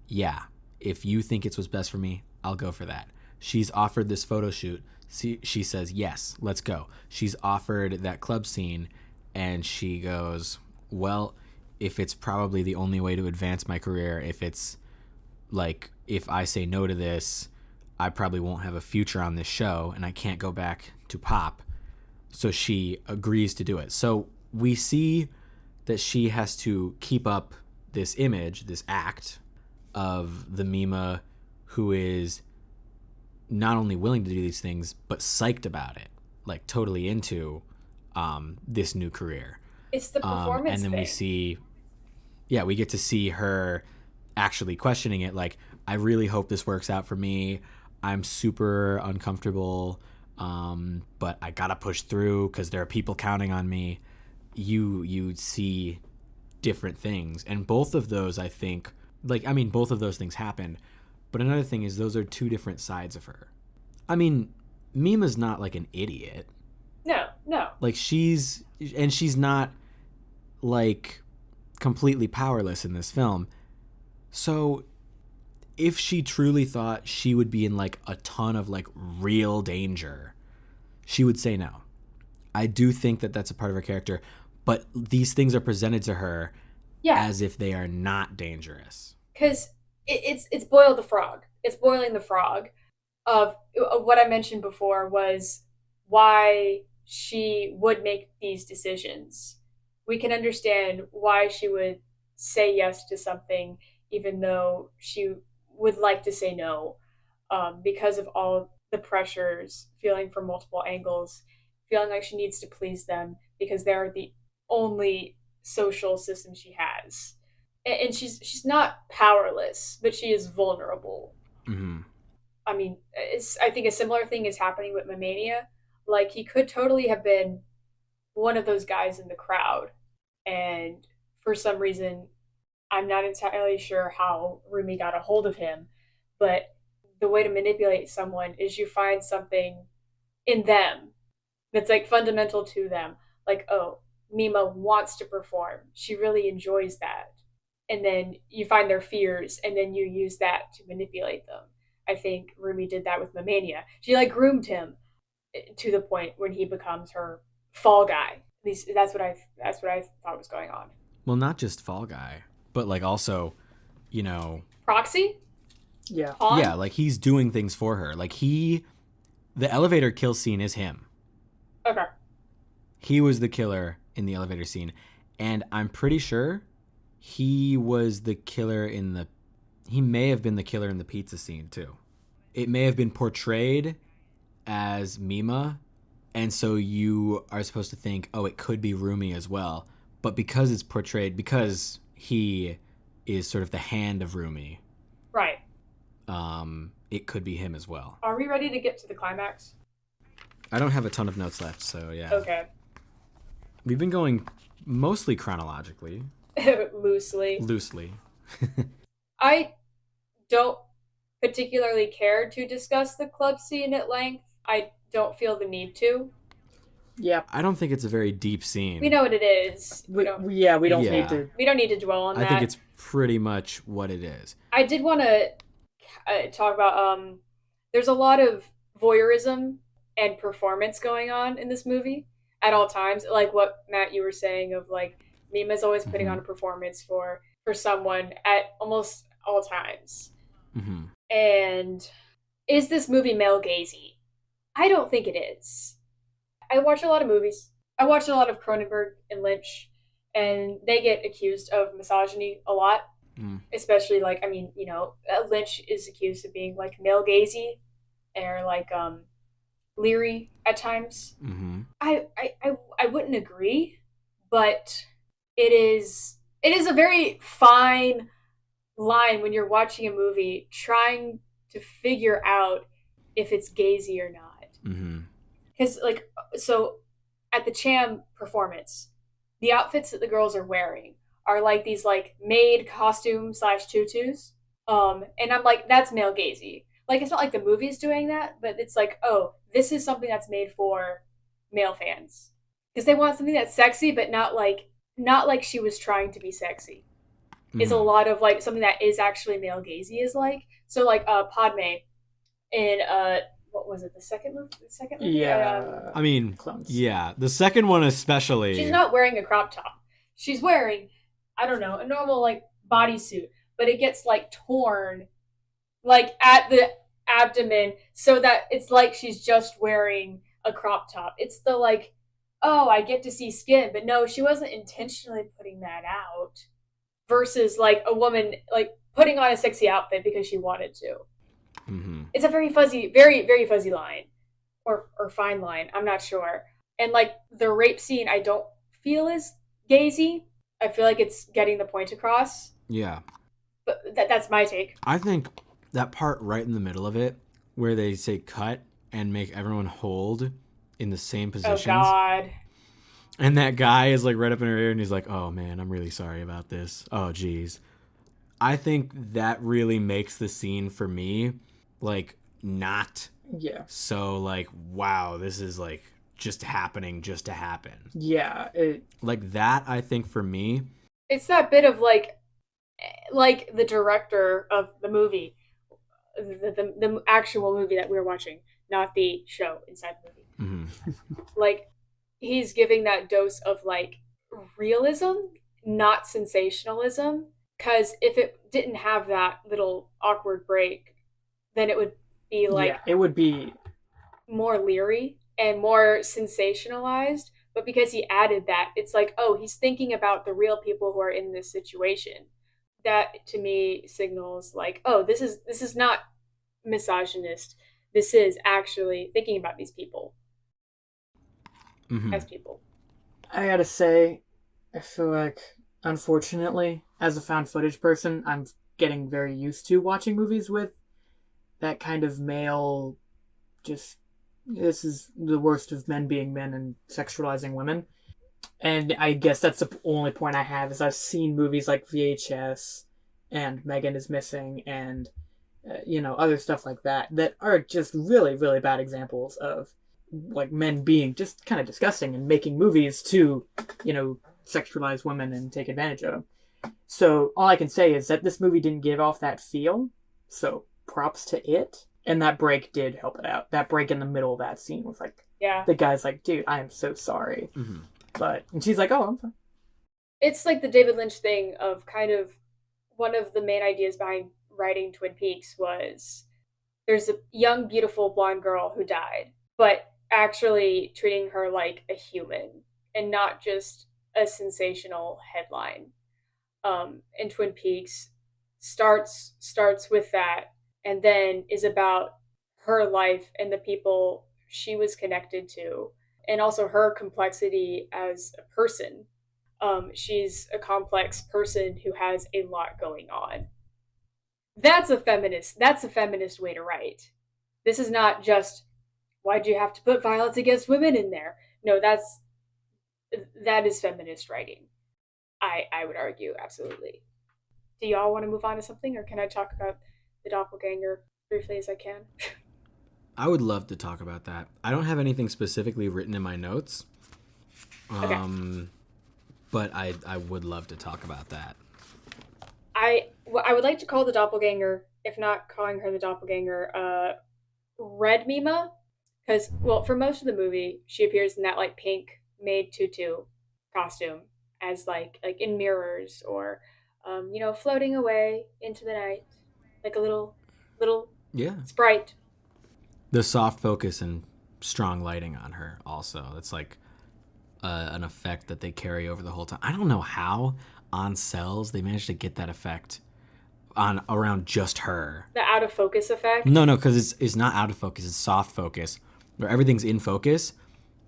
yeah, if you think it's what's best for me, I'll go for that. She's offered this photo shoot. She says, yes, let's go. She's offered that club scene, and she goes, well, if it's probably the only way to advance my career, if it's like, if I say no to this, I probably won't have a future on this show and I can't go back to pop. So she agrees to do it. So we see that she has to keep up this image, this act of the Mima who is not only willing to do these things, but psyched about it, like totally into this new career. It's the performance and then thing. we get to see her actually questioning it. Like, I really hope this works out for me. I'm super uncomfortable, but I gotta push through because there are people counting on me. You see different things, and both of those, I think, both of those things happen. But another thing is, those are two different sides of her. I mean, Mima's not like an idiot. No. Like, she's not like completely powerless in this film. So if she truly thought she would be in like a ton of like real danger, she would say no. I do think that that's a part of her character, but these things are presented to her as if they are not dangerous. Because it's boil the frog. It's boiling the frog of what I mentioned before was why she would make these decisions. We can understand why she would say yes to something even though she would like to say no, because of all the pressures, feeling from multiple angles, feeling like she needs to please them because they're the only social system she has. And she's not powerless, but she is vulnerable. Mm-hmm. I mean, I think a similar thing is happening with Mamania. Like, he could totally have been one of those guys in the crowd, and for some reason I'm not entirely sure how Rumi got a hold of him, but the way to manipulate someone is you find something in them that's like fundamental to them. Like, oh, Mima wants to perform. She really enjoys that. And then you find their fears and then you use that to manipulate them. I think Rumi did that with Mamania. She like groomed him to the point when he becomes her fall guy. At least that's what I thought was going on. Well, not just fall guy, but like also, Proxy? Yeah. Pawn? yeah, like he's doing things for her. Like the elevator kill scene is him. Okay. He was the killer in the elevator scene, and I'm pretty sure he was the killer he may have been the killer in the pizza scene too. It may have been portrayed as Mima, and so you are supposed to think, oh, it could be Rumi as well. But because it's portrayed, because he is sort of the hand of Rumi, Right. it could be him as well. Are we ready to get to the climax? I don't have a ton of notes left, so yeah. Okay. We've been going mostly chronologically. Loosely. Loosely. I don't particularly care to discuss the club scene at length. I don't feel the need to. Yeah. I don't think it's a very deep scene. We know what it is. We don't need to. We don't need to dwell on that. I think it's pretty much what it is. I did want to talk about there's a lot of voyeurism and performance going on in this movie at all times, like what Matt you were saying of like Mima's always putting on a performance for someone at almost all times. Mm-hmm. And is this movie male gazy? I don't think it is. I watch a lot of movies. I watch a lot of Cronenberg and Lynch, and they get accused of misogyny a lot. Especially like, I mean, Lynch is accused of being like male gazy or like leery at times. Mm-hmm. I wouldn't agree, but it is a very fine line when you're watching a movie trying to figure out if it's gazy or not. Because like, so at the Cham performance, the outfits that the girls are wearing are like these like maid costume / tutus. And I'm like, that's male gazy. Like, it's not like the movie's doing that, but it's like, oh, this is something that's made for male fans. Because they want something that's sexy, but not like she was trying to be sexy. Is a lot of like something that is actually male gazy is like. So like Padme in what was it, the second movie? Yeah. I mean, Clones. yeah, the second one especially. She's not wearing a crop top. She's wearing, I don't know, a normal like bodysuit, but it gets like torn like at the abdomen so that it's like she's just wearing a crop top. It's the like, oh, I get to see skin, but no, she wasn't intentionally putting that out. Versus like a woman like putting on a sexy outfit because she wanted to. Mm-hmm. It's a very fuzzy, very, very fuzzy line. Or fine line, I'm not sure. And like the rape scene I don't feel is gazy. I feel like it's getting the point across. Yeah. But that's my take. I think that part right in the middle of it, where they say cut and make everyone hold in the same positions. Oh God. And that guy is like right up in her ear and he's like, oh man, I'm really sorry about this. Oh geez. I think that really makes the scene for me like not so like, wow, this is like just happening just to happen. Yeah. Like that, I think for me. It's that bit of like the director of the movie, the actual movie that we're watching, not the show inside the movie. Mm-hmm. Like, he's giving that dose of like realism, not sensationalism. Because if it didn't have that little awkward break, then it would be like it would be more leery and more sensationalized. But because he added that, it's like, oh, he's thinking about the real people who are in this situation. That to me signals like, oh, this is not misogynist. This is actually thinking about these people. As people. I gotta say, I feel like, unfortunately, as a found footage person, I'm getting very used to watching movies with that kind of male, just, this is the worst of men being men and sexualizing women. And I guess that's the only point I have is I've seen movies like VHS and Megan is Missing and other stuff like that that are just really really bad examples of like men being just kind of disgusting and making movies to sexualize women and take advantage of them. So all I can say is that this movie didn't give off that feel. So props to it. And that break did help it out. That break in the middle of that scene was like, Yeah. the guy's like, dude, I am so sorry. And she's like, oh, I'm fine. It's like the David Lynch thing of kind of one of the main ideas behind writing Twin Peaks was there's a young, beautiful blonde girl who died, but actually treating her like a human and not just a sensational headline. And Twin Peaks starts with that and then is about her life and the people she was connected to and also her complexity as a person. She's a complex person who has a lot going on. That's a feminist way to write. This is not just why'd you have to put violence against women in there? No, that is feminist writing. I would argue, absolutely. Do y'all want to move on to something, or can I talk about the doppelganger briefly as I can? I would love to talk about that. I don't have anything specifically written in my notes. Okay. But I would love to talk about that. I would like to call the doppelganger, if not calling her the doppelganger, Red Mima, because for most of the movie she appears in that like pink maid tutu costume as like in mirrors or floating away into the night like a little sprite. The soft focus and strong lighting on her also. That's like an effect that they carry over the whole time. I don't know how on cells they managed to get that effect on around just her. The out of focus effect? No, because it's not out of focus. It's soft focus, where everything's in focus,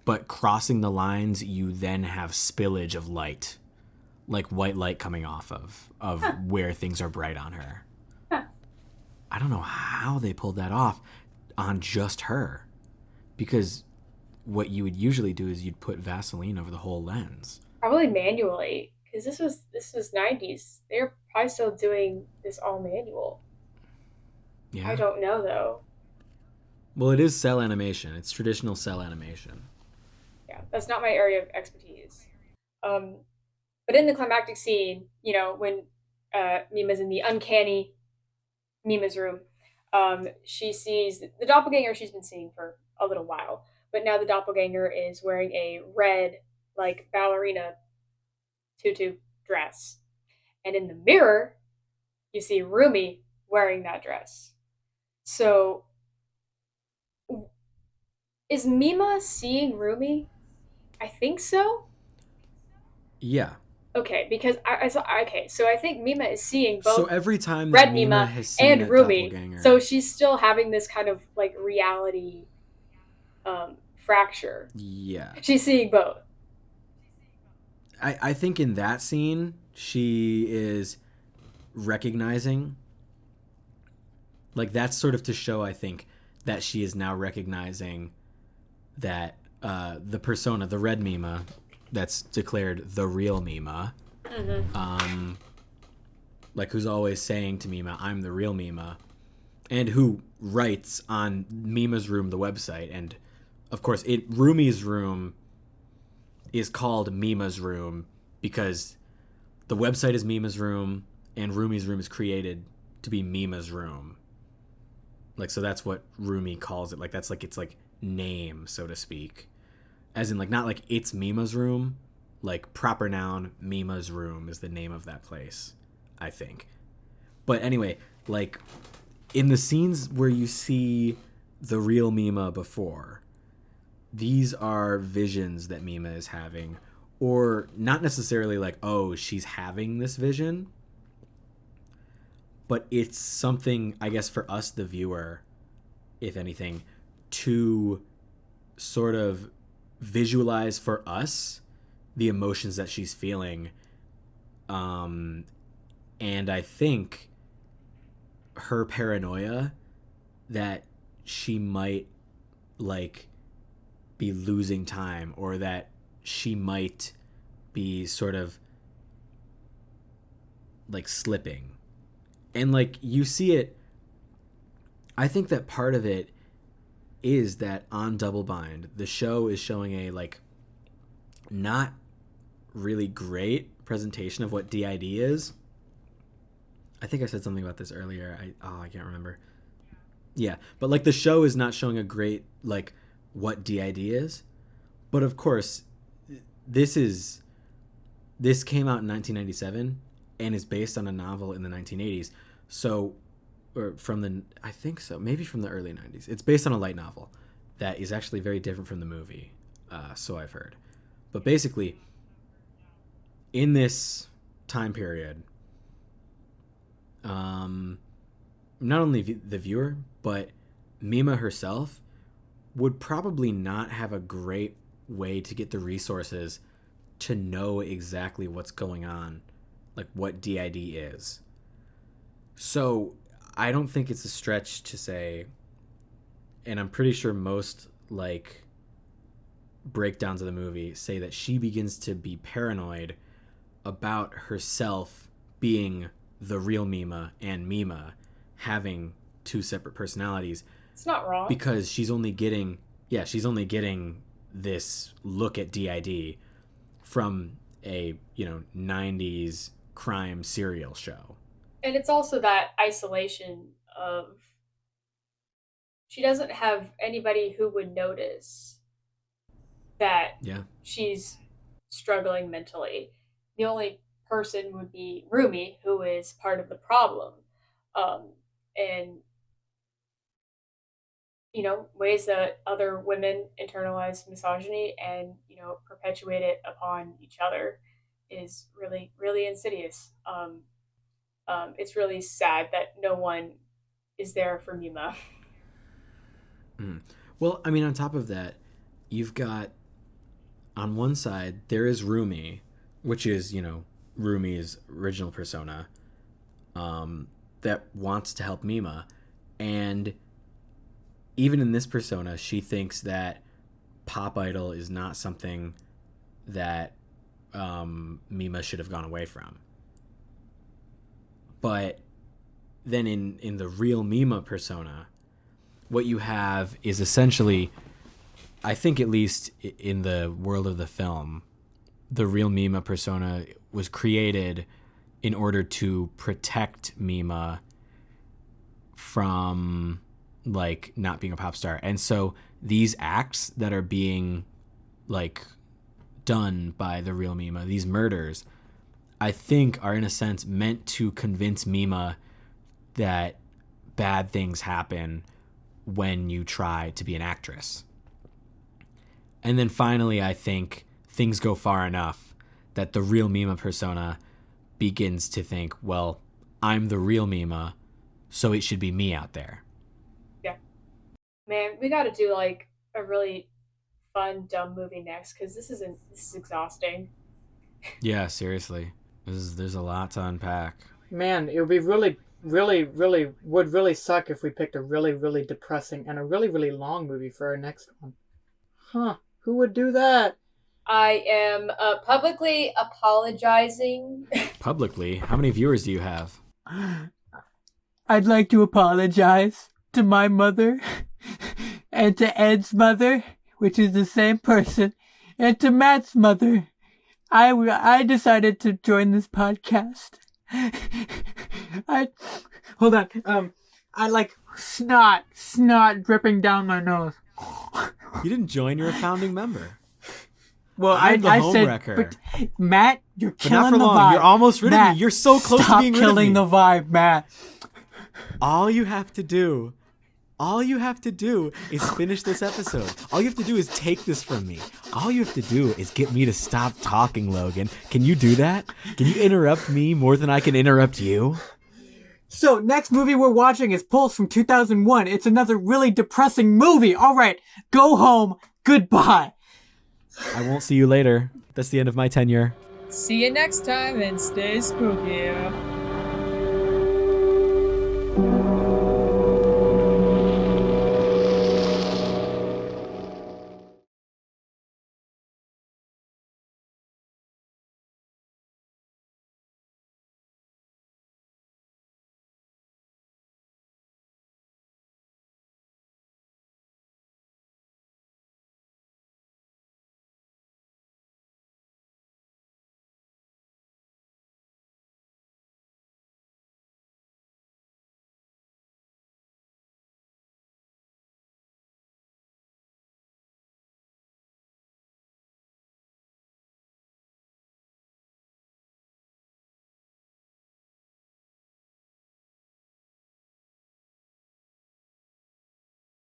but crossing the lines, you then have spillage of light, like white light coming off of where things are bright on her. I don't know how they pulled that off on just her, because what you would usually do is you'd put Vaseline over the whole lens. Probably manually, because this was 90s. They're probably still doing this all manual. Yeah. I don't know though. Well, it is cell animation. It's traditional cell animation. Yeah, that's not my area of expertise. But in the climactic scene, when Mima's in the uncanny Mima's room, she sees the doppelganger she's been seeing for a little while. But now the doppelganger is wearing a red, like, ballerina tutu dress. And in the mirror, you see Rumi wearing that dress. So, is Mima seeing Rumi? I think so. Yeah. Okay, because so I think Mima is seeing both. So every time Red Mima has seen and Rumi, doppelganger, so she's still having this kind of like reality fracture. Yeah. She's seeing both. I think in that scene she is recognizing, like, that's sort of to show, I think, that she is now recognizing that the persona, the Red Mima, that's declared the real Mima, like, who's always saying to Mima, I'm the real Mima, and who writes on Mima's Room, the website, and of course Rumi's room is called Mima's Room because the website is Mima's Room and Rumi's room is created to be Mima's room. Like, so that's what Rumi calls it. Like, that's like its like name, so to speak. As in, like, not like it's Mima's room, like proper noun, Mima's room is the name of that place, I think. But anyway, like, in the scenes where you see the real Mima before, these are visions that Mima is having, or not necessarily like, oh, she's having this vision, but it's something, I guess, for us, the viewer, if anything, to sort of visualize for us the emotions that she's feeling. And I think her paranoia that she might, like, be losing time, or that she might be sort of like slipping. And like you see it, I think that part of it is that on Double Bind, the show is showing a like not really great presentation of what DID is. I think I said something about this earlier. I can't remember. Yeah, but like the show is not showing a great like what DID is. But of course, this came out in 1997 and is based on a novel in the 1980s. So, or from the, I think so, maybe from the early 90s. It's based on a light novel that is actually very different from the movie, so I've heard. But basically, in this time period, not only the viewer, but Mima herself would probably not have a great way to get the resources to know exactly what's going on, like what DID is. So I don't think it's a stretch to say, and I'm pretty sure most like breakdowns of the movie say that she begins to be paranoid about herself being the real Mima and Mima having two separate personalities. It's not wrong. Because she's only getting this look at DID from a, 90s crime serial show. And it's also that isolation of she doesn't have anybody who would notice that she's struggling mentally. The only person would be Rumi, who is part of the problem. And ways that other women internalize misogyny and, perpetuate it upon each other is really, really insidious. It's really sad that no one is there for Mima. Well, I mean, on top of that, you've got, on one side, there is Rumi, which is, Rumi's original persona, that wants to help Mima. And even in this persona, she thinks that Pop Idol is not something that Mima should have gone away from. But then in the real Mima persona, what you have is essentially, I think at least in the world of the film, the real Mima persona was created in order to protect Mima from like not being a pop star. And so these acts that are being like done by the real Mima, these murders, I think are in a sense meant to convince Mima that bad things happen when you try to be an actress. And then finally, I think things go far enough that the real Mima persona begins to think, well, I'm the real Mima, so it should be me out there. Yeah. Man, we got to do like a really fun, dumb movie next, because this is exhausting. Yeah, seriously. There's a lot to unpack. Man, it would be really, would really suck if we picked a really, really depressing and a really, really long movie for our next one. Huh. Who would do that? I am publicly apologizing. Publicly? How many viewers do you have? I'd like to apologize to my mother and to Ed's mother, which is the same person, and to Matt's mother. I decided to join this podcast. Hold on. I like snot dripping down my nose. You didn't join, you're a founding member. Well, I'm the I said, homewrecker. but Matt, you're But killing not for the long. vibe. You're almost rid of me. You're so close to being rid of me. Stop killing the vibe, Matt. All you have to do is finish this episode. All you have to do is take this from me. All you have to do is get me to stop talking, Logan. Can you do that? Can you interrupt me more than I can interrupt you? So, next movie we're watching is Pulse from 2001. It's another really depressing movie. All right, go home. Goodbye. I won't see you later. That's the end of my tenure. See you next time and stay spooky.